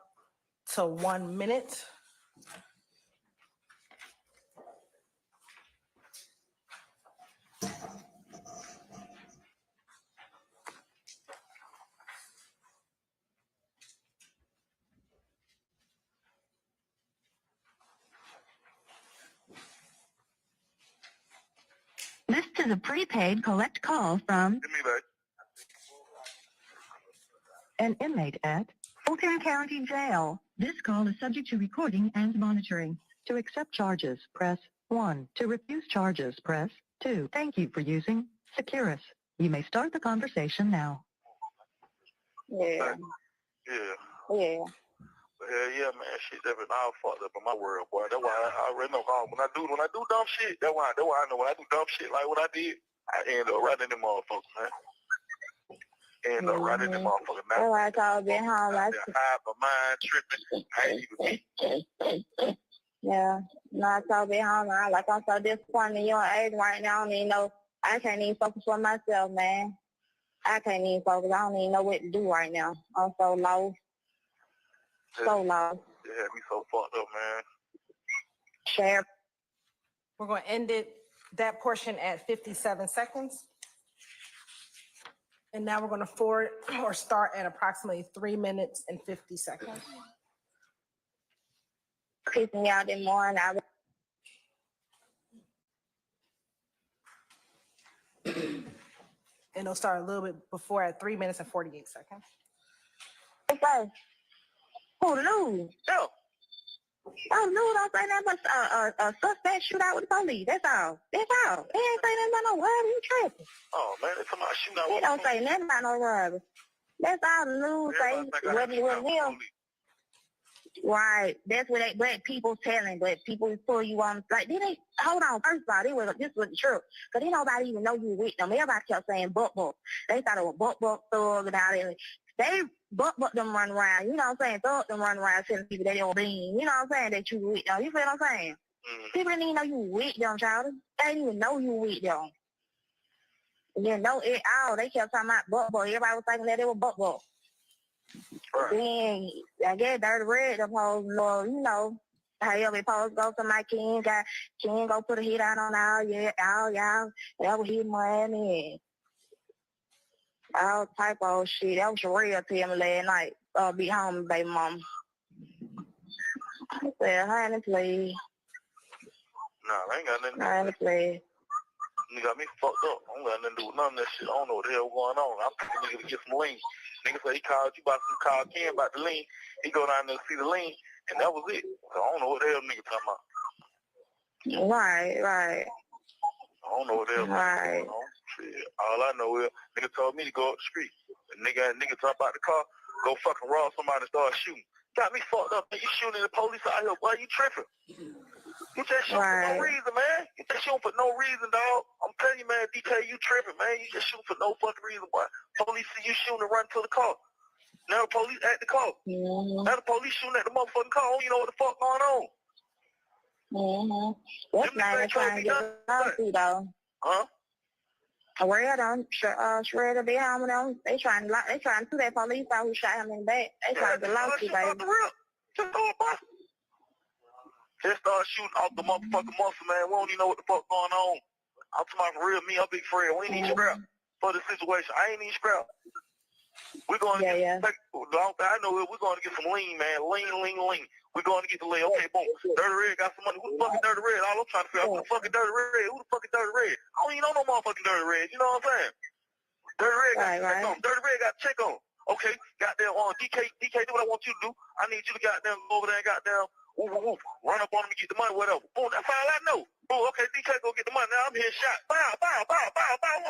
to 1 minute. This is a prepaid collect call from Give me back. an inmate at Fulton County Jail. This call is subject to recording and monitoring. To accept charges, press 1. To refuse charges, press 2. Thank you for using Securus. You may start the conversation now. Yeah. Yeah. Yeah. But hell yeah, man. Shit, that been all fucked up in my world, boy. That's why I already know when I do dumb shit, that's why I know when I do dumb shit like what I did, I end up right in them motherfuckers, man. End up right in them motherfuckers. That's why I called being home. High my mind tripping. I ain't even Yeah. No, I told being home. I'm so disappointed in your age right now. I don't even know. I can't even focus on myself, man. I can't even focus. I don't even know what to do right now. I'm so low. So low. It had me so fucked up, man. Share. We're going to end that portion at 57 seconds. And now we're going to forward or start at approximately 3 minutes and 50 seconds. Pissing me out this morning. And it'll start a little bit before at 3 minutes and 48 seconds. Okay. Who the news? Yeah. Oh, no, don't say nothing but a suspect shootout with the police. That's all. That's all. They ain't say nothing about no robbery. You tripping. Oh, man, it's somebody shooting out. They don't say nothing about no robbery. That's all the news say. Whether it was him. Right. That's what people telling, but people pull you on. Like, hold on. First of all, this was true. Because nobody even know you were with them. Everybody kept saying buck. They thought it was buck thug and all that. They buck them run around. You know what I'm saying? Thug them run around telling people they don't bean. You know what I'm saying? That you were with them. You feel what I'm saying? People didn't even know you were with them, child. They didn't even know you were with them. You didn't know it all. They kept talking about buck. Everybody was thinking that they were buck. Right. Then I guess Dirty Red supposed, you know, however it supposed to go to my king go put a hit out on all y'all. That was his money. All type of shit. That was real to him last night. Be home, baby mama. I said, honey, please. Nah, I ain't got nothing to do Honey, with that. please. Nigga got me fucked up. I don't got nothing to do with none of that shit. I don't know what the hell going on. I'm thinking nigga to get some lean. Nigga said he called you about some call Ken about the lean. He go down there to see the lean, and that was it. So I don't know what the hell nigga talking about. Right. I don't know what the hell going on. Shit. All I know is nigga told me to go up the street. And nigga talk about the car, go fucking rob somebody and start shooting. Got me fucked up. You shooting the police out here. Why you tripping? You just shooting for no reason, man. You just shooting for no reason, dog. I'm telling you, man, DK, you tripping, man. You just shooting for no fucking reason, boy. Police see you shooting and run to the car. Now the police at the car. Now the police shooting at the motherfucking car. You know what the fuck going on. That's not trying to get lawsuit, though. Huh? Well, don't Shredder be home with them. They trying to do that police out who shot him in the back. They trying to get lawsuit, baby. Just start shooting off the motherfucking muscle, man. We don't even know what the fuck going on. I'm talking about for real, me, I'm big friend. We ain't even scrap for the situation. I ain't even scrap. We're going to I know we're going to get some lean, man. Lean. We're going to get the lean. Okay, boom. Dirty Red got some money. Who the fuck is Dirty Red? All I'm trying to figure out, who the fuck is Dirty Red? Who the fuck is Dirty Red? I don't even know no motherfucking Dirty Red. You know what I'm saying? Dirty Red got to check on. Dirty Red got to check on. Okay, goddamn, DK, do what I want you to do. I need you to goddamn go over there and goddamn run up on him and get the money, whatever. Boom, that's all I know. Boom, okay, DK go get the money. Now I'm here shot. Bow.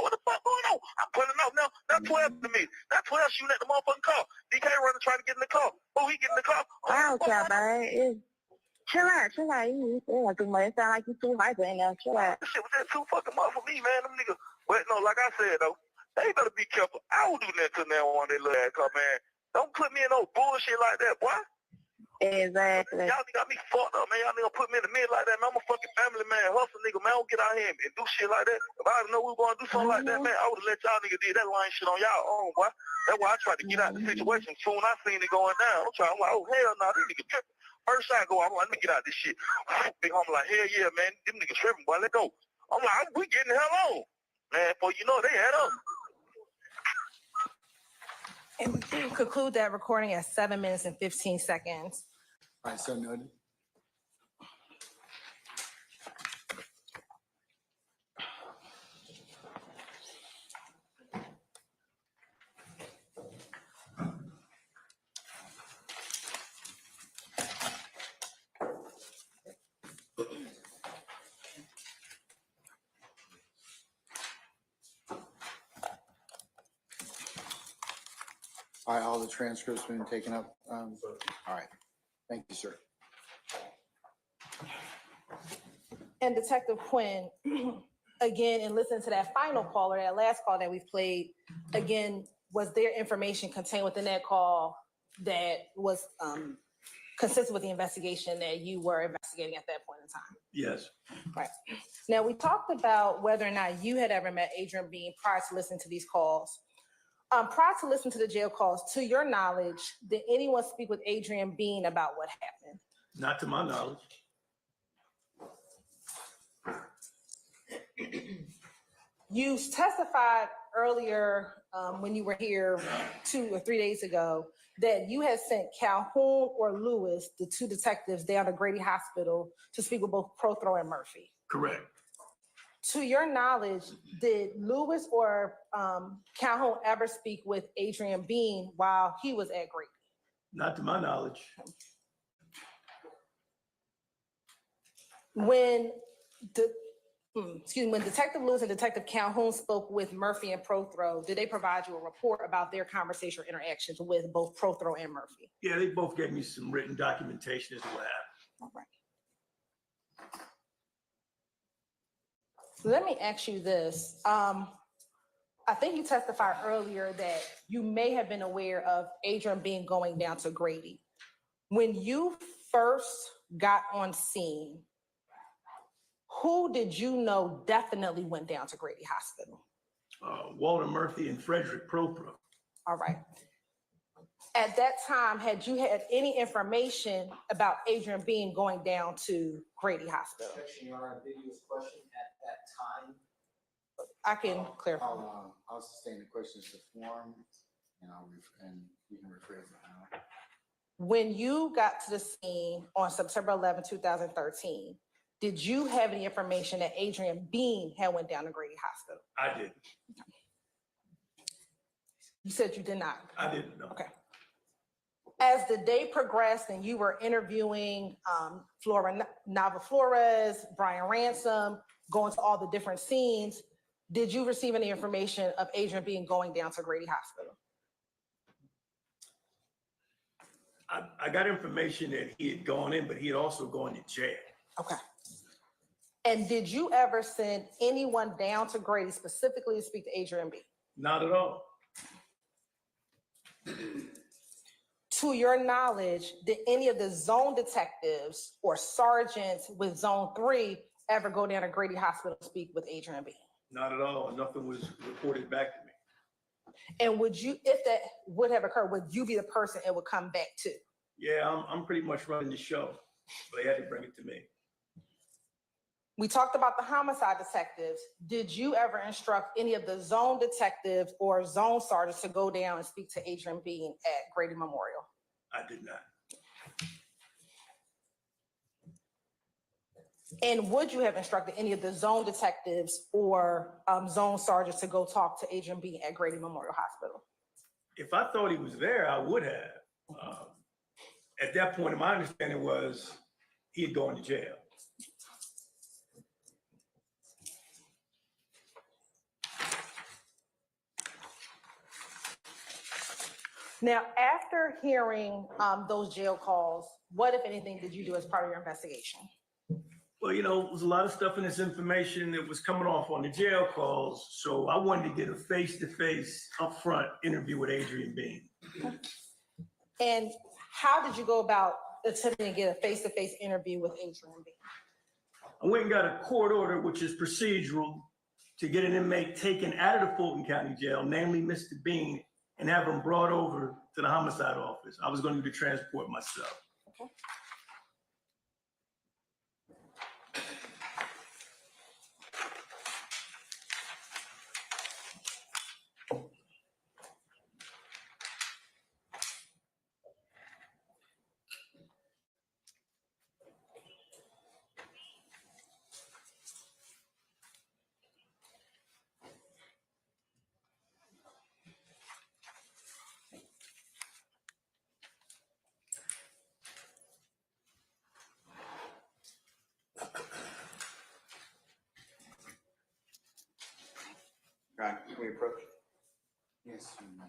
What the fuck going on? I'm pulling out now. Not 12 to me. Not 12 shooting at the motherfucking car. DK running trying to get in the car. Boom, he get in the car. I don't care, man. Chill out. You too much. It sound like you too hyper in there. Chill out. This shit was just too fucking much for me, man. Them niggas. But no, like I said though, they better be careful. I will do that to now on their little ass car, man. Don't put me in no bullshit like that, boy. Exactly. Y'all got me fucked up, man. Y'all nigga put me in the middle like that, man. I'm a fucking family man, hustle nigga, man. I don't get out here and do shit like that. If I didn't know we were going to do something like that, man, I would have let y'all nigga do that line shit on y'all own, boy. That's why I tried to get out the situation. Soon I seen it going down. I'm like, oh, hell no, this nigga tripping. First shot go, I'm like, let me get out this shit. Big homie like, hell yeah, man. Them niggas tripping, boy. Let go. I'm like, we getting the hell on. Man, for you know, they had up. And we conclude that recording at 7 minutes and 15 seconds. All right, so noted. All right, all the transcripts been taken up. All right. Thank you, sir. And Detective Quinn, again, and listen to that final call or that last call that we've played, again, was there information contained within that call that was consistent with the investigation that you were investigating at that point in time? Yes. Right. Now, we talked about whether or not you had ever met Adrian Bean prior to listening to these calls. Prior to listening to the jail calls, to your knowledge, did anyone speak with Adrian Bean about what happened? Not to my knowledge. You testified earlier when you were here 2 or 3 days ago that you had sent Calhoun or Lewis, the two detectives, down to Grady Hospital to speak with both Prothro and Murphy. Correct. To your knowledge, did Lewis or Calhoun ever speak with Adrian Bean while he was at Grady? Not to my knowledge. When when Detective Lewis and Detective Calhoun spoke with Murphy and Prothro, did they provide you a report about their conversation or interactions with both Prothro and Murphy? Yeah, they both gave me some written documentation as to what happened. All right. Let me ask you this. I think you testified earlier that you may have been aware of Adrian Bean going down to Grady. When you first got on scene, who did you know definitely went down to Grady Hospital? Walter Murphy and Frederick Prothro. All right. At that time, had you had any information about Adrian Bean going down to Grady Hospital? Your Honor, ambiguous question at that time. I can clarify. I'll sustain the questions to form, and you can rephrase it now. When you got to the scene on September 11, 2013, did you have any information that Adrian Bean had went down to Grady Hospital? I didn't. You said you did not. I didn't know. Okay. As the day progressed and you were interviewing Flora Nava Flores, Brian Ransom, going to all the different scenes, did you receive any information of Adrian Bean going down to Grady Hospital? I got information that he had gone in, but he had also gone to jail. Okay. And did you ever send anyone down to Grady specifically to speak to Adrian Bean? Not at all. To your knowledge, did any of the zone detectives or sergeants with Zone 3 ever go down to Grady Hospital to speak with Adrian Bean? Not at all. Nothing was reported back to me. And would you, if that would have occurred, would you be the person it would come back to? Yeah, I'm pretty much running the show. They had to bring it to me. We talked about the homicide detectives. Did you ever instruct any of the zone detectives or zone sergeants to go down and speak to Adrian Bean at Grady Memorial? I did not. And would you have instructed any of the zone detectives or zone sergeants to go talk to Adrian Bean at Grady Memorial Hospital? If I thought he was there, I would have. At that point, my understanding was he had gone to jail. Now, after hearing those jail calls, what, if anything, did you do as part of your investigation? Well, there was a lot of stuff in this information that was coming off on the jail calls, so I wanted to get a face-to-face, upfront interview with Adrian Bean. And how did you go about attempting to get a face-to-face interview with Adrian Bean? I went and got a court order, which is procedural, to get an inmate taken out of the Fulton County Jail, namely Mr. Bean, and have him brought over to the homicide office. I was going to do the transport myself. Okay. Right, can we approach? Yes, you may.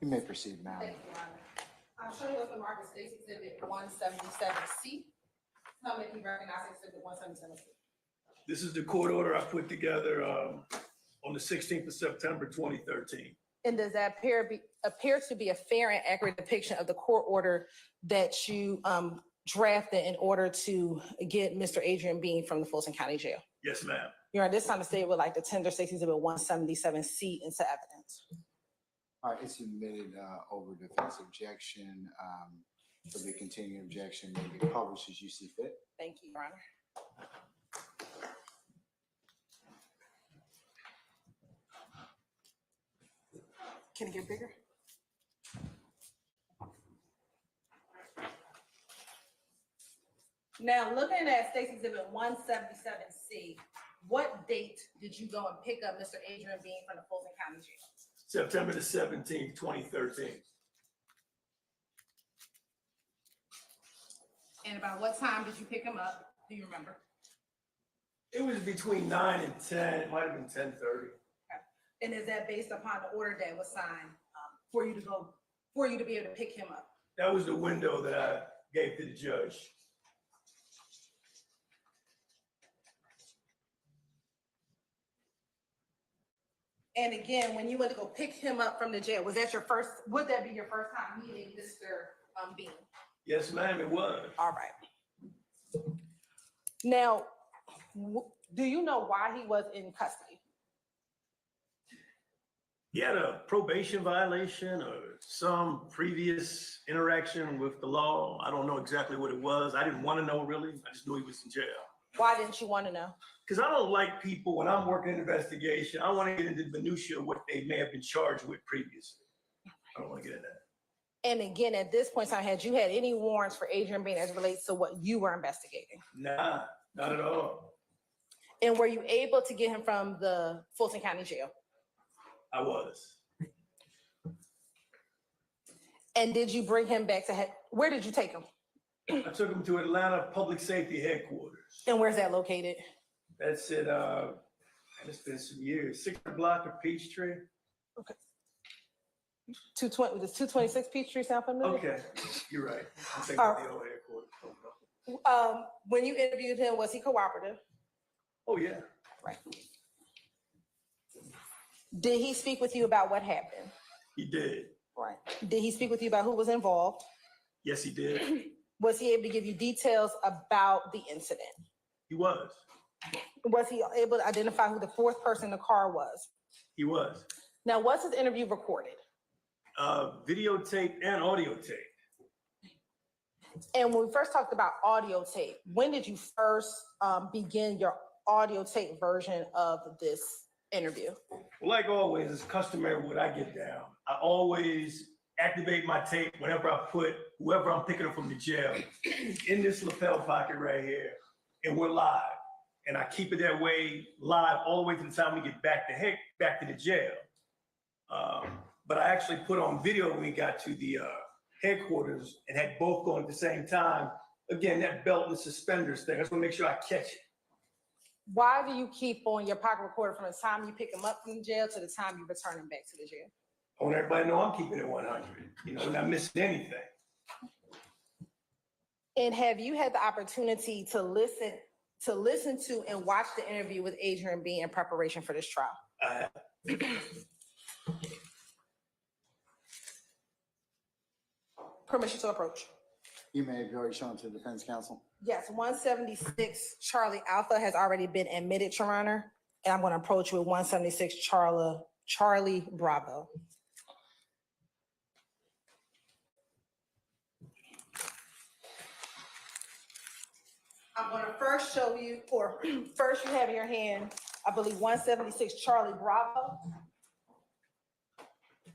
You may proceed, ma'am. Thank you, Your Honor. I'm showing you the market States Exhibit 177C. Tell me if you recognize Exhibit 177C. This is the court order I put together on the 16th of September, 2013. And does that appear to be a fair and accurate depiction of the court order that you drafted in order to get Mr. Adrian Bean from the Fulton County Jail? Yes, ma'am. Your Honor, this time the state would like to tender States Exhibit 177C into evidence. All right, it's submitted over defense objection. For the continuing objection may be published as you see fit. Thank you, Your Honor. Can it get bigger? Now, looking at State's Exhibit 177C, what date did you go and pick up Mr. Adrian Bean from the Fulton County Jail? September the 17th, 2013. And about what time did you pick him up? Do you remember? It was between 9 and 10. It might have been 10:30. And is that based upon the order that was signed for you to be able to pick him up? That was the window that I gave to the judge. And again, when you went to go pick him up from the jail, would that be your first time meeting Mr. Bean? Yes, ma'am, it was. All right. Now, do you know why he was in custody? He had a probation violation or some previous interaction with the law. I don't know exactly what it was. I didn't want to know really. I just knew he was in jail. Why didn't you want to know? Because I don't like people, when I'm working an investigation, I want to get into the minutia of what they may have been charged with previously. I don't want to get into that. And again, at this point in time, had you had any warrants for Adrian Bean as it relates to what you were investigating? Nah, not at all. And were you able to get him from the Fulton County Jail? I was. And did you bring him back to, where did you take him? I took him to Atlanta Public Safety Headquarters. And where's that located? That's it, it's been some years, 6th block of Peachtree. Okay. 220, does 226 Peachtree sound familiar? Okay, you're right. I'm thinking of the old headquarters. When you interviewed him, was he cooperative? Oh, yeah. Right. Did he speak with you about what happened? He did. Right. Did he speak with you about who was involved? Yes, he did. Was he able to give you details about the incident? He was. Was he able to identify who the fourth person in the car was? He was. Now, was his interview recorded? Videotape and audio tape. And when we first talked about audio tape, when did you first begin your audio tape version of this interview? Well, like always, it's customary what I get down. I always activate my tape whenever I put whoever I'm picking up from the jail in this lapel pocket right here, and we're live. And I keep it that way live all the way to the time we get back to the jail. But I actually put on video when we got to the headquarters and had both going at the same time. Again, that belt and suspenders thing. I just want to make sure I catch it. Why do you keep on your pocket recorder from the time you pick him up from the jail to the time you return him back to the jail? I want everybody to know I'm keeping it 100. You know, not missing anything. And have you had the opportunity to listen to and watch the interview with Adrian Bean in preparation for this trial? Permission to approach. You may have already shown to the defense counsel. Yes, 176 Charlie Alpha has already been admitted, Your Honor, and I'm going to approach with 176 Charlie Bravo. I'm going to first show you, or first you have in your hand, I believe 176 Charlie Bravo.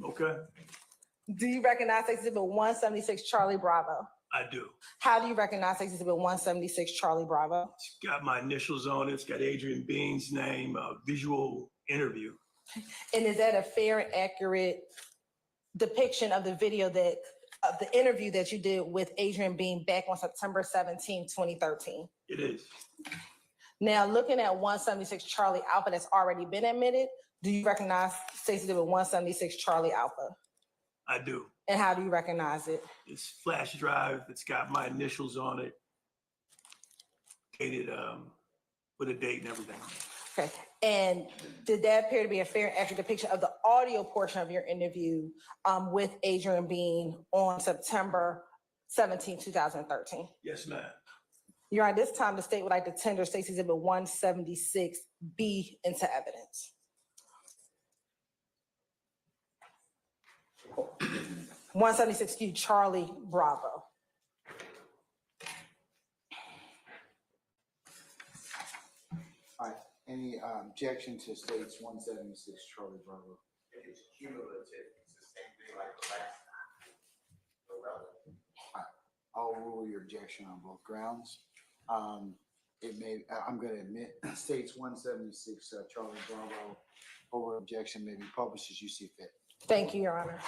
Okay, Do you recognize Exhibit 176 Charlie Bravo? I do. How do you recognize Exhibit 176 Charlie Bravo? It's got my initials on it. It's got Adrian Bean's name, visual interview. And is that a fair and accurate depiction of the video of the interview that you did with Adrian Bean back on September 17, 2013? It is. Now, looking at 176 Charlie Alpha that's already been admitted, do you recognize State's Exhibit 176 Charlie Alpha? I do. And how do you recognize it? It's flash drive. It's got my initials on it. Dated with a date and everything. Okay. And did that appear to be a fair and accurate depiction of the audio portion of your interview with Adrian Bean on September 17, 2013? Yes, ma'am. Your Honor, this time the state would like to tender State's Exhibit 176B into evidence. 176Q, Charlie Bravo. All right, any objection to states 176 Charlie Bravo? It's cumulative. It's the same thing like the last time. Irrelevant. I'll rule your objection on both grounds. It may, I'm going to admit, states 176 Charlie Bravo over objection may be published as you see fit. Thank you, Your Honor.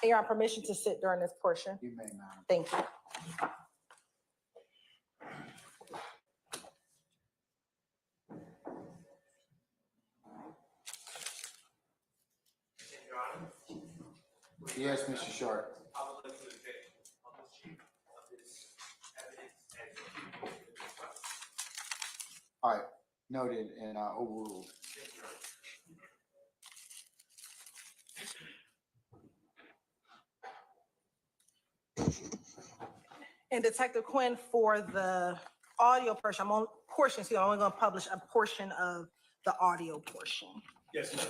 And Your Honor, permission to sit during this portion? You may, madam. Thank you. Yes, Mr. Sharp. All right, noted and overruled. And Detective Quinn, for the audio portion, I'm only going to publish a portion of the audio portion. Yes, ma'am.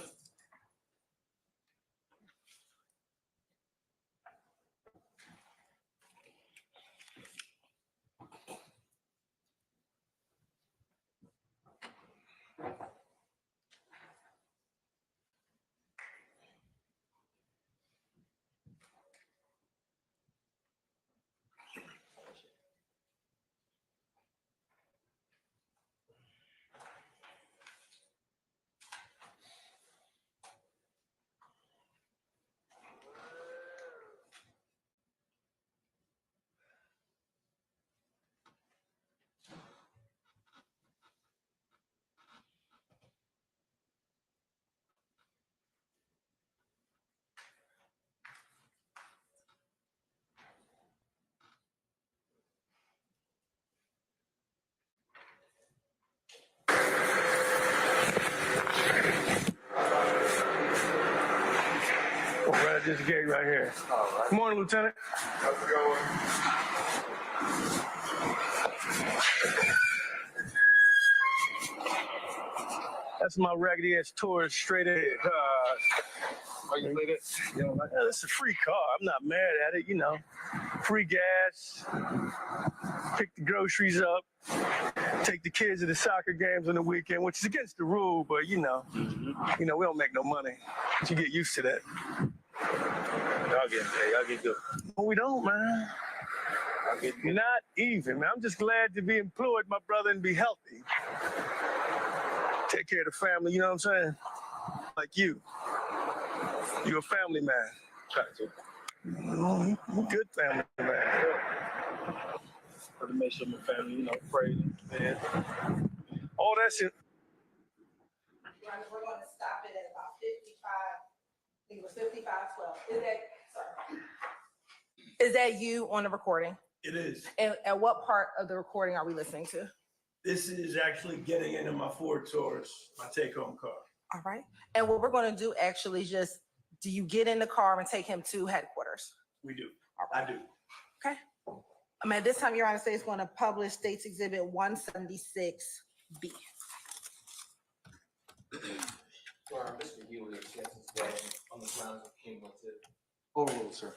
Right at this gate right here. Good morning, Lieutenant. How's it going? That's my raggedy ass tourist straight ahead. Why you say that? You know, like, this is a free car. I'm not mad at it, you know. Free gas, pick the groceries up, take the kids to the soccer games on the weekend, which is against the rule, but you know, we don't make no money. But you get used to that. Y'all get paid. Y'all get good. No, we don't, man. You're not even, man. I'm just glad to be employed, my brother, and be healthy. Take care of the family, you know what I'm saying? Like you. You're a family man. I'm a good family man. To make sure my family, pray, man. All that shit. We're going to stop it at about 55. I think it was 55:12. Is that you on the recording? It is. And at what part of the recording are we listening to? This is actually getting into my Ford Taurus, my take-home car. All right. And what we're going to do actually just, do you get in the car and take him to headquarters? We do. Right. I do. Okay. At this time, Your Honor, State's going to publish State's Exhibit 176B. Mr. Healy accepts today on the grounds of cumulative. Overruled, sir.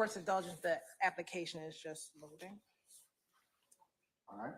court's indulgence, the application is just loading. All right.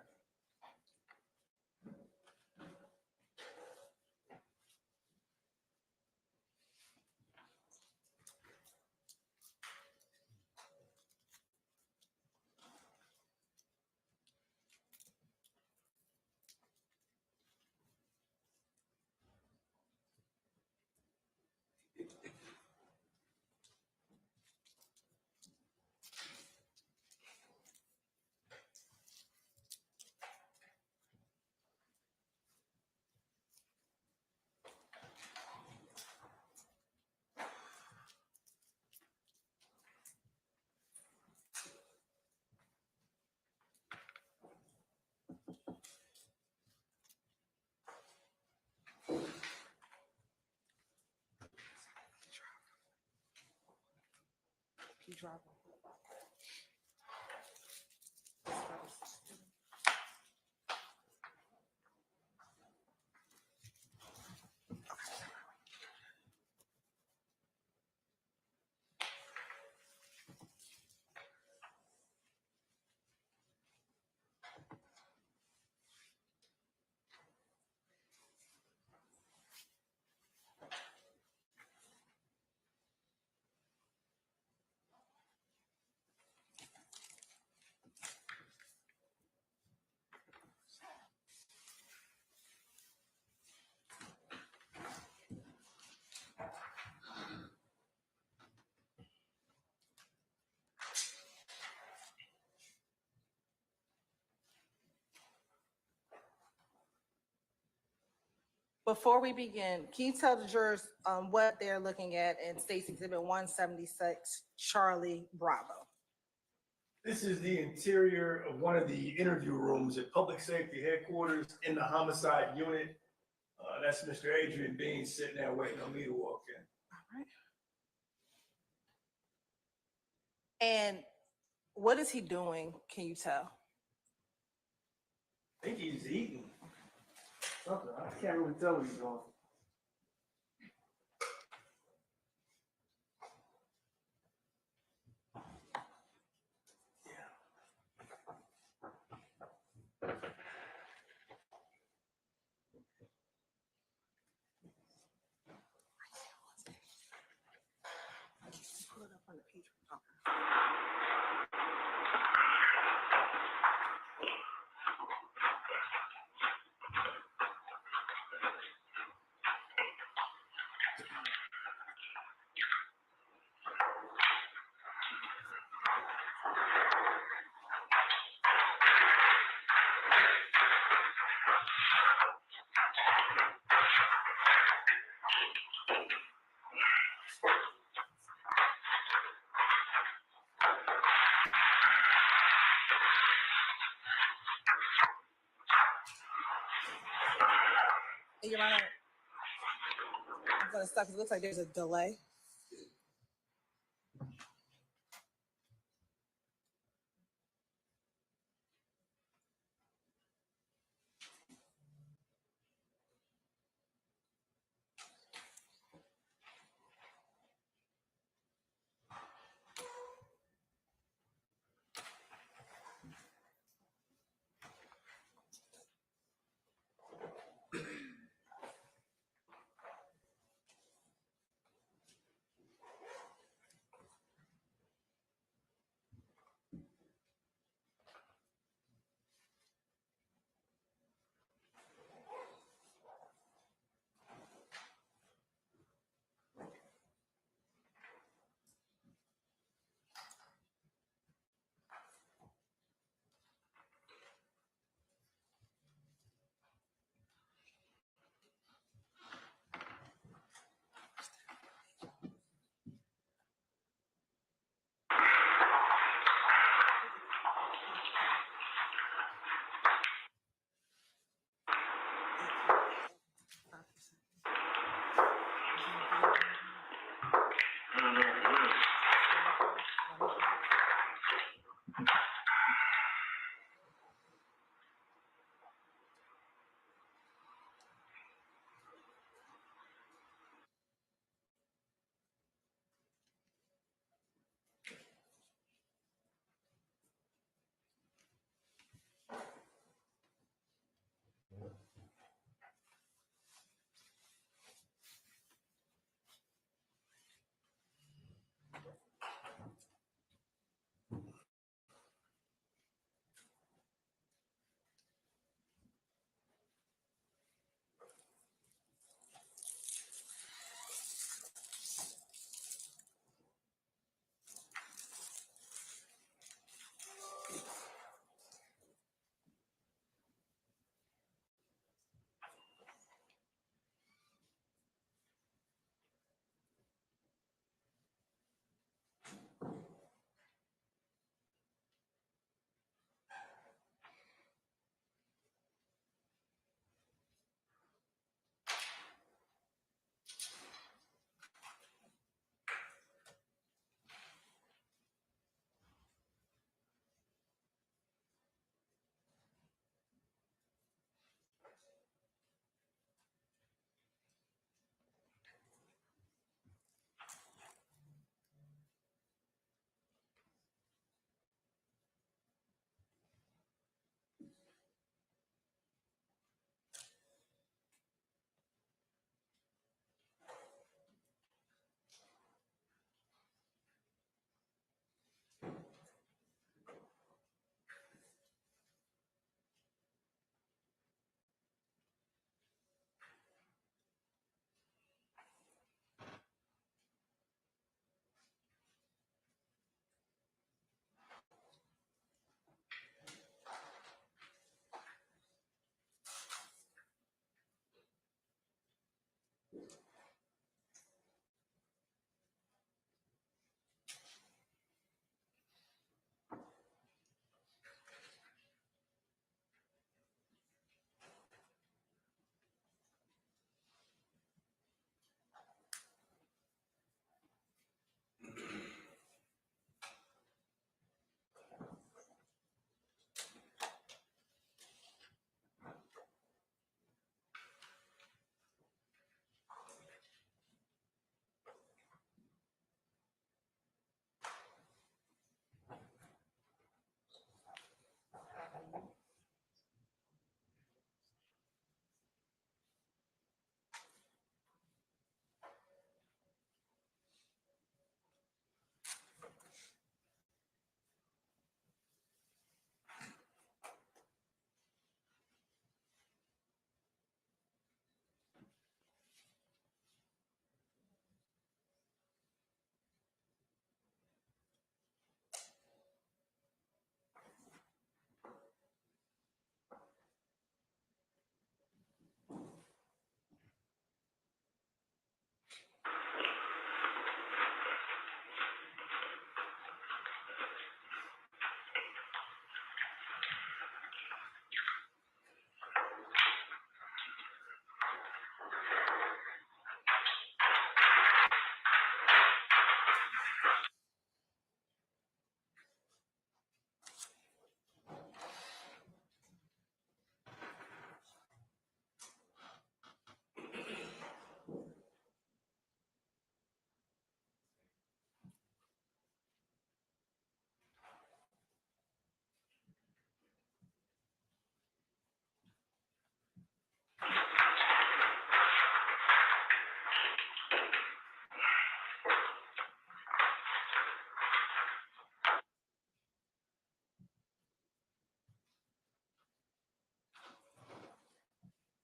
You drop it. Before we begin, can you tell the jurors what they're looking at in State's Exhibit 176, Charlie Bravo? This is the interior of one of the interview rooms at Public Safety Headquarters in the homicide unit. That's Mr. Adrian Bean sitting there waiting on me to walk in. All right. And what is he doing? Can you tell? I think he's eating something. I can't really tell what he's doing. Pull it up on the page. Your Honor, I'm gonna stop because it looks like there's a delay.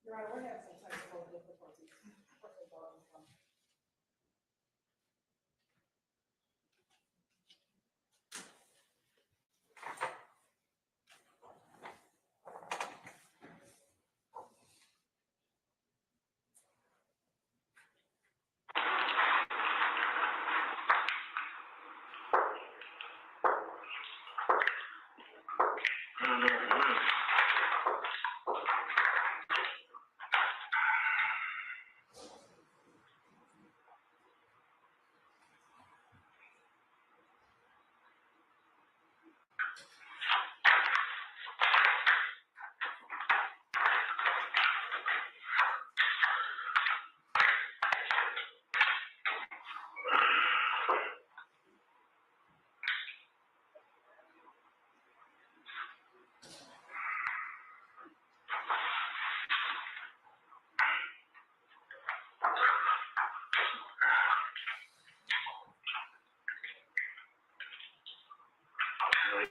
Your Honor, we're having some technical difficulties.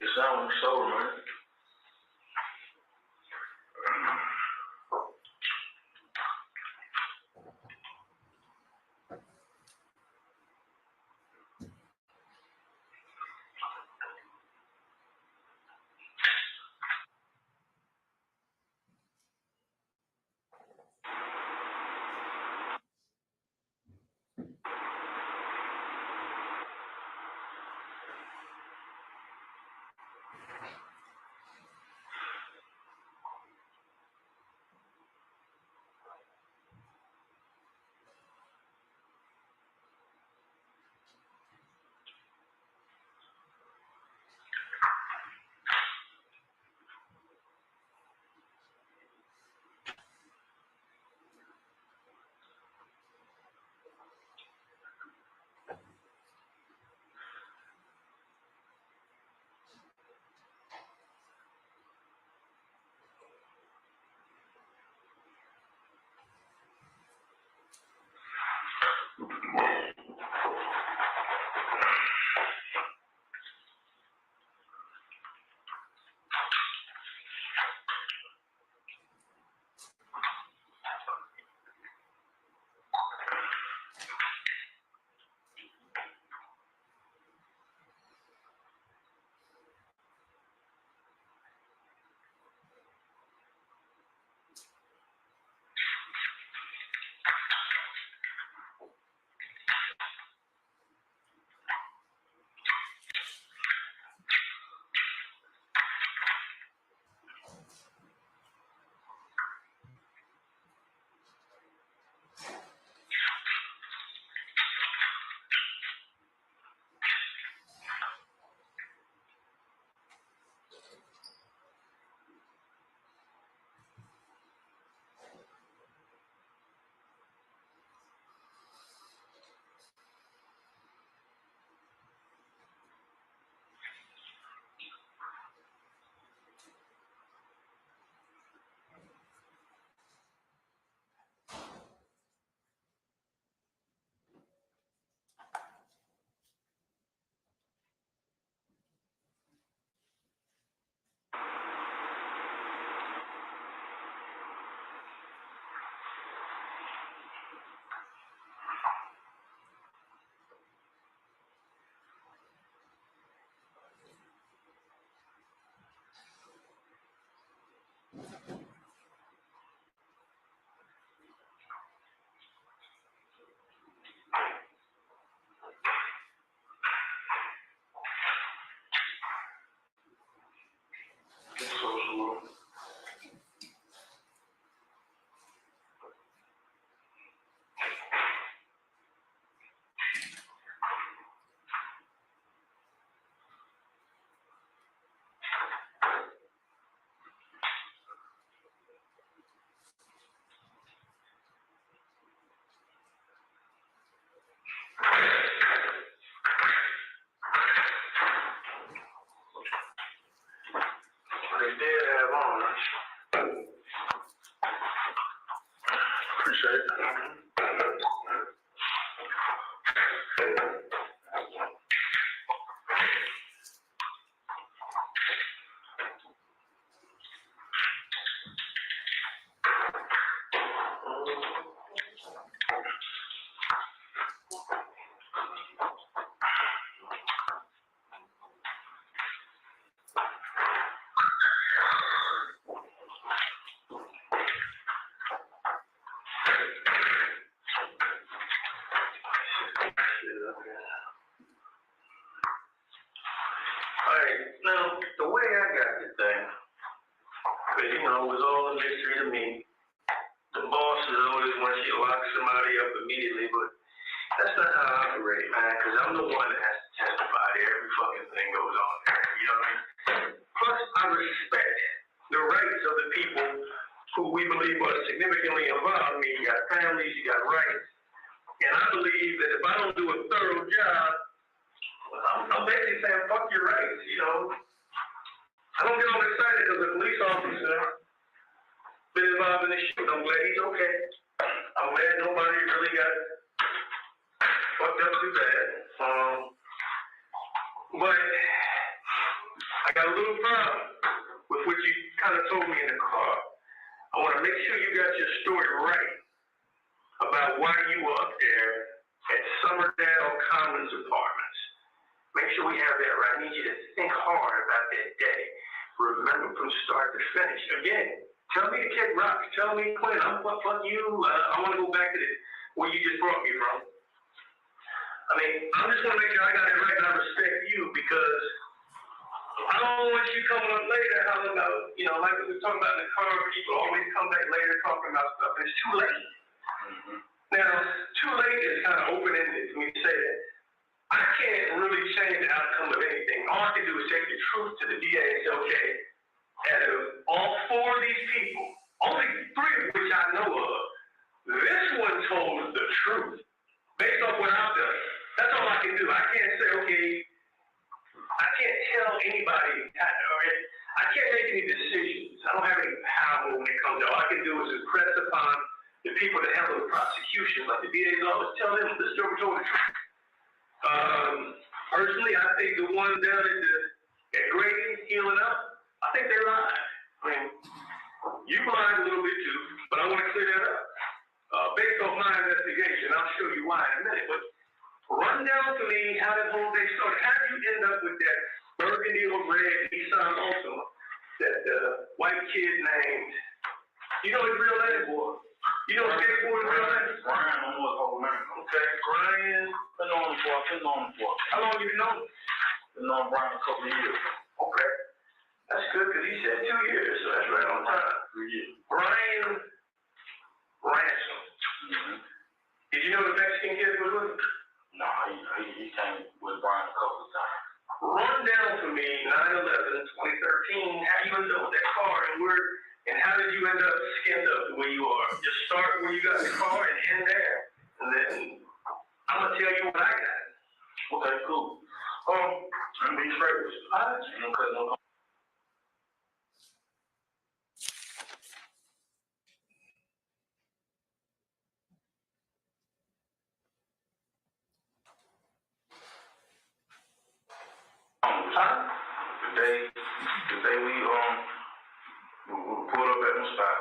You sound sober, man. They did have on, huh? Appreciate it. all a mystery to me. The bosses always want you to lock somebody up immediately, but that's not how I operate, man, because I'm the one that has to testify to every fucking thing goes on there. You know what I mean? Plus, I respect the rights of the people who we believe are significantly involved. I mean, you got families, you got rights. And I believe that if I don't do a thorough job, I'm basically saying, fuck your rights, you know. I don't get all excited because the police officer been involved in this shit. I'm glad he's okay. I'm glad nobody really got fucked up too bad. But I got a little problem with what you kind of told me in the car. I want to make sure you got your story right about why you were up there at Summerdale Commons Apartments. Make sure we have that right. I need you to think hard about that day. Remember from start to finish. Again, tell me to kick rocks. Tell me, Quinn, I'm fuck you. I want to go back to where you just brought me from. I mean, I'm just going to make sure I got it right and I respect you because I don't want you coming up later hollering about, you know, like we were talking about in the car, people always come back later talking about stuff and it's too late. Now, too late is kind of open-ended for me to say that. I can't really change the outcome of anything. All I can do is take the truth to the DA and say, okay, out of all four of these people, only three of which I know of, this one told the truth based off what I've done. That's all I can do. I can't say, okay, I can't tell anybody, I can't make any decisions. I don't have any power when it comes to all I can do is impress upon the people that handle the prosecution, like the DA's office, tell them the story told the truth. Personally, I think the ones down at Grady healing up, I think they lied. I mean, you lied a little bit too, but I want to clear that up. Based on my investigation, I'll show you why in a minute, but run down to me how that whole day started. How did you end up with that burgundy or red Nissan Altima that white kid named, you know his real name, boy? You know his skateboard's real name? Brian, I know his whole name. Okay, Brian. Been on him for. How long have you known him? Been knowing Brian a couple of years. Okay. That's good because he said 2 years, so that's right on time. 3 years. Brian Ransom. Mm-hmm. Did you know the Mexican kid was with him? No, he came with Brian a couple of times. Run down for me 9/11, 2013. How you ended up with that car and how did you end up skinned up the way you are? Just start where you got the car and end there. And then I'm going to tell you what I got. Okay, cool. I'm being straight with you. You don't cut no. The day we pulled up at my spot.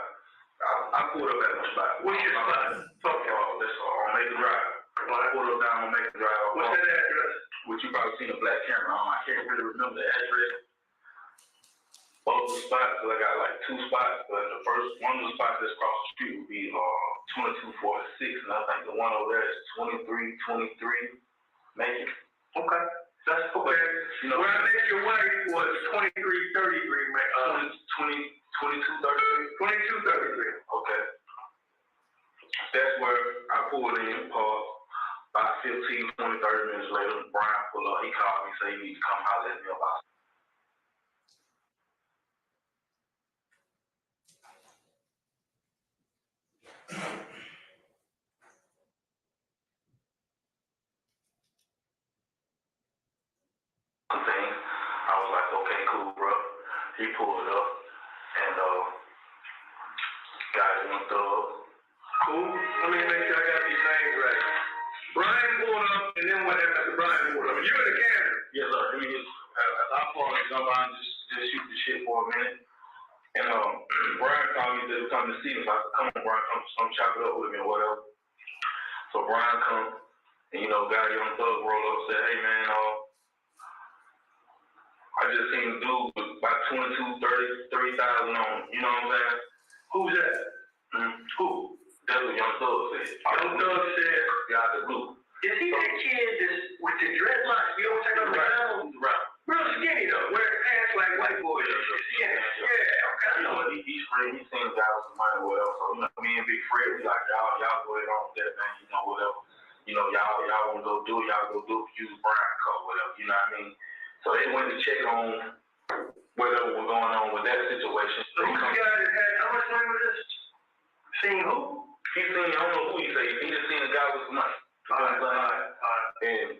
I pulled up at my spot. What's your spot? Fuck y'all. That's on Meghann Drive. When I pulled up down on Meghann Drive. What's that address? Which you probably seen a black camera on. I can't really remember the address. Both the spots, because I got like two spots. But the first one of the spots that's across the street would be 2246, and I think the one over there is 2323. Meghann. Okay. That's okay. You know, where I met your wife was 2333, 2233. Okay. That's where I pulled in, paused. About 15, 20, 30 minutes later, Brian pulled up. He called me, said, you need to come holler at me about things. I was like, okay, cool, bro. He pulled up, and guys went up. Cool. Let me make sure I got these names right. Brian pulled up, and then what happened after Brian pulled up? You in the camera? Yes, sir. He was, as I pulled up, jump on, just shoot the shit for a minute. And Brian called me to come to see him. So I said, come on, Brian, come chop it up with me or whatever. So Brian come, and guy on the thug roll up, said, hey man, I just seen a dude with about 22, 30,000 on him. You know what I'm saying? Who's that? Who? That's what Young Thug said. Young Thug said, got the blue. Is he that kid with the dreadlocks? You don't take up the ground? Right. Real skinny though, wearing pants like white boys. Yeah, okay. I know he's free. He's seen guy with some money or whatever. So, you know, me and Big Fred, we like, y'all go ahead on with that, man, you know, whatever. You know, y'all want to go do it, y'all go do it, use Brian code, whatever, you know what I mean? So they went to check on whatever was going on with that situation. So who's the guy that had, how much money was this? Seen who? He seen, I don't know who he said, he just seen a guy with some money. And,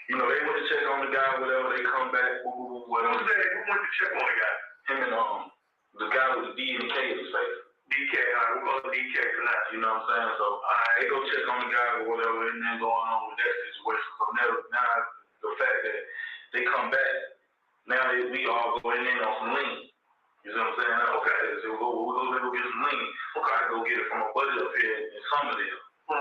you know, they went to check on the guy, whatever, they come back, whatever. Who's that? Who went to check on the guy? Him and, the guy with the D and K in his face. DK, we'll go to DK for that. You know what I'm saying? So, they go check on the guy or whatever, and then going on with that situation. So now the fact that they come back, now we all going in on some lean. You know what I'm saying? Okay, so we'll go get some lean. Okay, I go get it from a buddy up here in Somerville. So,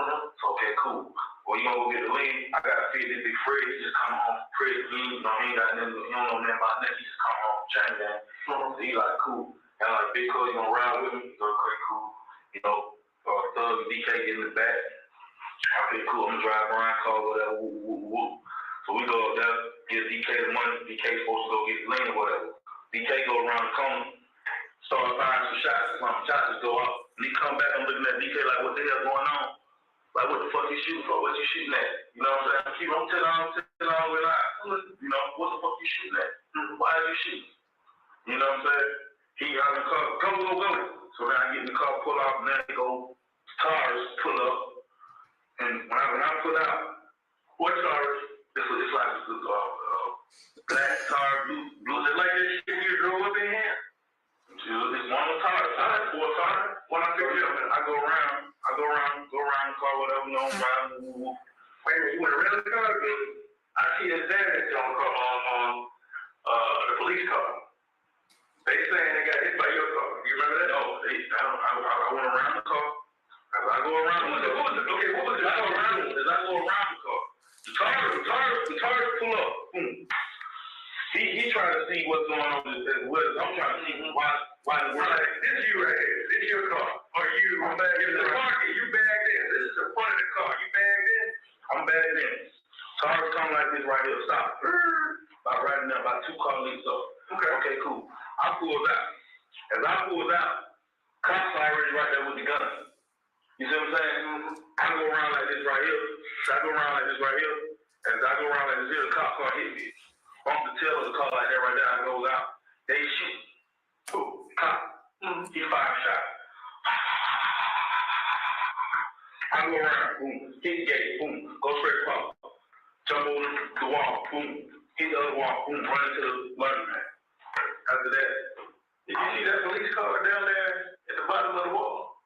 okay, cool. Well, you gonna go get the lean? I gotta feed this Big Fred. He just come home from prison. He ain't got nothing, he don't know nothing about that. He just come home from chain gang. So he like, cool. And like, Big Cuz, you gonna ride with me? He's like, okay, cool. You know, Thug and DK get in the back. Okay, cool. I'm gonna drive Brian car, whatever. Woo. So we go up there, get DK the money. DK supposed to go get the lean or whatever. DK go around the corner, start firing some shots. Some shots just go off. And he come back, I'm looking at DK like, what the hell going on? Like, what the fuck you shooting for? What you shooting at? You know what I'm saying? I'm telling all the way out. You know, what the fuck you shooting at? Why are you shooting? You know what I'm saying? He got in the car, go. So now I get in the car, pull off, and then go, cars pull up. And when I pull out, what cars? It's like black car, blue. It's like that shit you drove up in here. It's one of the cars. For a car. When I pick it up, I go around the car, whatever, you know, driving. Wait a minute, you went around the car? I see a damage on the police car. They saying they got hit by your car. You remember that? Oh, I went around the car. I go around the car. Okay, what was it? I go around the car. The car pull up. Boom. He trying to see what's going on with this. I'm trying to see why this you right here. This your car. Are you back in the market? You bagged in. This is the front of the car. You bagged in? I'm bagged in. Cars come like this right here. Stop. About right now, about 2 car lengths up. Okay, cool. I pulled out. As I pulled out, cops already right there with the gun. You see what I'm saying? I go around like this right here. As I go around like this here, the cop car hit me. Bump the tail of the car like that right there. I goes out. They shoot. Boom. Cop. He fired a shot. I go around. Boom. Hit the gate. Boom. Go straight across. Jump over the wall. Boom. Hit the other wall. Boom. Run into the laundromat. After that, did you see that police car down there at the bottom of the wall?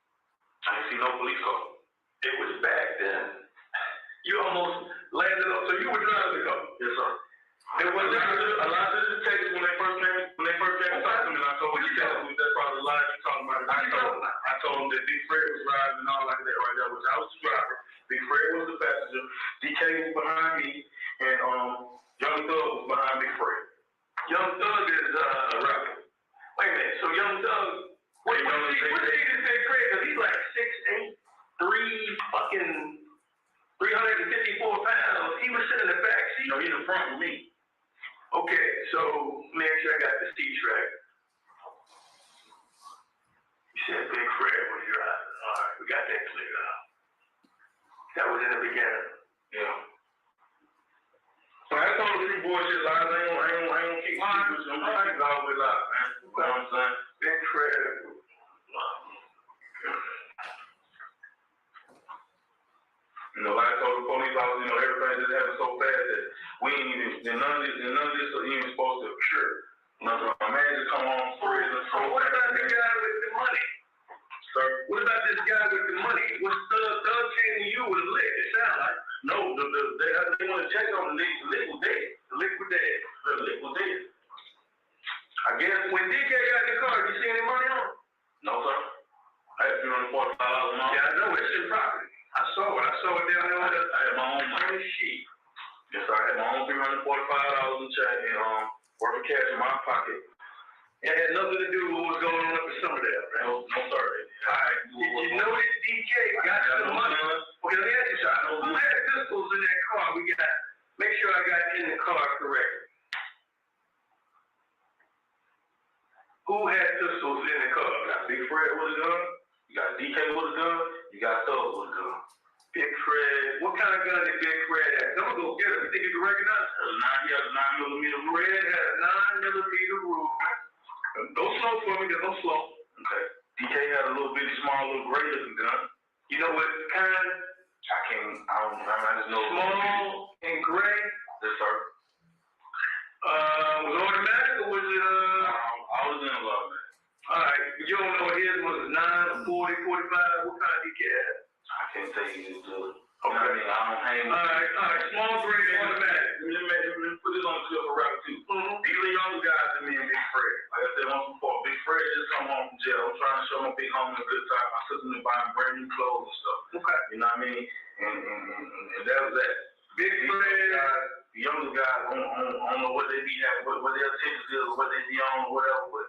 I didn't see no police car. It was back then. You almost landed up, so you were driving the car. Yes, sir. There was a lot of detectives when they first came to talk to me, and I told them, that's probably the lie you're talking about. I told them that Big Fred was driving and all like that right there, which I was the driver. Big Fred was the passenger. DK was behind me, and Young Thug was behind Big Fred. Young Thug is a rapper. Wait a minute, so Young Thug, what do you say Fred? Because he's like 6'8", 354 pounds. He was sitting in the back seat. No, he's in the front with me. Okay, so make sure I got the C-track. You said Big Fred was driving. All right, we got that cleared out. That was in the beginning. Yeah. So I told the three boys shit lies. I ain't keep secrets. I'm gonna keep it all the way live, man. You know what I'm saying? Big Fred. You know, like I told the police officers, you know, everything just happened so fast that we ain't even, none of this are even supposed to, sure. You know, so my man just come on prison. So what about the guy with the money? Sir? What about this guy with the money? What Thug came to you with a lick? It sounds like. No, they want to check on the lick. The lick was dead. I guess when DK got in the car, you see any money on it? No, sir. I had $345 a month. Yeah, I know. It's in property. I saw it down there. I had my own money sheet. Yes, I had my own $345 in check and worth of cash in my pocket. It had nothing to do with what was going on up in Somerdale, man. No, sir. All right. Did you know that DK got some money? Okay, let me ask you something. Who had pistols in that car? Make sure I got in the car correctly. Who had pistols in the car? Big Fred was in gun, you got DK with a gun, you got Thug with a gun. Big Fred, what kind of gun did Big Fred have? I'm gonna go get him. You think you can recognize it? He has a 9mm. Fred had a 9mm Ruger. Go slow for me, go slow. Okay. DK had a little bitty, small, little gray looking gun. You know what kind? I just know. Small and gray? Yes, sir. Was it automatic or was it, I was in a lot of it. All right. You don't know what his was, 9, 40, 45? What kind of DK had? I can't tell you this, dude. Okay. I mean, I don't hang with all right. Small, gray, automatic. Let me put this on the clip of rap, too. These are younger guys than me and Big Fred. Like I said once before, Big Fred just come home from jail. I'm trying to show my big homie a good time. I took him to buy him brand new clothes and stuff. Okay. You know what I mean? And that was that. Big Fred, the younger guys, I don't know what they be at, what their attention is, or what they be on, or whatever, but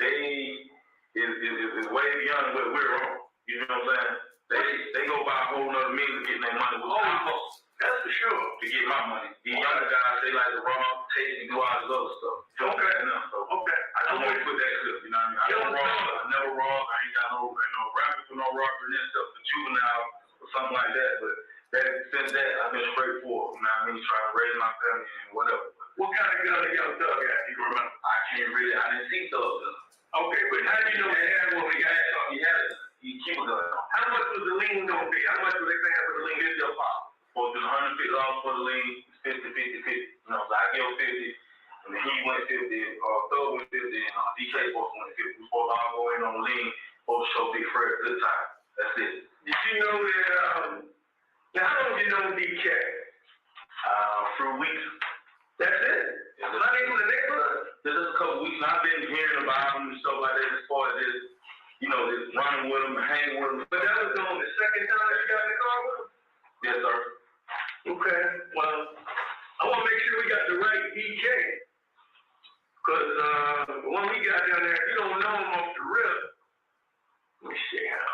they is way beyond what we're on. You know what I'm saying? They go by a whole nother means of getting their money with that's for sure. To get my money. These younger guys, they like to rob, take, and do all this other stuff. Okay. Okay. I just want to put that clip, you know what I mean? I don't rob. I never rob. I ain't got no rapping for no robbery and stuff, for juvenile or something like that. But since that, I've been straightforward. You know what I mean? Trying to raise my family and whatever. What kind of gun did young Thug have? You can remember? I didn't see Thug gun. Okay, but how do you know he had one when he got it? He had it. He keep a gun. How much was the lien going to be? How much was they paying for the lien? It's your fault. Supposed to be $150 for the lien, 50, 50, 50. You know, so I give 50, and then he went 50, Thug went 50, and DK supposed to went 50. We supposed to all go in on the lien, supposed to show Big Fred a good time. That's it. Did you know that, now how long have you known DK? For weeks. That's it? Yeah, not even the neighborhood? Just a couple weeks, and I've been hearing about him and stuff like that as far as this, you know, this running with him and hanging with him. But that was on the second time you got in the car with him? Yes, sir. Okay, well, I want to make sure we got the right DK. Because when we got down there, if you don't know him off the rip, let me see how.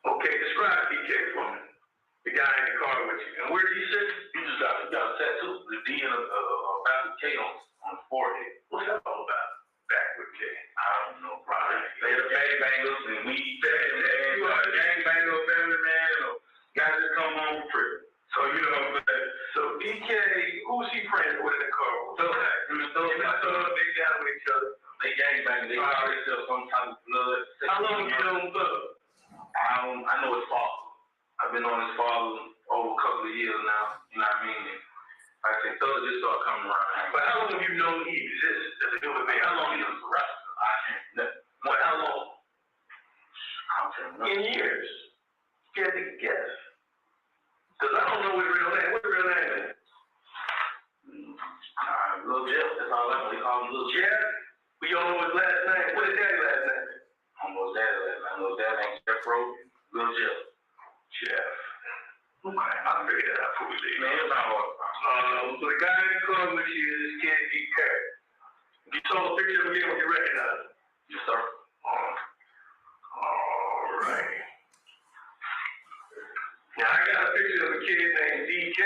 Okay, describe DK for me. The guy in the car with you. And where did he sit? He just got a tattoo, the D and a backward K on the forehead. What's that all about? Backward K. I don't know, probably. They the gangbangers and we you are a gangbanger family man, or guys that come home for free. So you know what I'm saying? So DK, who's he friends with in the car? Thug, they down with each other. They gangbangers, they call themselves some type of blood. How long you known Thug? I know his father. I've been on his father over a couple of years now. You know what I mean? And like I said, Thug just started coming around. But how long have you known he exists as a human being? How long he was a rapper? I can't. What? How long? I don't know. In years. You had to guess. Because I don't know his real name. What's his real name is? Little Jeff. That's all I know. They call him Little Jeff. We don't know his last name. What is dad's last name? I don't know his dad's last name. I know his dad's name is Jeff Rogan. Little Jeff. Jeff. Okay, I'll figure that out before we leave. Man, it's not hard. So the guy in the car with you is this kid, DK. If you saw a picture of him again, would you recognize him? Yes, sir. All right. Now, I got a picture of a kid named DK.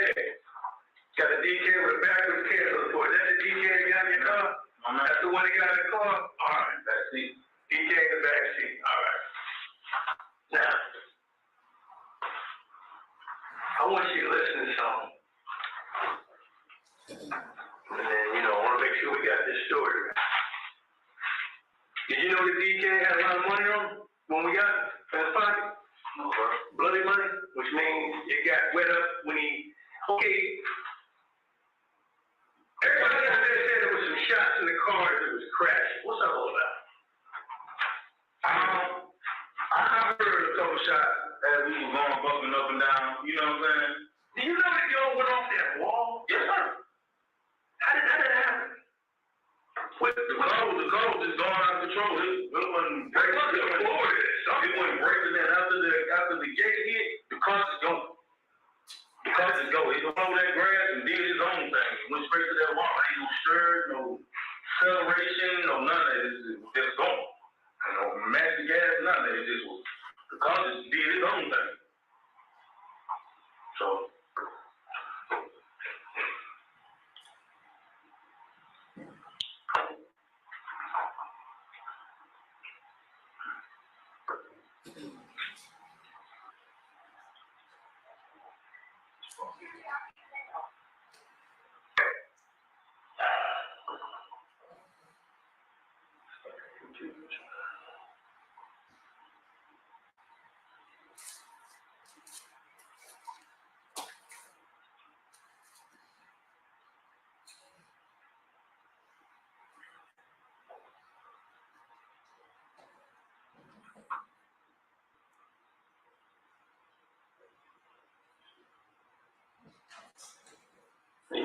Got a DK with a backwards K on the board. Is that the DK you got in your car? That's the one that got in the car? All right, backseat. DK in the backseat. All right. Now, I want you to listen to something. And then, you know, I want to make sure we got this story right. Did you know that DK had a lot of money on him when we got in his pocket? Bloody money, which means it got wet up when he, okay. Everybody out there said there was some shots in the car as it was crashing. What's that all about? I heard a couple shots as we were going bumping up and down. You know what I'm saying? Do you know that y'all went off that wall? Yes, sir. How did that happen? The car was just going out of control. It wasn't breaking. It wasn't breaking. And after the gate hit, the car just go. The car just go. He went over that grass and did his own thing. He went straight to that wall. Ain't no stir, no acceleration, no none of it. It was just going. No magic gas, none of it. It just was. The car just did his own thing. So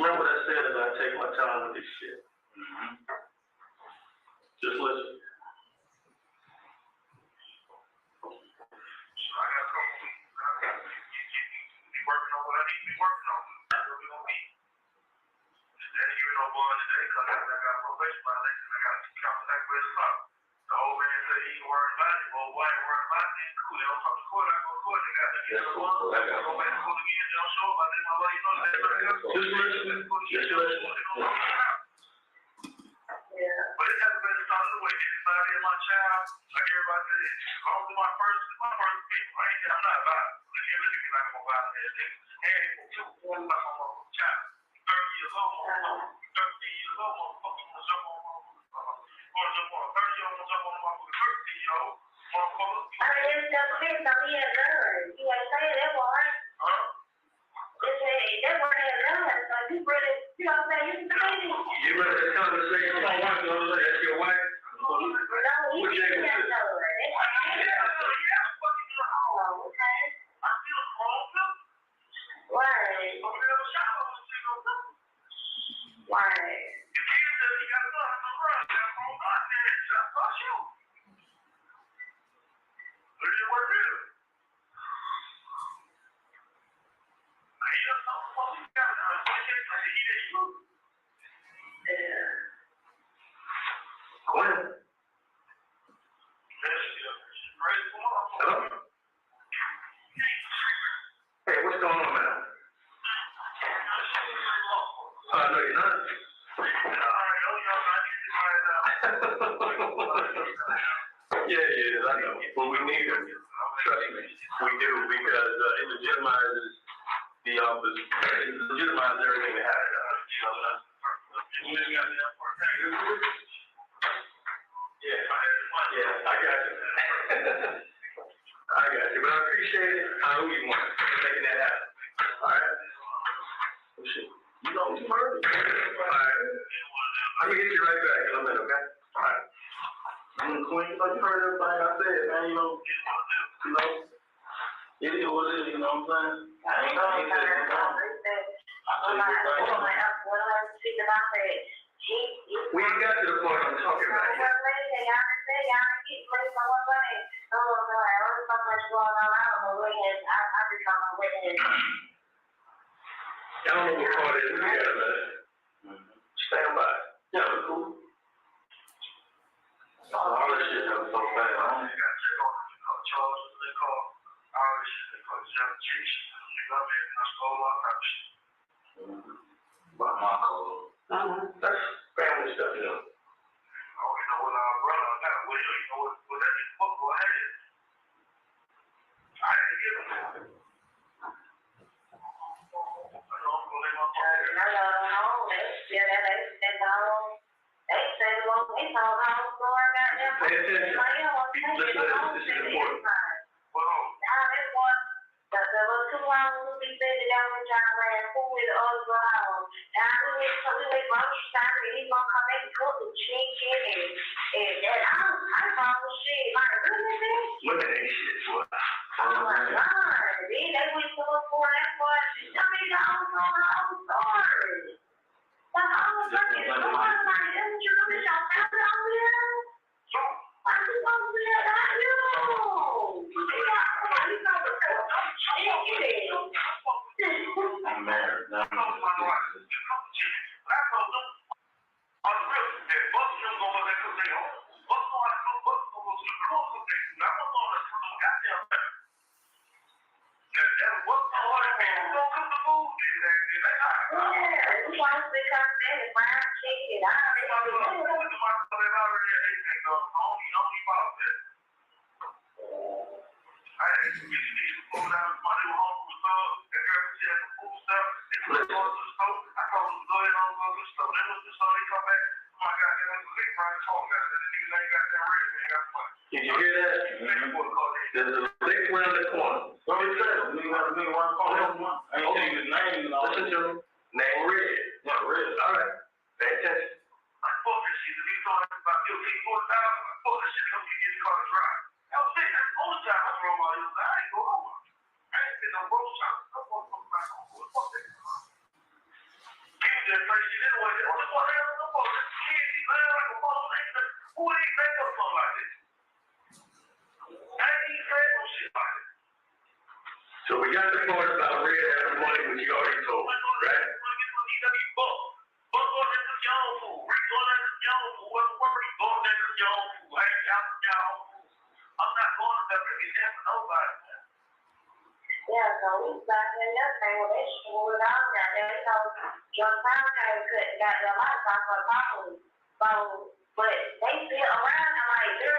remember what I said about taking my time with this shit. Just listen. I got a couple weeks. Be working on what I need to be working on. That's what we're gonna be. Instead of giving no boy today, because I got a probation violation, I got to contact with his mom. The old man said he ain't worried about it. Well, why ain't worried about it? It's cool. They don't come to court. I go to court. They got to get a one. They go back to court again. They don't show up. I think my lawyer knows that. Just listen. Just listen. Yeah. But it hasn't been started the way anybody and my child, like everybody said, as long as my first pick, right? I'm not violent. Look at me like I'm a violent ass nigga. And you, I'm a child. 30 years old, 13 years old, motherfucker, wanna jump on 30 years old, wanna jump on motherfucker, 13-year-old, motherfucker. I mean, it's just a bit, so he had guns. He ain't saying that one. Huh? That one had guns, so you really, you know what I'm saying? You crazy. You better just come and say, come on, wife, that's your wife. No, he didn't have guns. Oh, okay. I feel wrong, too. Right. I'm gonna have a shot on the single. Right. The kid said he got guns to run. That's wrong. I said, just fuck you. But it worked good. I hear something fucking down there. I can't say he didn't shoot. Yeah. Quinn. Hello? Hey, what's going on, man? No, you're not. Yeah, I know. But we need them. Trust me, we do, because it legitimizes the office. It legitimizes everything they have. Yeah, I got you. I got you, but I appreciate it. I owe you one for making that happen. All right? Oh, shit. You know who's murdered? All right. I'm gonna get you right back in a minute, okay? All right. I'm the queen. You heard everything I said, man. You know, it is what it is. You know what I'm saying? I ain't saying we ain't got to the point I'm talking about yet. I don't know what part it is together, man. Stand by. Yeah, that's cool. All this shit comes so fast. I only got to check on charges, they call all this shit, they call examination. You know what I mean? I stole all that shit. By my code. That's family stuff, you know. I only know what our brother got. Well, you know what that is. What had it? I didn't give him that. Pay attention. Listen to this. This is important. There was two hours we said that that was John Rand, who with the other girl. Now we went grocery shopping, and he's gonna come back and cook the chicken and I found shit. Like, really? Women ain't shit, boy. Oh my God. Then they went to look for that boy. I mean, the whole story. The whole fucking story. Like, didn't you look at your family over here? Why you gonna be at you? I'm married. No, Did you hear that? There's a big round the corner. What was that? I ain't saying his name. Listen to him. Name Red. Yeah, Red. All right. Pay attention. I fuck this shit. If he's talking about 15, 40,000, I fuck this shit. Help you get the car to drive. Hell, shit, that's the only time I drove all this. I ain't go over. I ain't been no road shop. No motherfucker back on board. Fuck that. Give me that place. She didn't want it. What the fuck? Kids, he lying like a motherfucker. Who ain't make up something like this? I ain't even said no shit like this. So we got the part about red having money, which you already told me, right? Buck going there to your own food. Rick going there to your own food. What's working? Going there to your own food. I ain't out to your own food. I'm not going to that really there for nobody. Yeah, so we back in that thing with that shit with all that. There, you know, your time came couldn't got their livestock for properly. So, but they still around. I'm like, they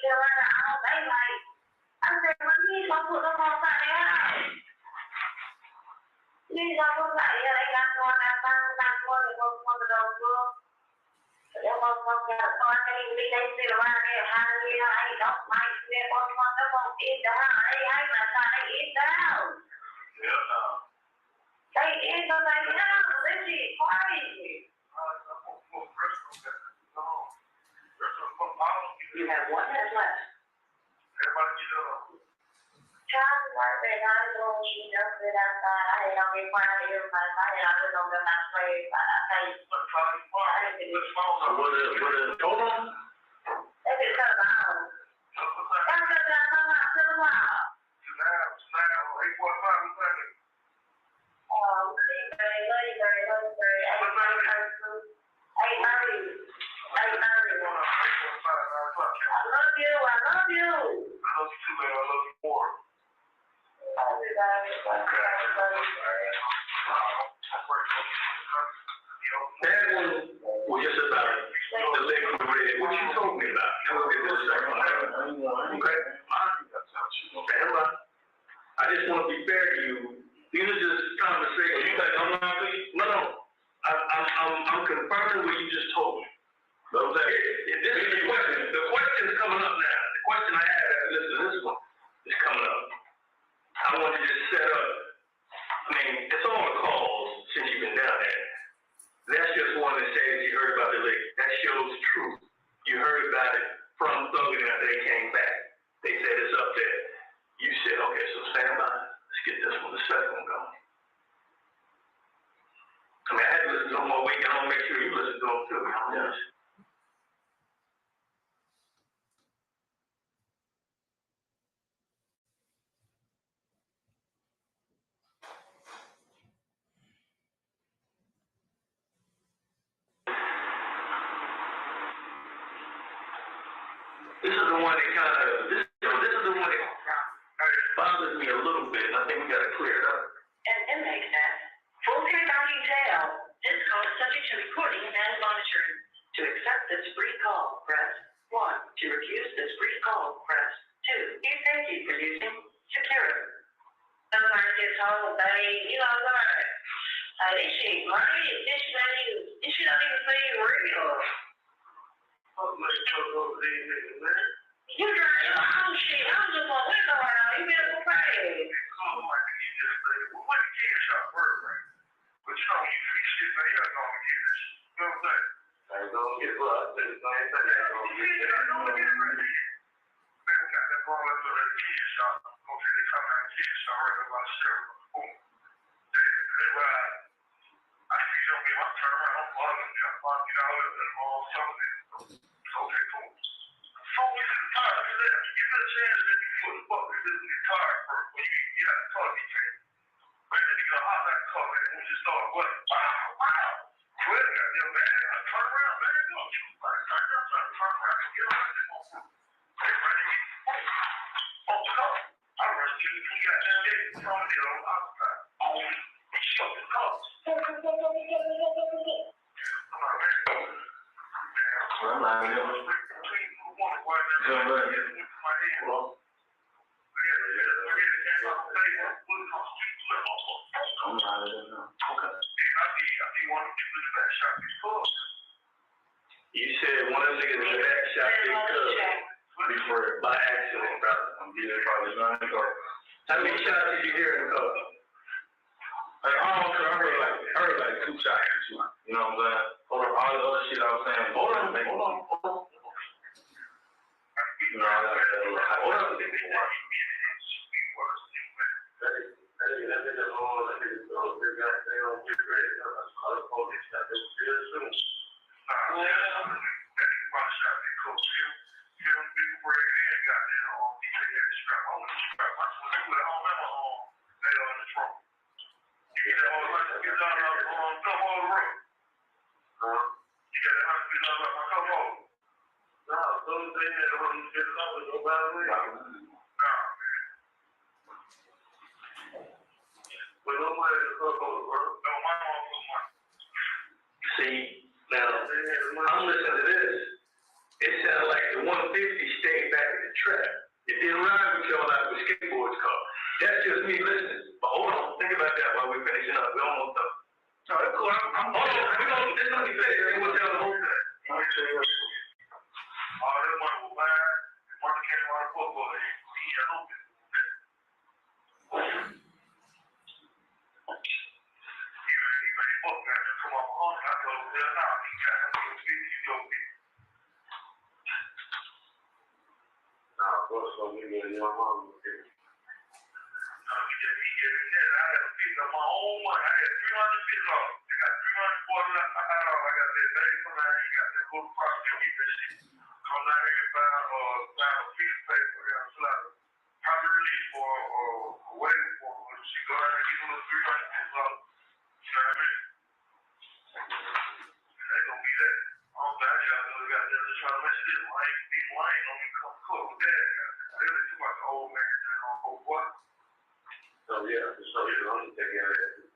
still around. I don't think like. I said, well, you ain't gonna put them on something else. You ain't gonna put something else. They got going outside, not going to go to one of those girls. Them motherfuckers got a car. They sit around there hiding. I ain't no might see that motherfucker. They won't eat the house. They ain't not trying to eat the house. Yeah, no. They eat the house. This shit crazy. You have 1 minute left. Everybody get up. Child work that I know she just sit outside. I ain't gonna be quiet to everybody. I ain't gonna go to my place. I think. What is hold on? They just cut the house. That's just that I'm not to the wall. Now, 8:45, what's that? That one was just about the liquid red, what you told me about. We'll get this second one. Okay? I just want to be fair to you. These are just conversations. You think I'm not good? No. I'm confirming what you just told me. If this is your question, the question is coming up now. The question I have after this one is coming up. I want you to set up. I mean, it's all the calls since you've been down there. That's just one that says you heard about the lake. That shows truth. You heard about it from Fulton after they came back. They said it's up there. You said, okay, so stand by. Let's get this one, the second one going. I mean, I had to listen to them all week. I want to make sure you listen to them too. Yes. This is the one that kind of, this is the one that bothers me a little bit, and I think we got to clear it up. An inmate at Fulton County Jail. This call is subject to recording and monitoring. To accept this free call, press 1. To refuse this free call, press 2. Thank you for using security. Somebody gets home, you know what? This shit, right? This shit don't even seem real. You drive your own shit. I'm just on window right now. You better go pray. What the CashApp word, right? But you know, when you free shit, man, you're not going to get this. You know what I'm saying? I ain't going to get what? I said the same thing. I ain't going to get it. I ain't going to get it right here. Man, we got that wrong up there at the CashApp. Okay, they come out of CashApp right about sheriff. Boom. They ride. I see them, I turn around, I'm bugging. I'm bugging out and all some of it. Okay, cool. So we to the tire. You get a chance that you put the bucket in the tire first. When you get out the car, you can't. But then you go hop out the car, man, and we just start what? Wow. Quick, goddamn, man. I turn around, man. Go. Turn around and get on this motherfucker. They ready to get off the car. I rushed to the goddamn day. From there on outside. Oh, he shut the car. I'm not even You said one of them niggas in the back shot their cousin before by accident, brother. I'm getting probably not in the car. How many shots did you hear in the car? I heard like 2 shots. You know what I'm saying? Hold on, all the other shit I was saying. Hold on. You know, hold on. See, now, I'm listening to this. It sounds like the 150 stayed back in the trap. It didn't ride with y'all like the skateboards car. That's just me listening. But hold on, think about that while we're finishing up. We almost done. No, that's cool. Hold on, it's gonna be finished. Ain't gonna tell the whole thing. All right, so all that money will buy. Money came out of football. He had open. Come on, I told him, now he got what's going to be in your mom? He gave me that. I had to pick up my own money. I had 300 off. They got 340 left. I got that day from that. He got that little property. Keep that shit. Come down here and find a piece of paper. Probably release for waiting for when she go out and give him the 300 off. You know what I mean? And they gonna be that. I don't think I got them to try to mention this. Lying on me, come cook with that. I really too much old man on whole what? So yeah, so you don't take care of that.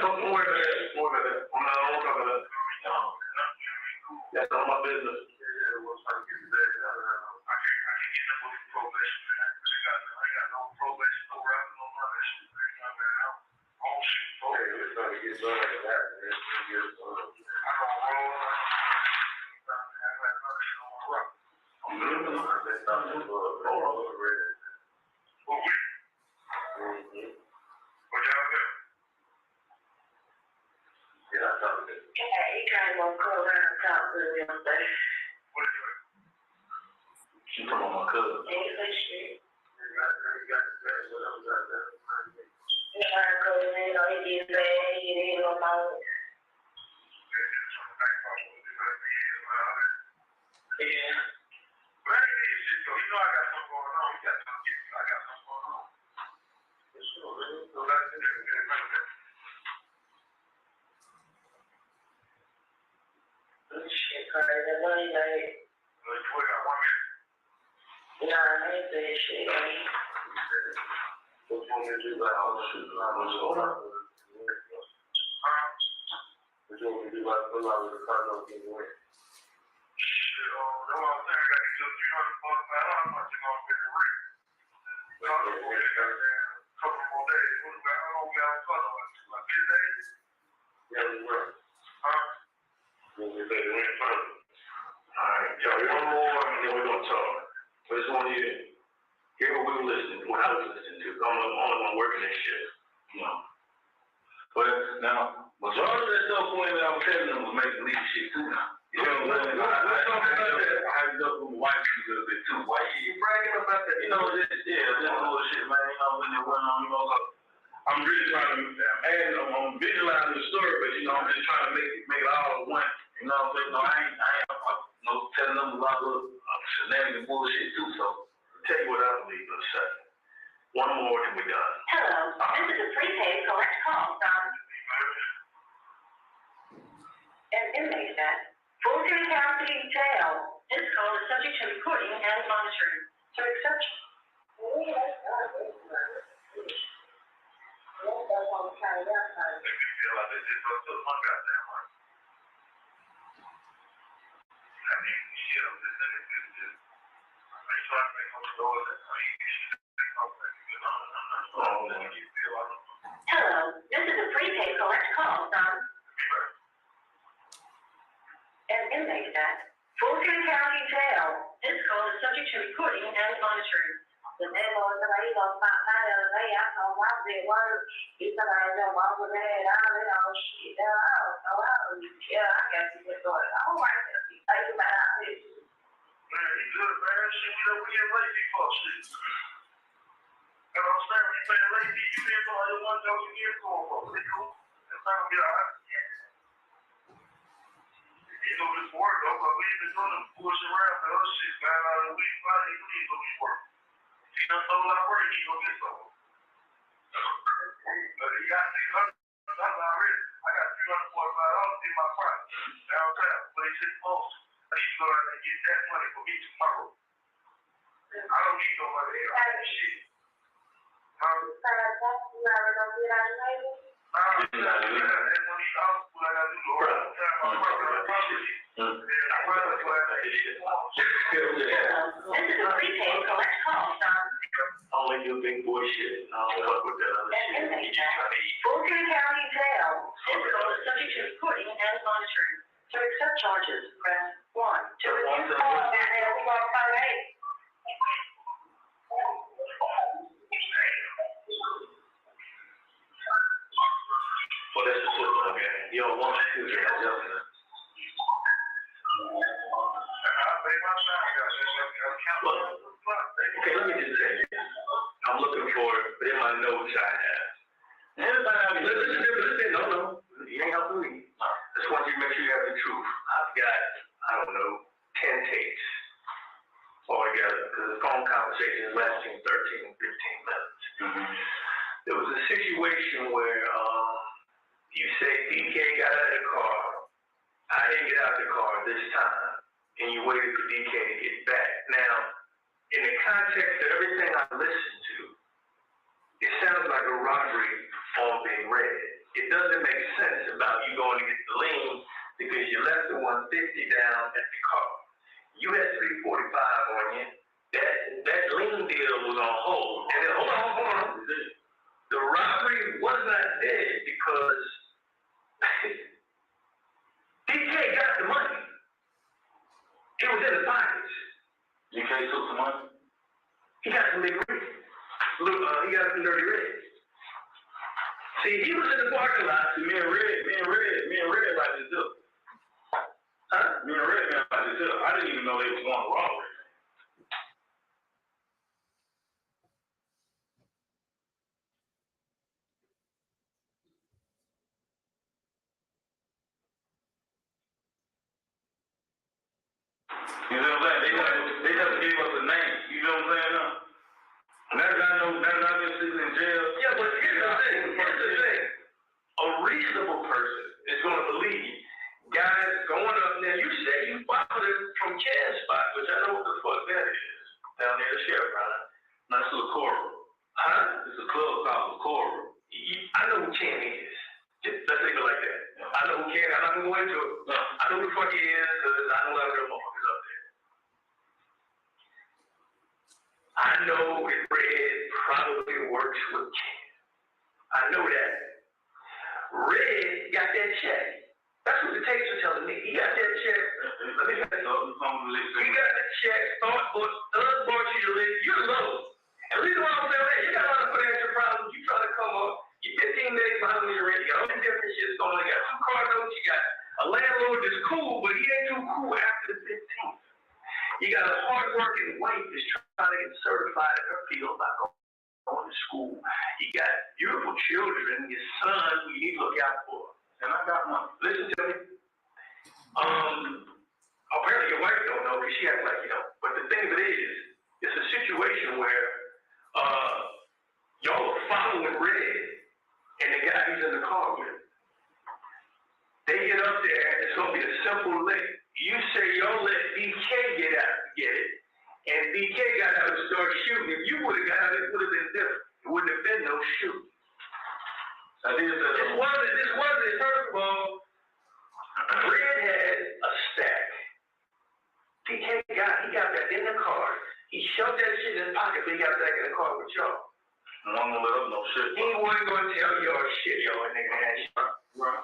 Don't worry about that. More about that. I'm not talking about that. No. That's not my business. Yeah, we'll try to get that. I can't get them with probation, man. I got no probation, no rapping, no none of that shit. I don't shoot. Okay, we're trying to get done like that, man. I don't roll. She come on my cousin. Fulton County Jail. This call is subject to recording and monitoring. To accept. Hello, this is a prepaid collect call from an inmate at Fulton County Jail. This call is subject to recording and monitoring. The man was somebody gonna find out the other day. I told him I was at work. He said I know mom was there and all that old shit. I don't know. I guess he was going. Oh, I guess he thinking about this. Man, he good, man. Shit, we get lazy for shit. You know what I'm saying? When you say lazy, you didn't know you want to get for it. It's cool. It's not gonna be all right. You know this work, though, but we ain't been doing them pushing around for other shit. Man, out of the week, he needs to be work. If he done sold out work, he gonna get sold. But he got $600 already. I got $340. $45 in my pocket downtown, but he said, oh, I need to go out and get that money for me tomorrow. I don't need no money. Shit. Only do big boy shit. I don't fuck with that other shit. You just trying to eat. Fulton County Jail. This call is subject to recording and monitoring. To accept charges, press 1. To refuse calls, Well, that's the system, okay? You don't want to do that, doesn't it? Okay, let me just say this. I'm looking for it, but in my notes I have. Everybody, listen, no, you ain't helping me. I just want you to make sure you have the truth. I've got, I don't know, 10 tapes altogether, because the phone conversation is lasting 13, 15 minutes. There was a situation where you say DK got out of the car. I didn't get out of the car this time, and you waited for DK to get back. Now, in the context of everything I listened to, it sounds like a robbery on being read. It doesn't make sense about you going to get the lien because you left the 150 down at the car. You had 345 on you. That lien deal was on hold. And then, hold on. The robbery was not dead because DK got the money. It was in the pockets. DK took some money? He got some big red. He got some dirty red. See, he was in the parking lot. Me and Red like this up. Huh? Me and Red like this up. I didn't even know they was going to robbery. You know what I'm saying? They never gave us a name. You know what I'm saying? Now that I know, now that I've been sitting in jail. Yeah, but here's the thing. A reasonable person is going to believe guys going up there. You say you followed it from Can's spot, which I know what the fuck that is. Down near the sheriff, right? Nice little courtroom. Huh? It's a club called the courtroom. I know who Can is. Let's think of it like that. I know who Can is. I'm not going to go into it. I know who the fuck he is because I know other motherfuckers up there. I know that Red probably works with Ken. I know that. Red got that check. That's what the tapes are telling me. He got that check. Let me say he got the check. Thug bought you the list. You're low. And the reason why I'm saying that, you got a lot of financial problems. You trying to come up. You're 15 days behind on your rent. You got all these different shit going on. You got 2 car notes. You got a landlord that's cool, but he ain't too cool after the 15th. You got a hard-working wife that's trying to get certified in her field by going to school. You got beautiful children, your son, who you need to look out for. And I got one. Listen to me. Apparently your wife don't know because she acts like you know. But the thing of it is, it's a situation where y'all are following Red and the guy who's in the car with him. They get up there, it's going to be a simple lick. You say y'all let BK get out to get it, and BK got out and started shooting. If you would have got out, it would have been different. It wouldn't have been no shooting. This wasn't, first of all, Red had a stack. BK he got that in the car. He shoved that shit in his pocket, but he got back in the car with y'all. I wasn't gonna let up no shit. He wasn't gonna tell y'all shit, y'all nigga had shot. Right.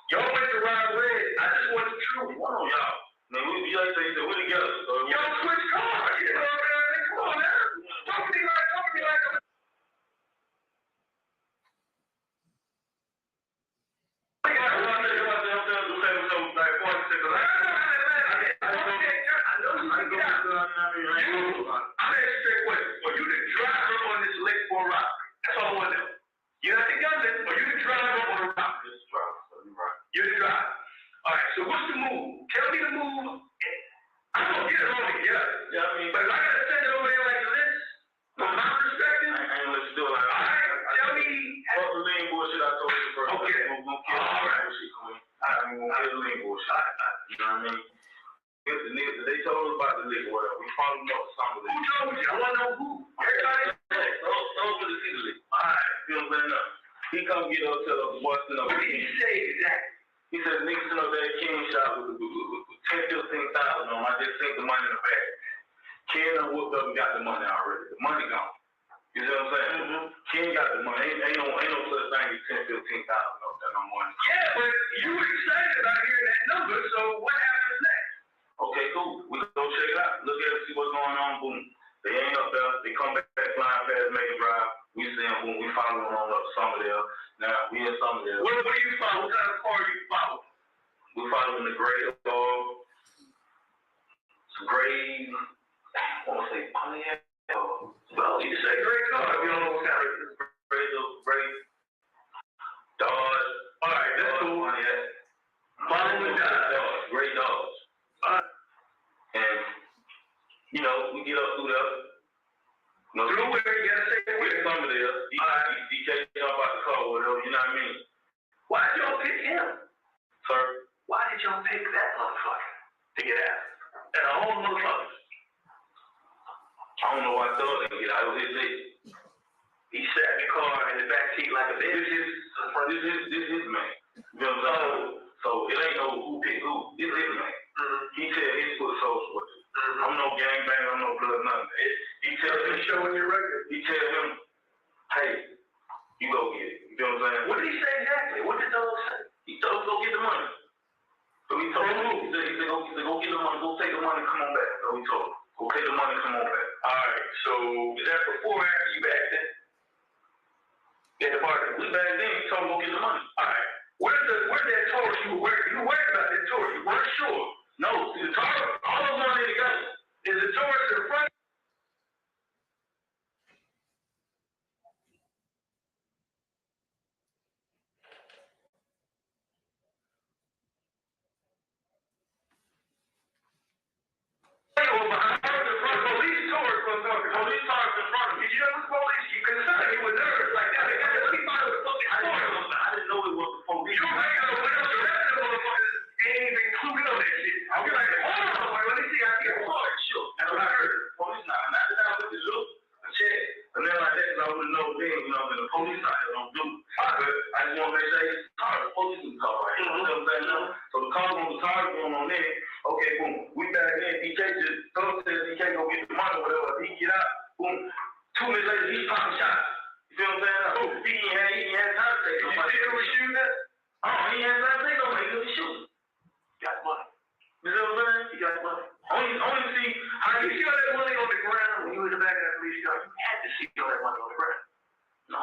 Y'all went to ride Red. I just want the truth. One on y'all. Man, we like to say we're together. Y'all switch cars. You know what I mean? Come on, man. Talk to me like a... I'm asking straight question. Are you the driver on this lake for a ride? That's all I want to know. You're not the gunman, or you the driver on a ride? You're the driver. All right, so what's the move? Tell me the move. I'm going to get it all together. Yeah, I mean, but if I got to send it over there like this, from my perspective, I ain't let's do it. All right, tell me. What's the main bullshit I told you first? Okay. All right. You know what I mean? If the niggas, they told us about the liquor, whatever. We followed them up with some of it. Who told you? I want to know who. Everybody told me to see the liquor. All right, you know what I'm saying? He come get up to us, busting up. What did he say exactly? He said, niggas sitting up there at King shop with 10, 15,000 on. I just sent the money in the bag. Ken done whooped up and got the money already. The money gone. You see what I'm saying? Mm-hmm. Ken got the money. Ain't no such thing as 10, 15,000 up there no money. Yeah, but you were excited about hearing that number, so what happens next? Okay, cool. We go check it out. Look at it, see what's going on. Boom. They ain't up there. They come back flying past Meghann Drive. We see them. Boom. We follow them on up to Somerdale. Now, we in Somerdale. What do you follow? What kind of car do you follow? We follow the gray dog. It's gray. I want to say Pontiac. Well, you say gray car. We don't know what kind of gray Dodge. All right, that's cool. Pontiac. Follow the Dodge. Gray Dodge. And, you know, we get up through there. No, through where you gotta say where Somerdale. DJ jump out the car or whatever, you know what I mean? Why did y'all pick him? Sir? Why did y'all pick that motherfucker to get out? And all the motherfuckers. I don't know why Thug didn't get out. It was his day. He sat in the car in the back seat like a bitch. This is man. You know what I'm saying? So it ain't no who picked who. This is man. He tell his foot social with it. I'm no gangbang, I'm no blood, nothing. He tells him, showing your record. He tells him, hey, you go get it. You know what I'm saying? What did he say exactly? What did Thug say? He told him go get the money. So he told him, he said, go get the money, go take the money, come on back. So he told him, go take the money, come on back. All right, so is that before or after you back then? At the party. We back then, he told him go get the money. All right. Where's that Taurus you were wearing? You were worried about that Taurus. You weren't sure. No, see the Taurus, all those money together. Is the Taurus in front? Police Taurus in front of him. Did you know the police? You can say he was nervous like that. Let me find the fucking Taurus. I didn't know it was the police. You regular with us, the rest of the motherfuckers ain't even included on that shit. I'll be like, hold on, let me see. I see a Taurus. Sure. That's what I heard. Police not that I went to look, I checked, and then like that, because I wouldn't know then, you know, the police out there don't do it. But I just want to make sure it's car, the police is car, right? You know what I'm saying? So the car on the car going on there. Okay, boom. We back in. DJ just Thug says he can't go get the money or whatever. He get out. Boom. 2 minutes later, he's popping shots. You feel what I'm saying? He ain't had time to take. Did you see who was shooting at? Oh, he ain't had time to take nobody. He was shooting. Got money. You see what I'm saying? He got money. Only see how you see all that money on the ground when you in the back of that police car. You had to see all that money on the ground. No,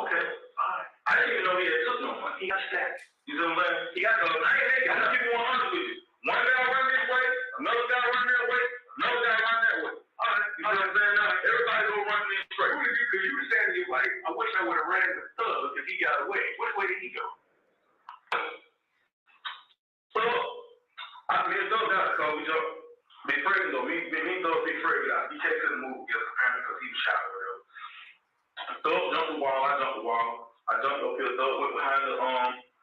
okay. All right. I didn't even know he had took no money. He got stacked. You see what I'm saying? He got those. I'm gonna keep it 100 with you. One guy run this way, another guy run that way, another guy run that way. All right, you know what I'm saying? Now, everybody go run this straight. Because you were saying to your wife, I wish I would have ran the Thug if he got away. Which way did he go? So, I mean, it's no doubt because we jumped. Big Fred, though, me and Thug, Big Fred got out. He couldn't move together, apparently, because he was shot or whatever. Thug jumped the wall, I jumped the wall. I jumped up here, Thug went behind the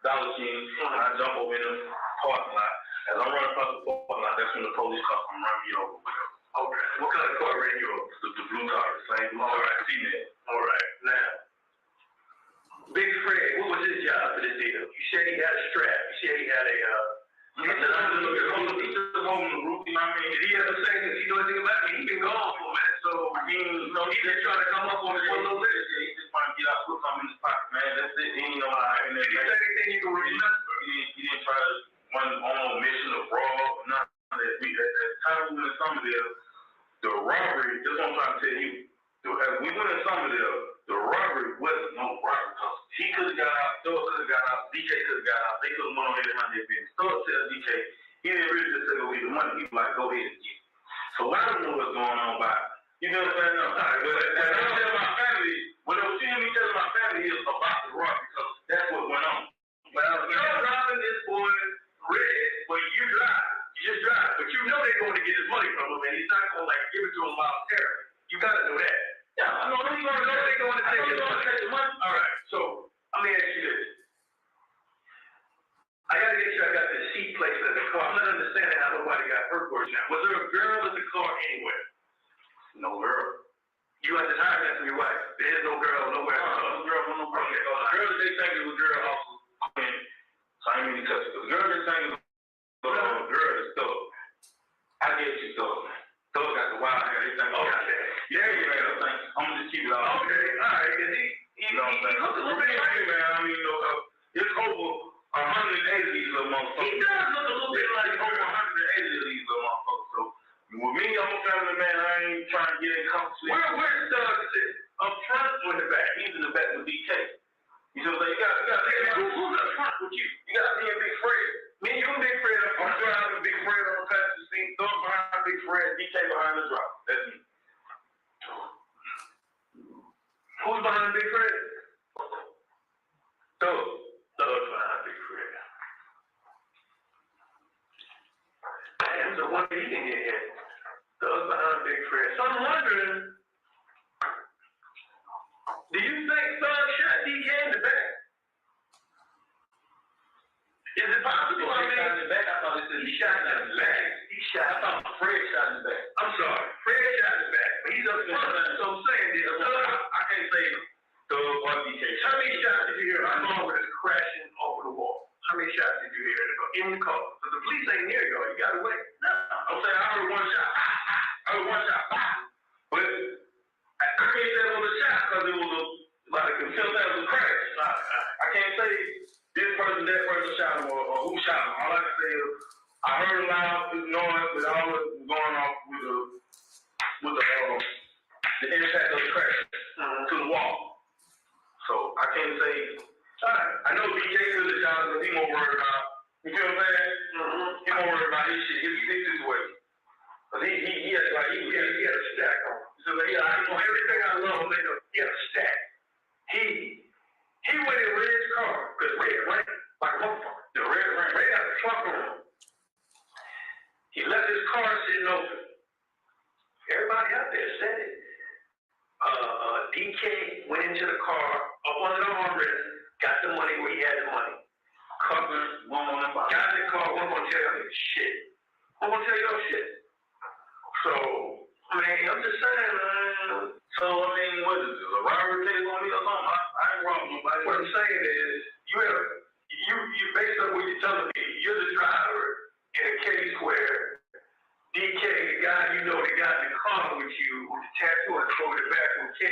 Dollar King, and I jumped over in the parking lot. As I'm running across the parking lot, that's when the police car come run me over. Okay. What kind of car ran you over? The blue car, the same blue car. All right, see that. All right. Now, Big Fred, what was his job for this deal? You said he had a strap. You said he had a, he took the home in the roof, you know what I mean? Did he ever say that he knew anything about me? He been gone for a minute, so he just trying to come up on it for a little bit. He just trying to get out, put something in his pocket, man. That's it. He ain't know how to. Did he say anything you can remember? He didn't try to run on a mission of fraud or nothing. At the time we went in Somerdale, the robbery, just what I'm trying to tell you, as we went in Somerdale, the robbery wasn't no robbery because he could have got out, Thug could have got out, DJ could have got out, they could have went on here and handled their business. Thug said DJ, he didn't really just say go get the money, he was like, go ahead and get it. So I don't know what's going on by it. You know what I'm saying? No, but when I tell my family, when they were seeing me telling my family is about the robbery because that's what went on. But I was driving this boy red, but you drive. You just drive. But you know they're going to get his money from him, and he's not going to like give it to him voluntarily. You got to know that. Yeah, I know. He's going to know they're going to take his money. All right. So let me ask you this. I got to get sure I got the seat placed in the car. I'm not nobody got hurt worse now. Was there a girl in the car anywhere? No girl. You at the time that's your wife. There is no girl nowhere. No girl, no girl. Okay, the girl that they think is a girl also. So I ain't mean to cut you. The girl they think is a girl is Thug. I get you, Thug. Thug got the wild hair. They think, oh, yeah, yeah. I'm gonna just keep it all. Okay, all right. He looks a little bit like, man. I mean, it's over 180 of these little motherfuckers. He does look a little bit like over 180 of these little motherfuckers. So with me, I'm a family man. I ain't trying to get in conflict. Where's Thug sit? Up front or in the back? He's in the back with DK. You know, like, you got who's up front with you? You got me and Big Fred. Me and you and Big Fred up front. I'm driving Big Fred on the passenger seat. Thug behind Big Fred. DK behind the driver. That's me. Who's behind Big Fred? Thug. Thug behind Big Fred. Damn, so one he can get hit. Thug behind Big Fred. So I'm wondering, do you think Thug shot DK in the back? Is it possible? I mean, in the back. I thought it said he shot in the back. I thought Fred shot in the back. I'm sorry. Fred shot in the back, but he's up front. So I'm saying this. I can't say Thug or DK. How many shots did you hear? I know when it's crashing over the wall. How many shots did you hear in the car? Because the police ain't near you. You got to wait. No. I'm saying I heard one shot. I heard one shot. But I can't say it was a shot because it was like a concealed that was a crash. I can't say this person, that person shot him or who shot him. All I can say is I heard a loud noise that all was going off with the impact of the crash to the wall. So I can't say. I know BJ could have shot him, but he more worried about. You feel what I'm saying? He more worried about his shit, his situation. But he had like he had a stack on. So everything I love, he had a stack. He went in Red's car because Red ran like a motherfucker. The Red got the truck on him. He left his car sitting open. Everybody out there said it. DK went into the car up under the armrest, got the money where he had the money. Covered, got in the car, one gonna tell you shit. I'm gonna tell you no shit. So, man, I'm just saying, man. So, I mean, what is this? A robbery case on me or something? I ain't robbing nobody. What I'm saying is, you based on what you're telling me, you're the driver in a case where DK, the guy you know that got in the car with you, with the tattoo and throw it back from K,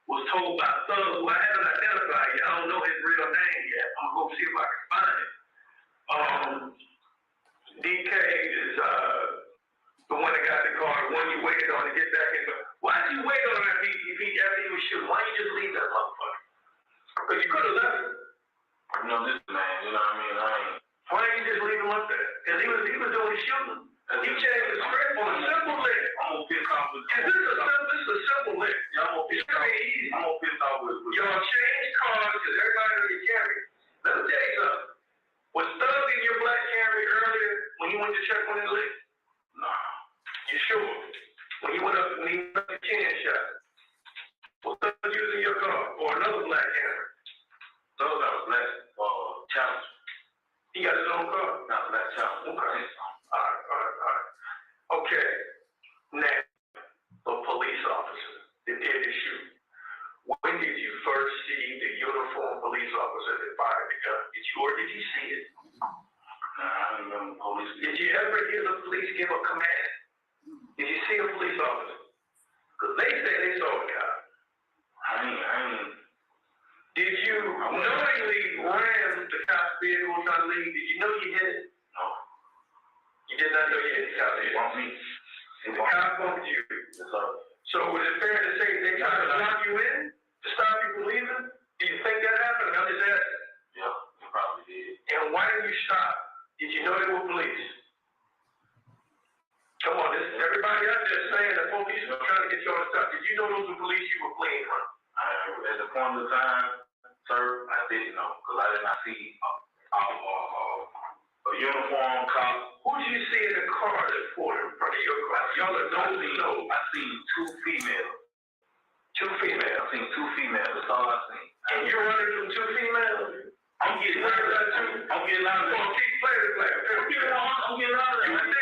was told by Thug, who I haven't identified yet. I don't know his real name yet. I'm gonna go see if I can find it. DK is the one that got the car, the one you waited on to get back in. Why did you wait on him after he was shooting? Why didn't you just leave that motherfucker? Because you could have left him. You know, this man, you know what I mean? Why didn't you just leave him up there? Because he was doing the shooting. He changed the script on a simple lick. I'm gonna piss off with this. This is a simple lick. Yeah, I'm gonna piss off. I'm gonna piss off with y'all change cars because everybody knows you carry. Let me tell you something. Was Thug in your black Camry earlier when you went to check on his lick? Nah. You sure? When he went up the 10 shot. Was Thug using your car or another black Camry? Thug got a black challenge. He got his own car? Not black challenge. Okay. All right. Okay. Now, a police officer that did the shoot. When did you first see the uniformed police officer that fired the gun? Did you see it? Nah, I don't remember police. Did you ever hear the police give a command? Did you see a police officer? Because they say they saw the cop. I mean. Did you knowingly ram the cop's vehicle trying to leave? Did you know you hit it? No. You did not know you hit the cop. They bumped me. And the cop bumped you. Yes, sir. So is it fair to say they tried to lock you in to stop you from leaving? Do you think that happened? I'm just asking. Yeah, they probably did. And why didn't you stop? Did you know they were police? Come on, everybody out there saying the police were trying to get you on the stop. Did you know those were police you were fleeing from? At the point of time, sir, I didn't know because I did not see a uniform cop. Who did you see in the car that pulled in front of your car? Y'all are no. I seen two females. Two females. I seen two females. That's all I seen. And you're running from two females? I'm getting out of that too. I'm getting out of that. Keep playing. I'm getting out of that.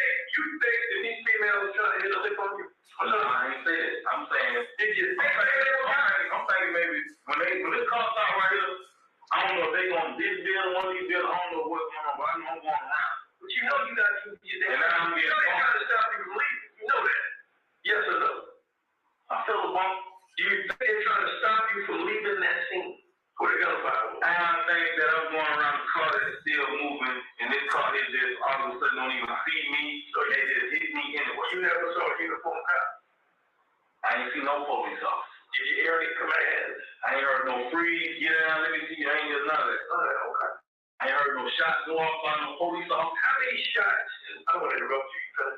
no police officer. Did you hear any commands? I ain't heard no freeze, get down, let me see you. I ain't heard none of that. Okay. I ain't heard no shots go off by no police officer. How many shots? I don't want to interrupt you because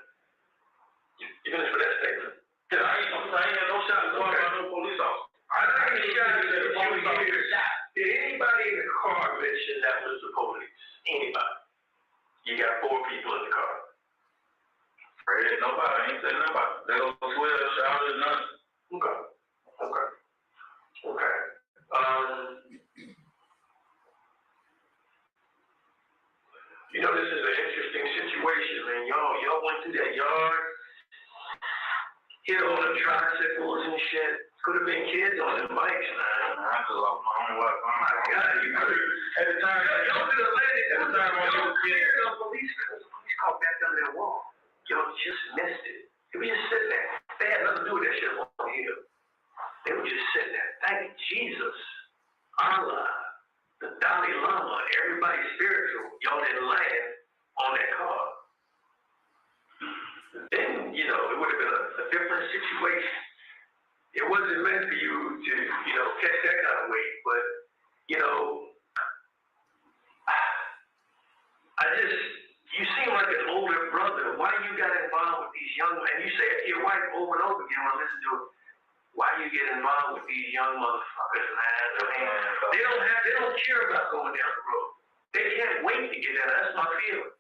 you finished with that statement. Yeah, I ain't had no shots go off by no police officer. How many shots did the police officer shot? Did anybody in the car mention that was the police? Anybody? You got 4 people in the car. Fred, nobody. I ain't said nobody. They don't swear, shout, or nothing. Okay. You know, this is an interesting situation, man. Y'all went through that yard, hit all the tricycles and shit. Could have been kids on the bikes, man. I could have lost my own life. Oh my God, you could have. At the time, y'all could have landed. At the time, y'all was scared of police because the police caught back on that wall. Y'all just missed it. They were just sitting there. They had nothing to do with that shit on here. They were just sitting there. Thank Jesus, Allah, the Dalai Lama, everybody spiritual. Y'all didn't land on that car. Then, you know, it would have been a different situation. It wasn't meant for you to, you know, catch that kind of weight, but, you know, you seem like an older brother. Why you got involved with these young men? You say it to your wife over and over again when I listen to it. Why you get involved with these young motherfuckers, man? They don't care about going down the road. They can't wait to get down. That's my feeling.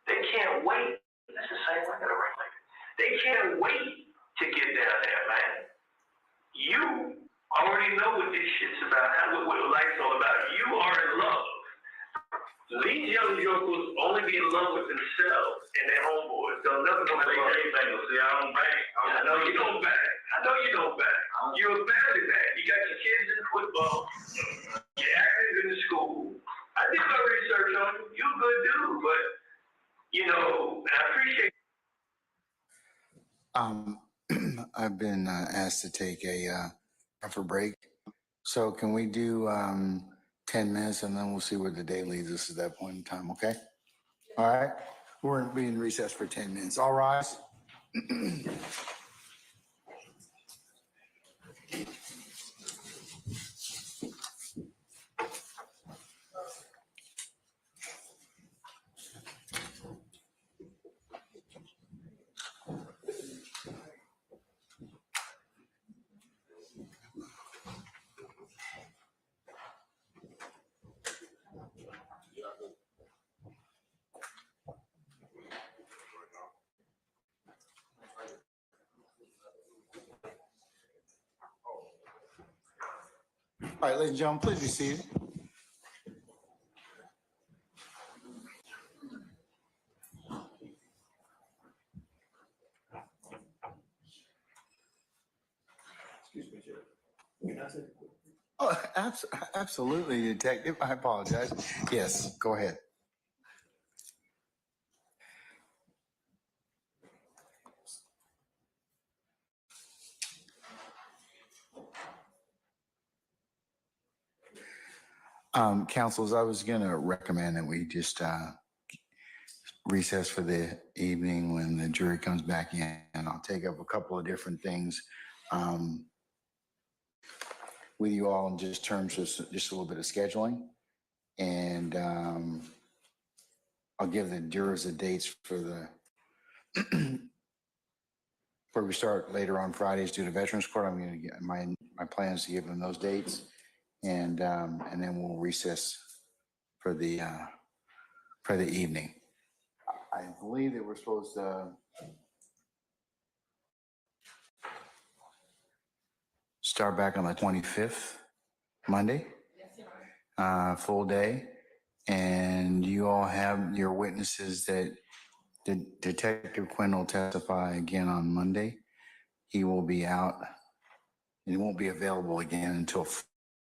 They can't wait. That's the same way I got it right like that. They can't wait to get down there, man. You already know what this shit's about, what life's all about. You are in love. These young jokers only be in love with themselves and their homeboys. They'll never know how to play bagels. See, I don't bang. I know you don't bang. You're a family man. You got your kids in football. You're active in school. I did my research on you. You're a good dude, but, you know, I appreciate I've been asked to take a for break. So can we do 10 minutes and then we'll see where the day leads us at that point in time, okay? All right, we're being recessed for 10 minutes. All rise. All right, ladies and gentlemen, please be seated. Excuse me, Sheriff. Oh, absolutely, Detective. I apologize. Yes, go ahead. Councils, I was going to recommend that we just recess for the evening when the jury comes back in, and I'll take up a couple of different things with you all in just terms of just a little bit of scheduling. And I'll give the jurors the dates for the where we start later on Fridays due to Veterans Court. I'm going to get my plan is to give them those dates, and then we'll recess for the evening. I believe that we're supposed to start back on the 25th, Monday, full day, and you all have your witnesses that Detective Quinn will testify again on Monday. He will be out and he won't be available again until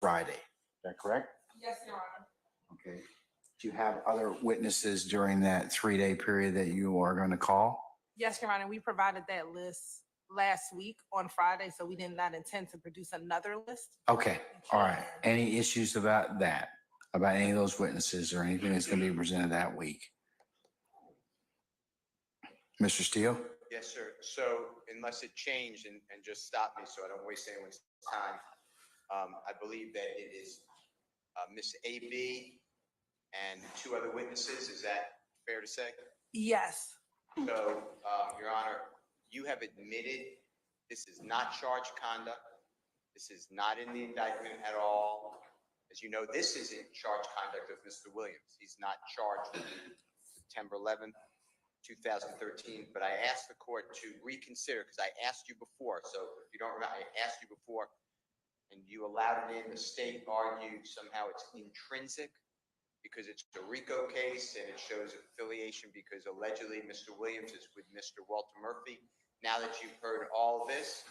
Friday. Is that correct? Yes, Your Honor. Okay. Do you have other witnesses during that 3-day period that you are going to call? Yes, Your Honor. We provided that list last week on Friday, so we did not intend to produce another list. Okay. All right. Any issues about that? About any of those witnesses or anything that's going to be presented that week? Mr. Steele? Yes, sir. So unless it changed, and just stop me so I don't waste anyone's time. I believe that it is Miss A.B. and 2 other witnesses. Is that fair to say? Yes. So, Your Honor, you have admitted this is not charged conduct. This is not in the indictment at all. As you know, this isn't charged conduct of Mr. Williams. He's not charged with September 11th, 2013. But I asked the court to reconsider, because I asked you before. So if you don't remember, I asked you before, and you allowed it in. The state argued somehow it's intrinsic because it's a RICO case and it shows affiliation because allegedly Mr. Williams is with Mr. Walter Murphy. Now that you've heard all this,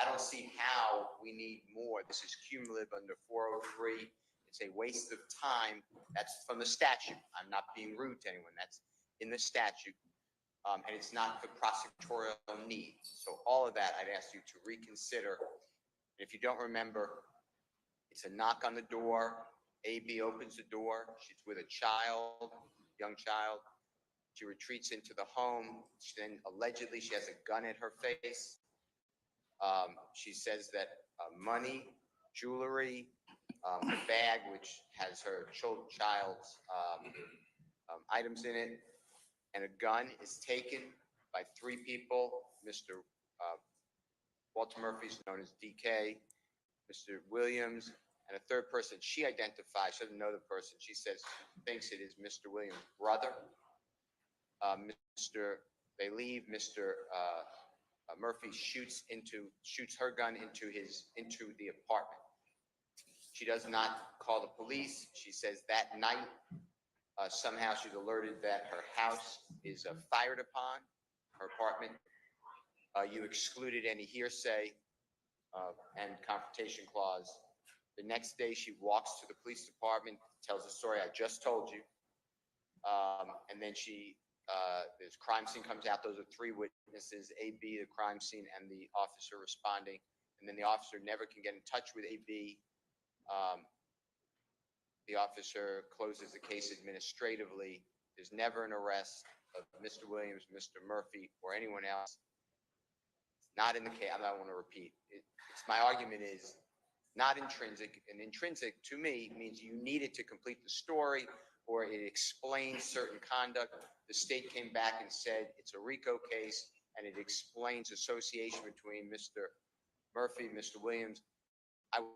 I don't see how we need more. This is cumulative under 403. It's a waste of time. That's from the statute. I'm not being rude to anyone. That's in the statute. And it's not for prosecutorial need. So all of that, I'd ask you to reconsider. If you don't remember, it's a knock on the door. AB opens the door. She's with a child, young child. She retreats into the home. Then allegedly she has a gun at her face. She says that money, jewelry, a bag which has her child's items in it, and a gun is taken by 3 people. Mr. Walter Murphy is known as DK, Mr. Williams, and a 3rd person she identifies. She doesn't know the person. She says, thinks it is Mr. Williams' brother. They leave. Mr. Murphy shoots her gun into the apartment. She does not call the police. She says that night, somehow she's alerted that her house is fired upon, her apartment. You excluded any hearsay and confrontation clause. The next day, she walks to the police department, tells the story I just told you, and then this crime scene comes out. Those are 3 witnesses: AB, the crime scene, and the officer responding. And then the officer never can get in touch with AB. The officer closes the case administratively. There's never an arrest of Mr. Williams, Mr. Murphy, or anyone else. It's not in the case. I don't want to repeat. My argument is not intrinsic. And intrinsic, to me, means you needed to complete the story, or it explains certain conduct. The state came back and said it's a RICO case, and it explains association between Mr. Murphy and Mr. Williams. I would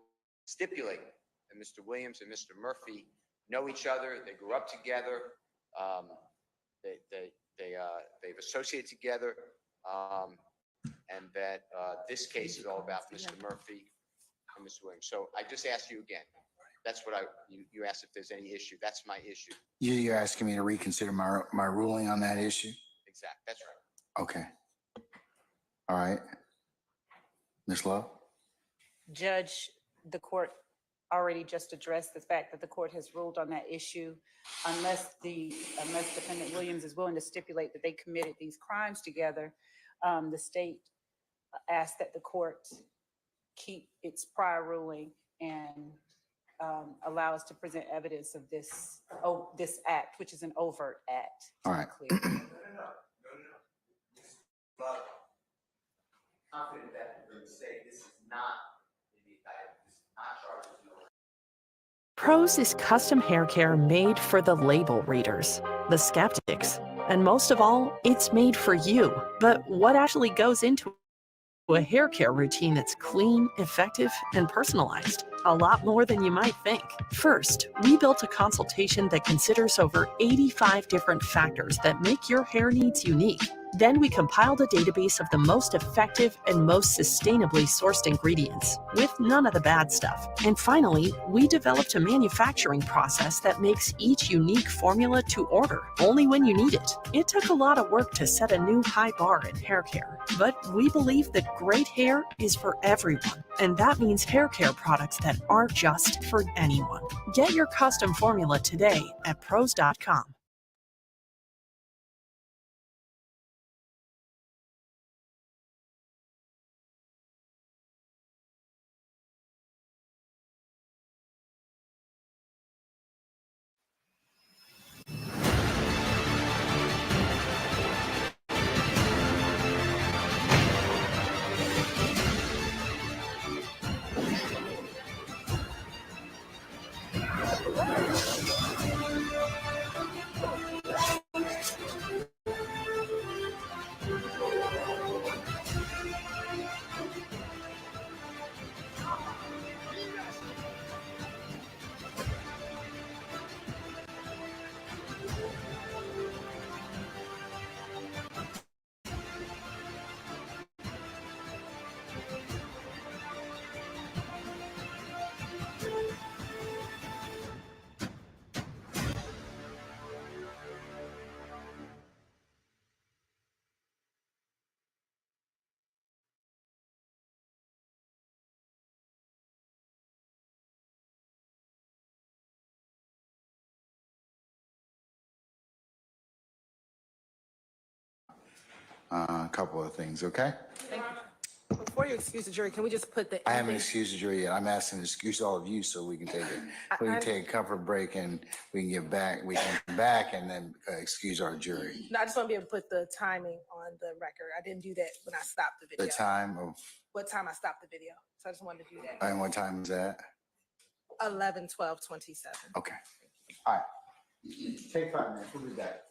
stipulate that Mr. Williams and Mr. Murphy know each other. They grew up together. They've associated together, and that this case is all about Mr. Murphy and Mr. Williams. So I just asked you again. That's what you asked if there's any issue. That's my issue. You're asking me to reconsider my ruling on that issue? Exact. That's right. Okay. All right. Ms. Love? Judge, the court already just addressed the fact that the court has ruled on that issue. Unless Defendant Williams is willing to stipulate that they committed these crimes together, the state asked that the court keep its prior ruling and allow us to present evidence of this act, which is an overt act. All right. No. But confident that we're going to say this is not in the indictment. This is not charged as an overt. Prose is custom hair care made for the label readers, the skeptics, and most of all, it's made for you. But what actually goes into a hair care routine that's clean, effective, and personalized? A lot more than you might think. First, we built a consultation that considers over 85 different factors that make your hair needs unique. Then we compiled a database of the most effective and most sustainably sourced ingredients, with none of the bad stuff. And finally, we developed a manufacturing process that makes each unique formula to order, only when you need it. It took a lot of work to set a new high bar in hair care, but we believe that great hair is for everyone, and that means hair care products that aren't just for anyone. Get your custom formula today at prose.com. a couple of things, okay? Before you excuse the jury, can we just put the? I haven't excused the jury yet. I'm asking to excuse all of you so we can take a comfort break and we can get back, we can come back and then excuse our jury. No, I just want to be able to put the timing on the record. I didn't do that when I stopped the video. The time of, What time I stopped the video. So I just wanted to do that. and what time is that? 11:12:27. Okay. All right. Take 5 minutes. We'll be back.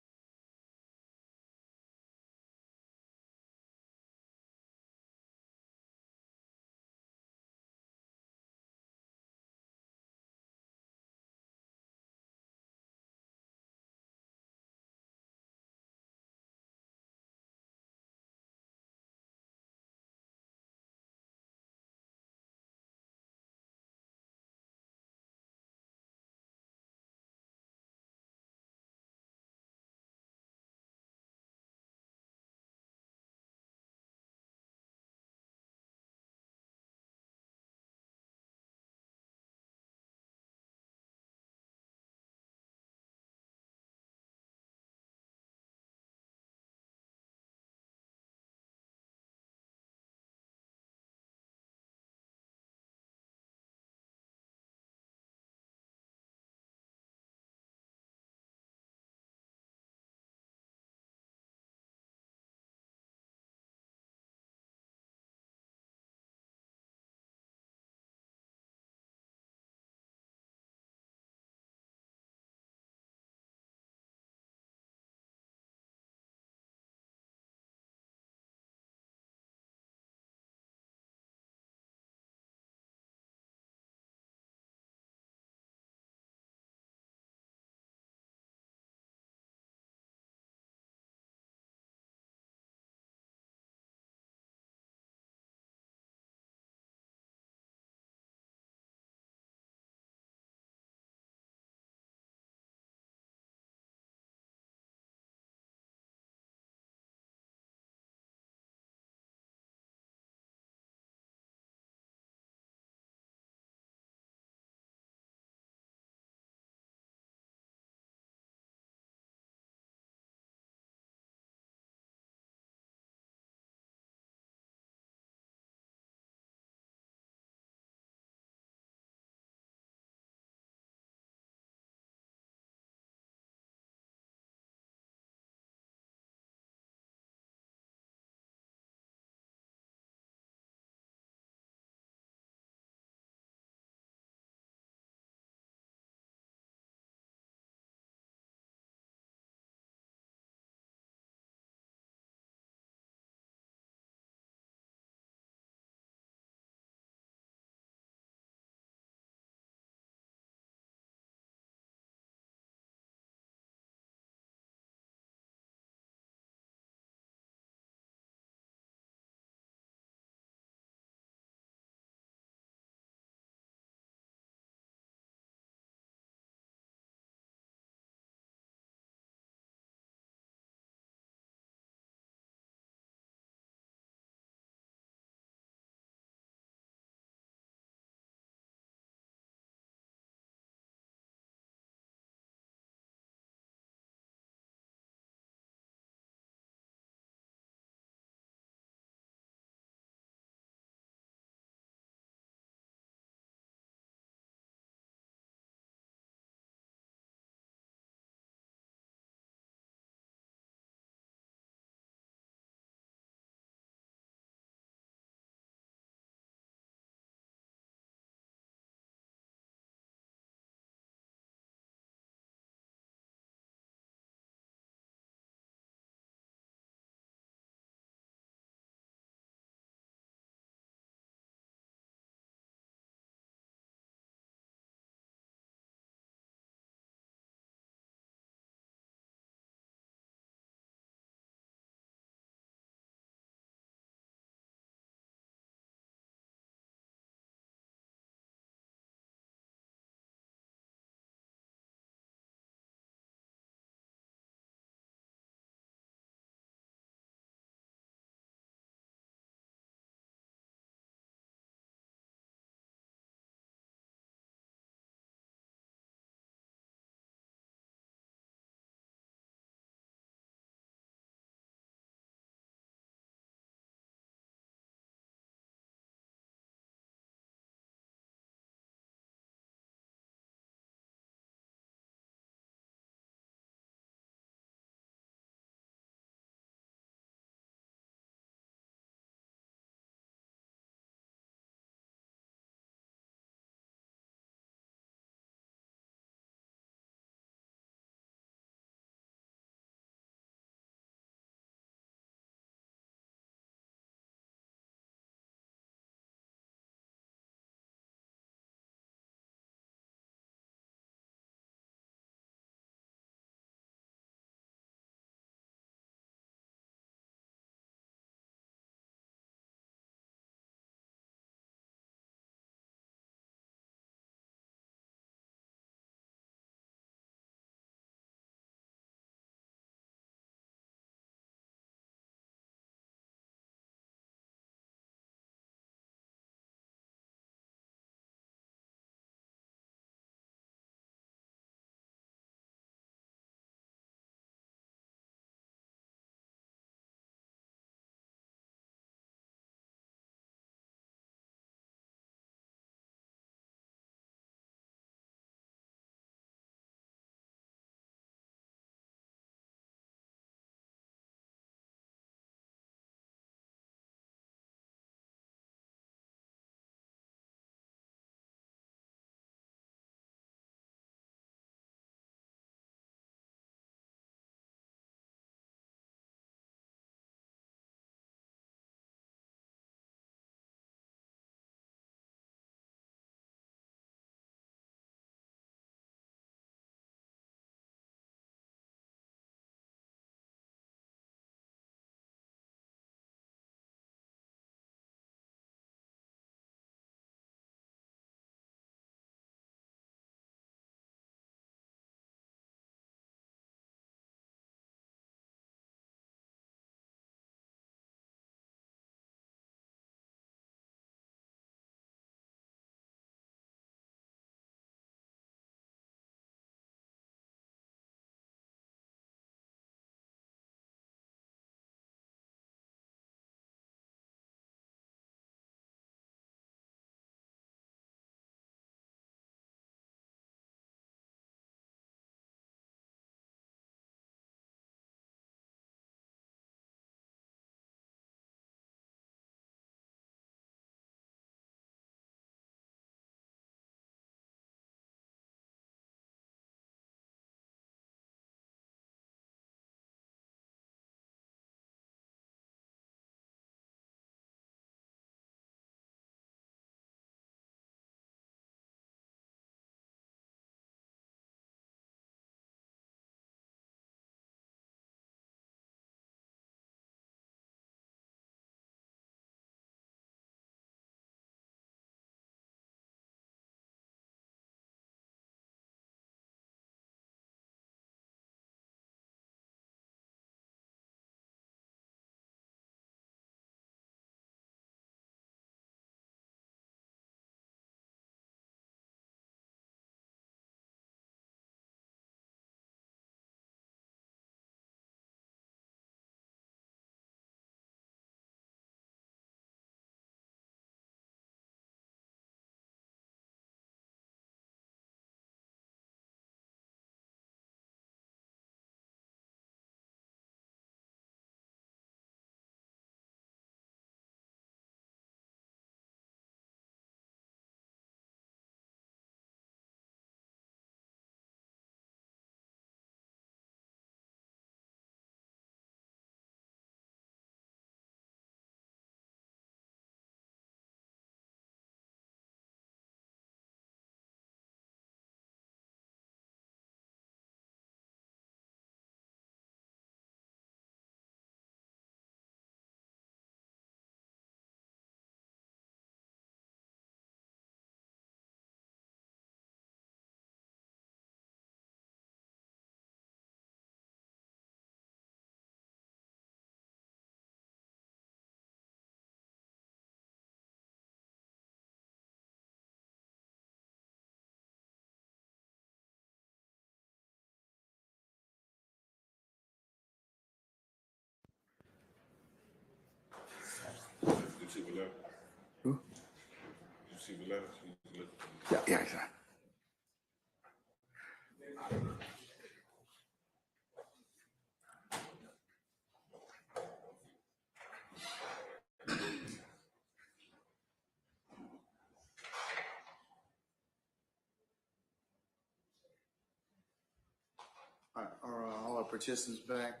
participants back?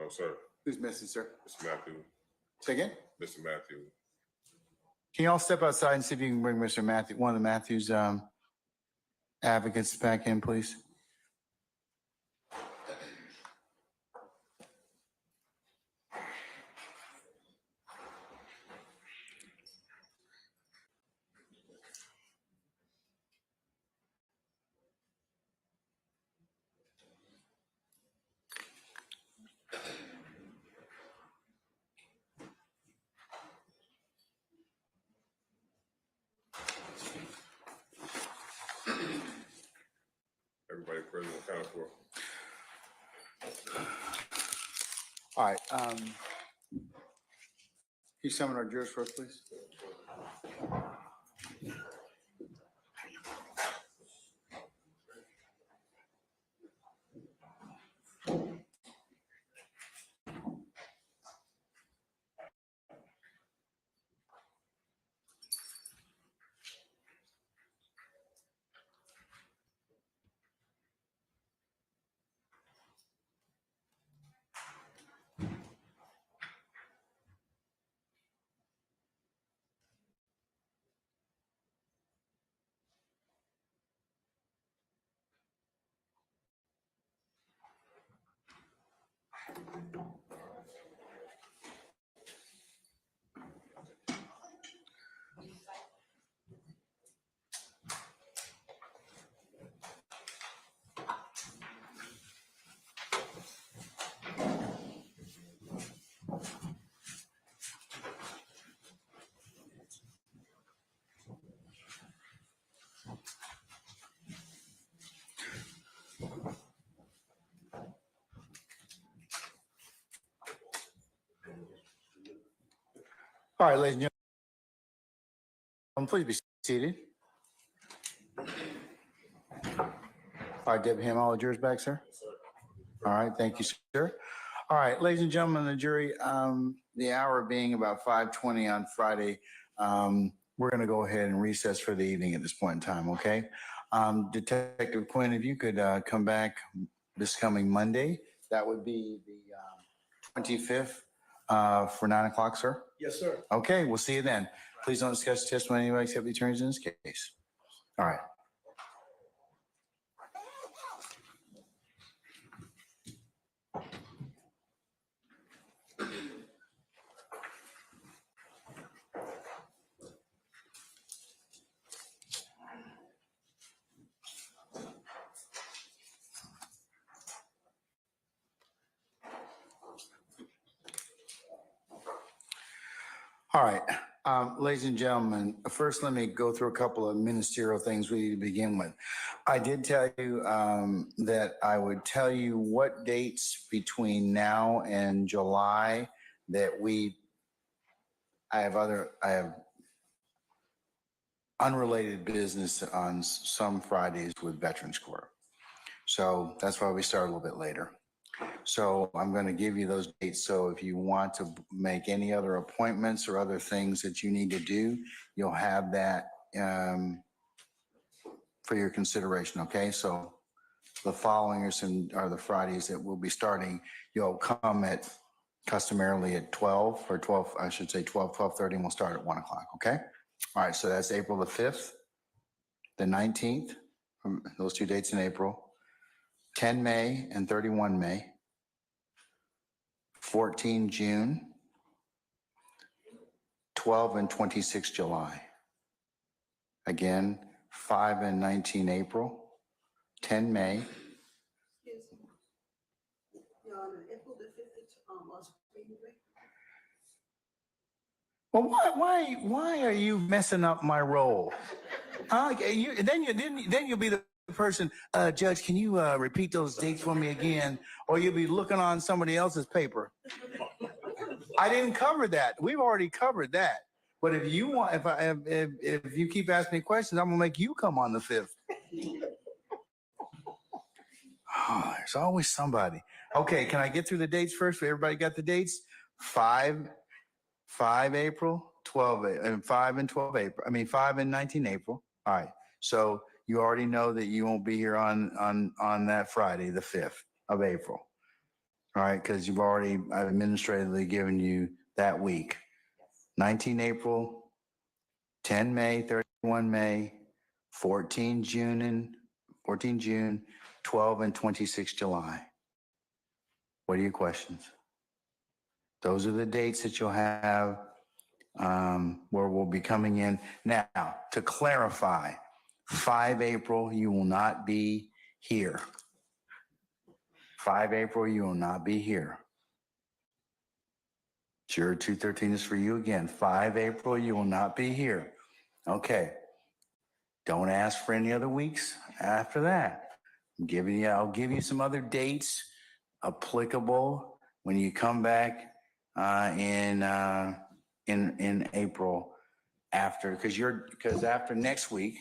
No, sir. Who's missing, sir? Mr. Matthew. Say again? Mr. Matthew. Can you all step outside and see if you can bring Mr. Matthew, one of the Matthews advocates back in, please? Everybody present accounted for. All right. Can you summon our jurors for us, please? All right, ladies and gentlemen, please be seated. All right, Deputy Hamm, all the jurors back, sir? All right, thank you, sir. All right, ladies and gentlemen, the jury, the hour being about 5:20 on Friday, we're going to go ahead and recess for the evening at this point in time, okay? Detective Quinn, if you could come back this coming Monday, that would be the 25th for 9 o'clock, sir? Yes, sir. Okay, we'll see you then. Please don't discuss testimony anybody except the attorneys in this case. All right. All right, ladies and gentlemen, first let me go through a couple of ministerial things we need to begin with. I did tell you that I would tell you what dates between now and July that I have unrelated business on some Fridays with Veterans Court. So that's why we start a little bit later. So I'm going to give you those dates. So if you want to make any other appointments or other things that you need to do, you'll have that for your consideration. Okay. So the following are the Fridays that we'll be starting. You'll come at customarily at 12 or 12, I should say 12:30, and we'll start at 1 o'clock. Okay. All right. So that's April the 5th, the 19th, those 2 dates in April, 10 May and 31 May. 14 June, 12 and 26 July. Again, 5 and 19 April, 10 May. Well, why are you messing up my role? Then you'll be the person, Judge, can you repeat those dates for me again? Or you'll be looking on somebody else's paper. I didn't cover that. We've already covered that. But if you want, if you keep asking me questions, I'm gonna make you come on the 5th. Oh, there's always somebody. Okay, can I get through the dates first? Everybody got the dates? 5 April, 12 and 5 and 12 April. I mean 5 and 19 April. All right. So you already know that you won't be here on that Friday, the 5th of April. All right, because you've already administratively given you that week. 19 April, 10 May, 31 May, 14 June, 12 and 26 July. What are your questions? Those are the dates that you'll have where we'll be coming in. Now, to clarify, 5 April, you will not be here. 5 April, you will not be here. Juror 213 is for you again. 5 April, you will not be here. Okay. Don't ask for any other weeks after that. I'll give you some other dates applicable when you come back in April after, because after next week.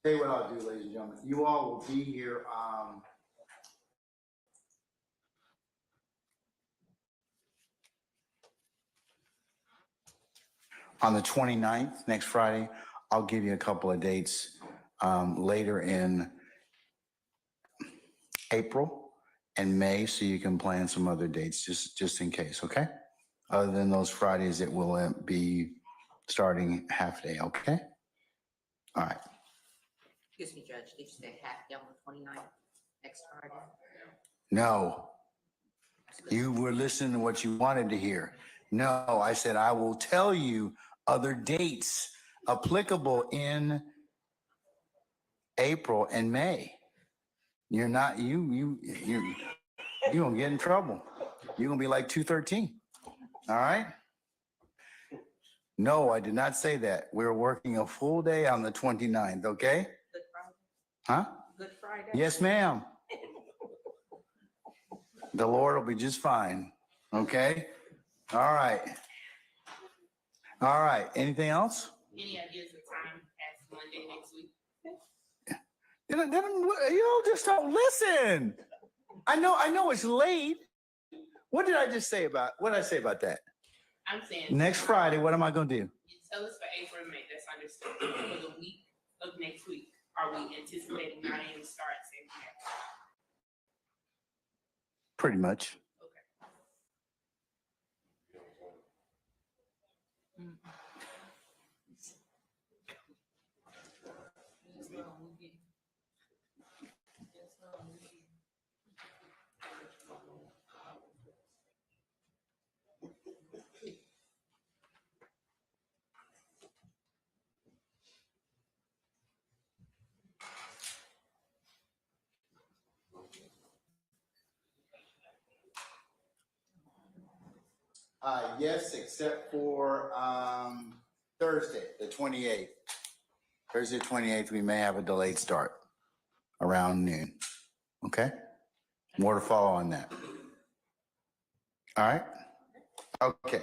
Tell you what I'll do, ladies and gentlemen. You all will be here on the 29th, next Friday. I'll give you a couple of dates later in April and May, so you can plan some other dates just in case, okay? Other than those Fridays, it will be starting half day, okay? All right. Excuse me, Judge, did you say half day on the 29th, next Friday? No. You were listening to what you wanted to hear. No, I said I will tell you other dates applicable in April and May. You're not, you're gonna get in trouble. You're gonna be like 213. All right? No, I did not say that. We're working a full day on the 29th, okay? Good Friday? Huh? Good Friday? Yes, ma'am. The Lord will be just fine. Okay? All right. All right. Anything else? Any ideas of time past Monday next week? You just don't listen. I know it's late. What did I just say about that? I'm saying. Next Friday, what am I going to do? You tell us for April and May, that's understood. For the week of next week, are we anticipating 9 a.m. start same time? Pretty much. Yes, except for Thursday, the 28th. Thursday, 28th, we may have a delayed start around noon. Okay? More to follow on that. All right? Okay.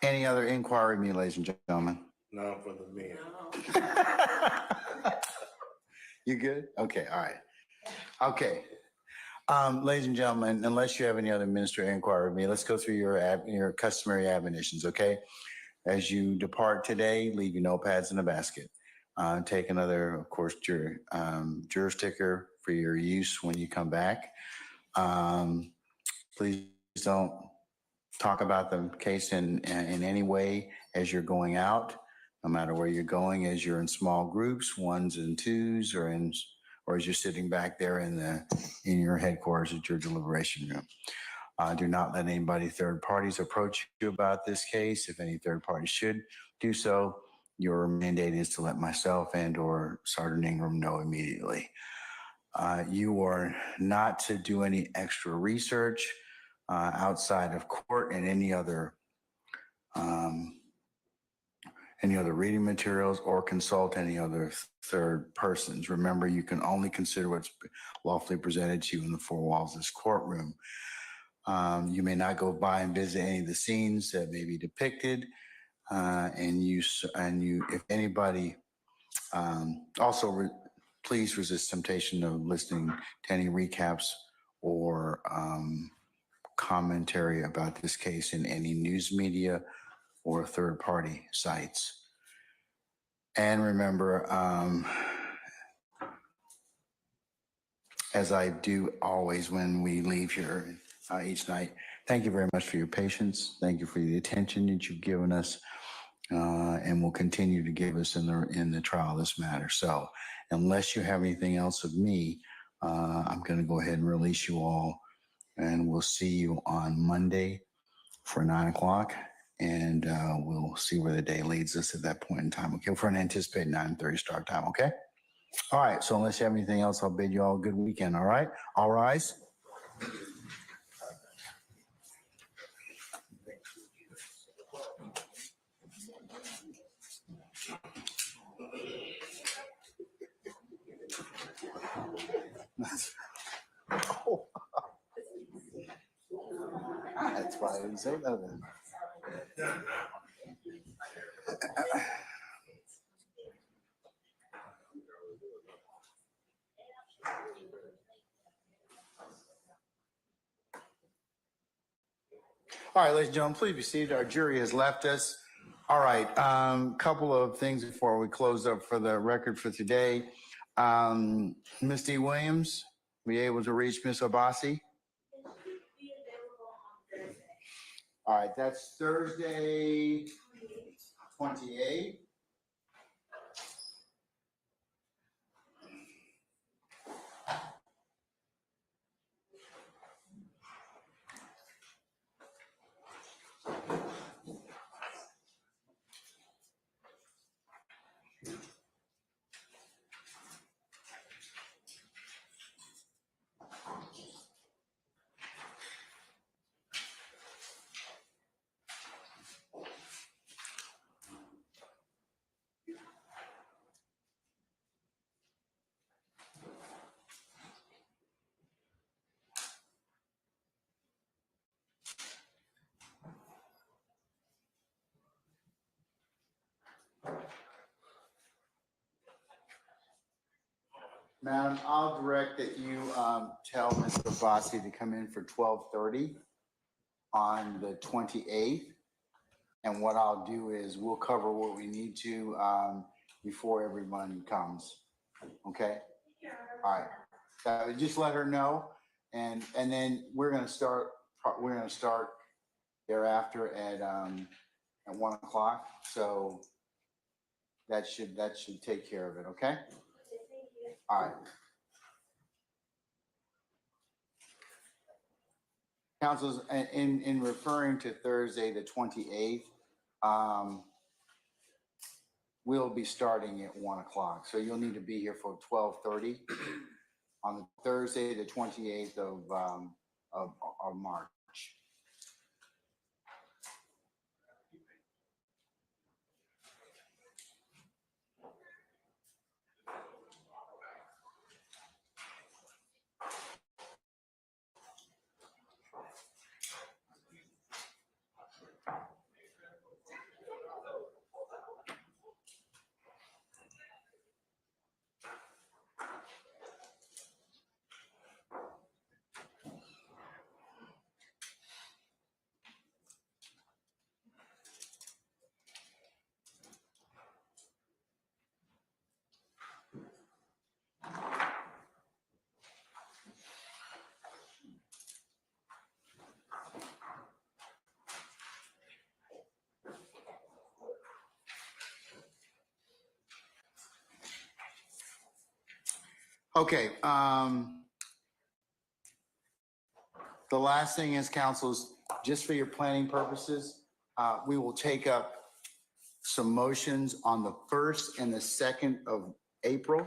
Any other inquiry, me, ladies and gentlemen? No, for the men. You good? Okay, all right. Okay. Ladies and gentlemen, unless you have any other administrative inquiry with me, let's go through your customary admonitions, okay? As you depart today, leave your notepads in the basket. Take another, of course, juror sticker for your use when you come back. Please don't talk about the case in any way as you're going out, no matter where you're going, as you're in small groups, ones and twos, or as you're sitting back there in your headquarters at your deliberation room. Do not let anybody, third parties, approach you about this case. If any third party should do so, your mandate is to let myself and/or Sergeant Ingram know immediately. You are not to do any extra research outside of court and any other reading materials or consult any other third persons. Remember, you can only consider what's lawfully presented to you in the four walls of this courtroom. You may not go by and visit any of the scenes that may be depicted. If anybody, please resist temptation of listening to any recaps or commentary about this case in any news media or third-party sites. And remember, as I do always when we leave here each night, thank you very much for your patience. Thank you for the attention that you've given us and will continue to give us in the trial of this matter. So unless you have anything else of me, I'm going to go ahead and release you all, and we'll see you on Monday for 9 o'clock, and we'll see where the day leads us at that point in time. Okay, for an anticipated 9:30 start time, okay? All right, so unless you have anything else, I'll bid you all a good weekend, all right? All rise. Oh. That's why I didn't say nothing. All right, ladies and gentlemen, please be seated. Our jury has left us. All right, couple of things before we close up for the record for today. Ms. D. Williams, were you able to reach Ms. Obasi? All right, that's Thursday, 28th. Madam, I'll direct that you tell Mr. Obasi to come in for 12:30 on the 28th. And what I'll do is we'll cover what we need to before everyone comes. Okay? All right. Just let her know, and then we're gonna start thereafter at 1 o'clock. So that should take care of it. Okay? All right. Councils, in referring to Thursday, the 28th, we'll be starting at 1 o'clock. So you'll need to be here for 12:30 on Thursday, the 28th of March. Okay, the last thing is, councils, just for your planning purposes, we will take up some motions on the 1st and the 2nd of April.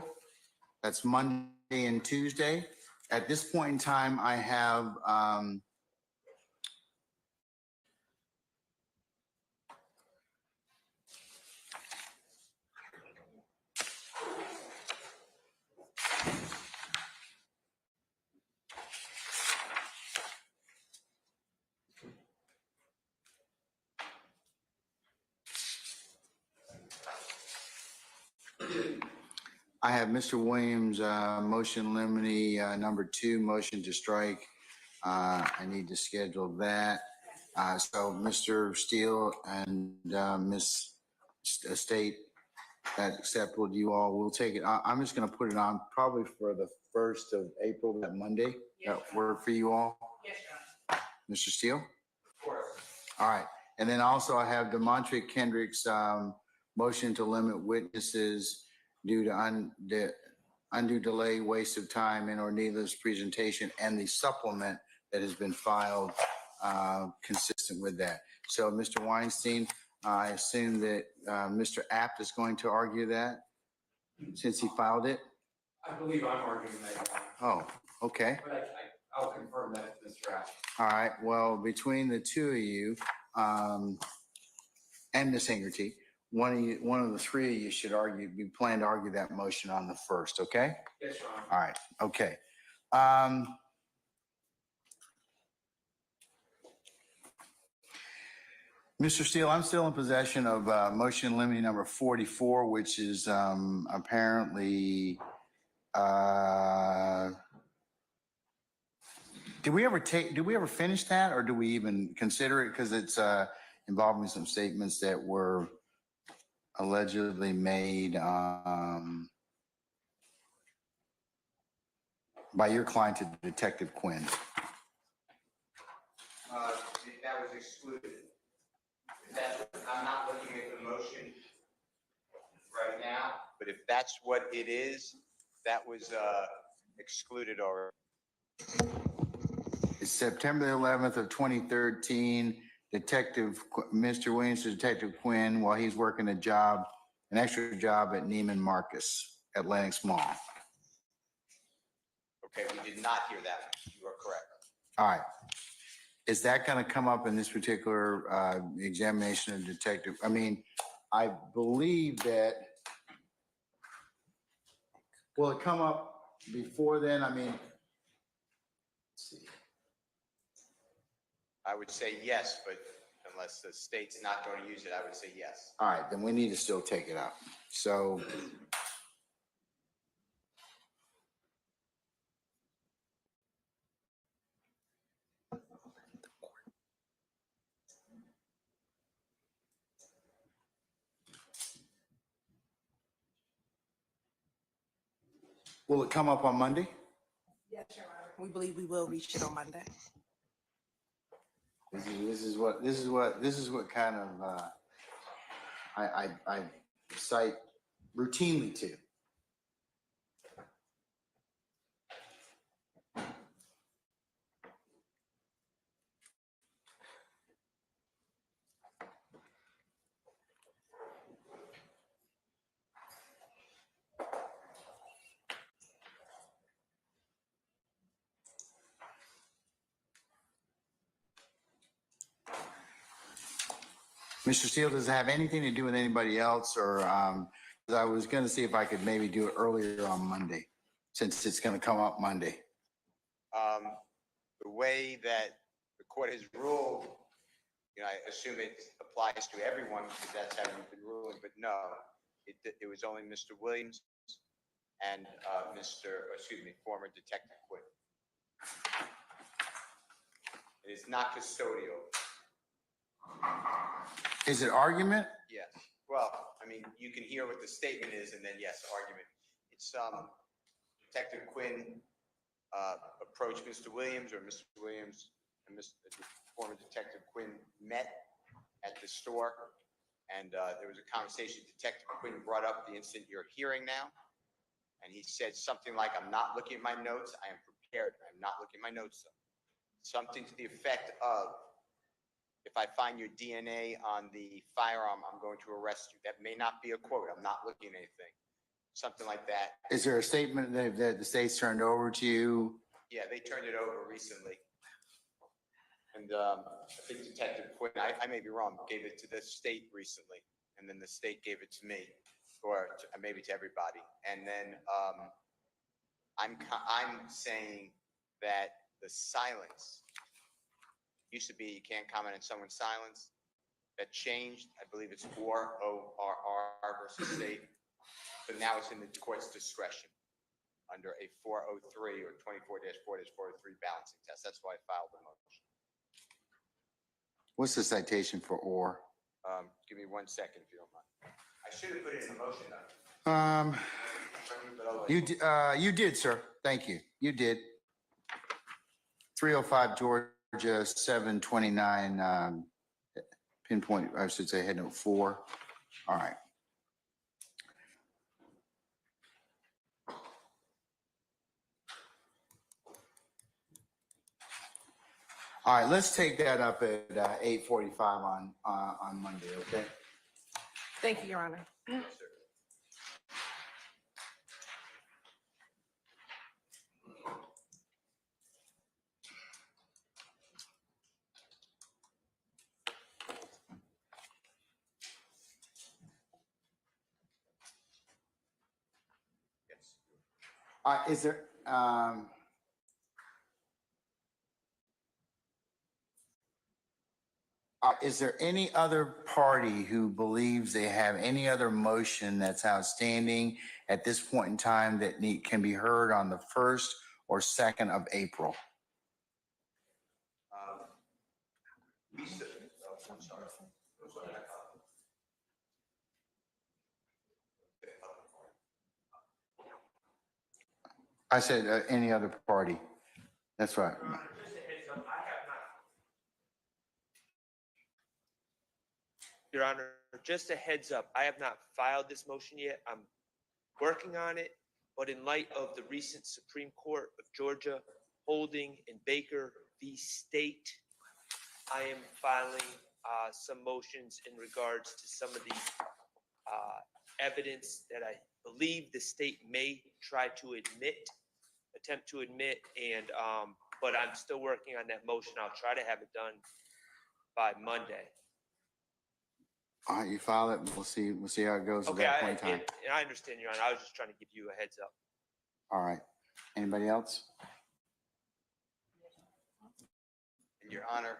That's Monday and Tuesday. At this point in time, I have I have Mr. Williams, motion limine, number 2, motion to strike. I need to schedule that. So Mr. Steele and Ms. State, that acceptable to you all, we'll take it. I'm just gonna put it on probably for the 1st of April, that Monday. That work for you all? Yes, Your Honor. Mr. Steele? Of course. All right. And then also I have DeMontre Kendrick's motion to limit witnesses due to undue delay, waste of time, and or needless presentation, and the supplement that has been filed consistent with that. So Mr. Weinstein, I assume that Mr. Apt is going to argue that since he filed it? I believe I'm arguing that. Oh, okay. But I'll confirm that with Mr. Ash. All right, well, between the two of you, and Ms. Hingerty, one of the three of you should argue, we plan to argue that motion on the 1st, okay? Yes, Your Honor. All right, okay. Mr. Steele, I'm still in possession of motion limiting number 44, which is apparently, did we ever finish that, or do we even consider it? Because it's involving some statements that were allegedly made by your client to Detective Quinn. That was excluded. I'm not looking at the motion right now, but if that's what it is, that was excluded already. It's September the 11th of 2013. Mr. Williams to Detective Quinn while he's working an extra job at Neiman Marcus at Lenox Mall. Okay, we did not hear that. You are correct. All right. Is that going to come up in this particular examination of detective? I mean, I believe that, will it come up before then? I mean, let's see. I would say yes, but unless the state's not going to use it, I would say yes. All right, then we need to still take it up. So will it come up on Monday? Yes, Your Honor. We believe we will reach it on Monday. This is what kind of I cite routinely to. Mr. Steele, does it have anything to do with anybody else, or I was going to see if I could maybe do it earlier on Monday, since it's going to come up Monday. The way that the court has ruled, I assume it applies to everyone because that's how you've been ruling, but no, it was only Mr. Williams and former Detective Quinn. It is not custodial. Is it argument? Yes. Well, I mean, you can hear what the statement is, and then yes, argument. It's Detective Quinn approached Mr. Williams, or Mr. Williams and former Detective Quinn met at the store, and there was a conversation. Detective Quinn brought up the incident you're hearing now, and he said something like, "I'm not looking at my notes. I am prepared. I'm not looking at my notes." Something to the effect of, "If I find your DNA on the firearm, I'm going to arrest you." That may not be a quote. I'm not looking at anything. Something like that. Is there a statement that the state's turned over to you? Yeah, they turned it over recently. And I think Detective Quinn, I may be wrong, gave it to the state recently. And then the state gave it to me, or maybe to everybody. And then I'm saying that the silence used to be you can't comment on someone's silence. That changed. I believe it's ORR versus state. So now it's in the court's discretion under a 403 or 24-4-403 balancing test. That's why I filed the motion. What's the citation for or? Give me 1 second if you don't mind. I should have put it in the motion though. You did, sir. Thank you. You did. 305 Georgia 729 pinpoint, I should say head note 4. All right. All right, let's take that up at 8:45 on Monday, okay? Thank you, Your Honor. Is there any other party who believes they have any other motion that's outstanding at this point in time that can be heard on the 1st or 2nd of April? I'm sorry. I said any other party. That's right. Your Honor, just a heads up, I have not filed this motion yet. I'm working on it, but in light of the recent Supreme Court of Georgia holding in Baker v. State, I am filing some motions in regards to some of the evidence that I believe the state may try to attempt to admit, and but I'm still working on that motion. I'll try to have it done by Monday. All right, you file it. We'll see how it goes at Okay, that point in time. and I understand, Your Honor. I was just trying to give you a heads up. All right. Anybody else? And Your Honor,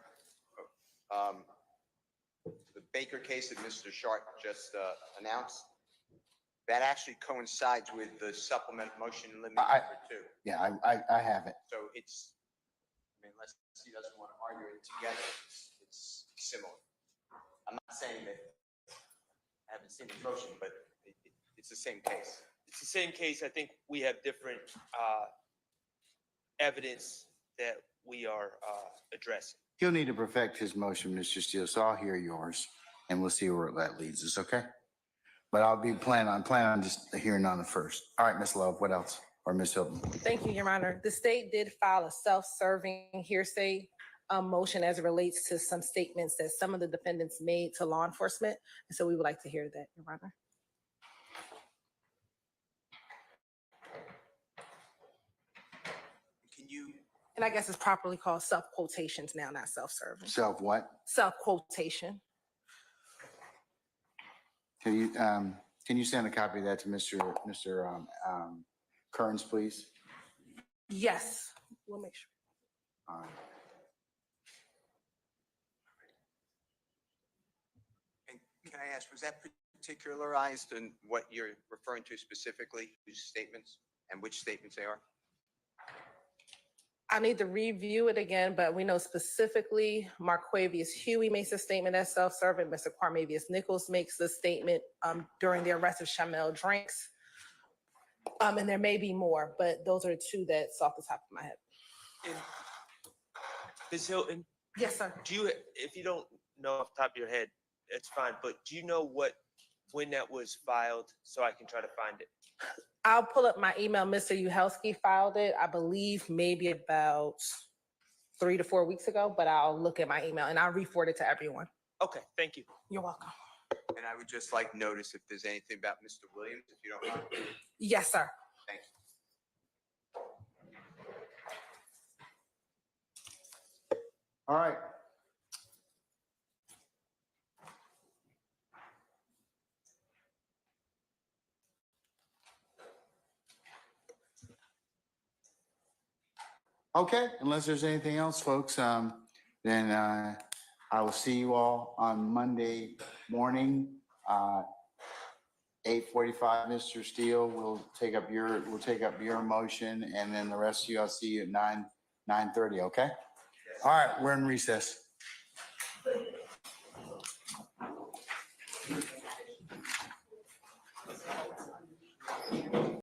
the Baker case that Mr. Sharp just announced, that actually coincides with the supplement motion limit number 2. Yeah, I have it. So it's, I mean, unless he doesn't want to argue it together, it's similar. I'm not saying that I haven't seen the motion, but it's the same case. It's the same case. I think we have different evidence that we are addressing. He'll need to perfect his motion, Mr. Steele, so I'll hear yours, and we'll see where that leads us, okay? But I'll be planning on just hearing on the 1st. All right, Ms. Love, what else? Or Ms. Hilton? Thank you, Your Honor. The state did file a self-serving hearsay motion as it relates to some statements that some of the defendants made to law enforcement. And so we would like to hear that, Your Honor. Can you? And I guess it's properly called self-quotations now, not self-serving. Self what? Self-quotation. Can you send a copy of that to Mr. Kearns, please? Yes, we'll make sure. All right. And can I ask, was that particularized in what you're referring to specifically, whose statements and which statements they are? I need to review it again, but we know specifically Marquavius Huey makes a statement as self-serving. Mr. Quarmavius Nichols makes the statement during the arrest of Shamel Drinks. And there may be more, but those are 2 that's off the top of my head. And Ms. Hilton? Yes, sir. Do you, if you don't know off the top of your head, it's fine, but do you know when that was filed so I can try to find it? I'll pull up my email. Mr. Uhelski filed it, I believe, maybe about 3 to 4 weeks ago, but I'll look at my email and I'll re-forward it to everyone. Okay, thank you. You're welcome. And I would just like notice if there's anything about Mr. Williams, if you don't mind. Yes, sir. Thank you. All right. Okay, unless there's anything else, folks, then I will see you all on Monday morning. 8:45, Mr. Steele, we'll take up your motion, and then the rest of you, I'll see you at 9:30, okay? All right, we're in recess.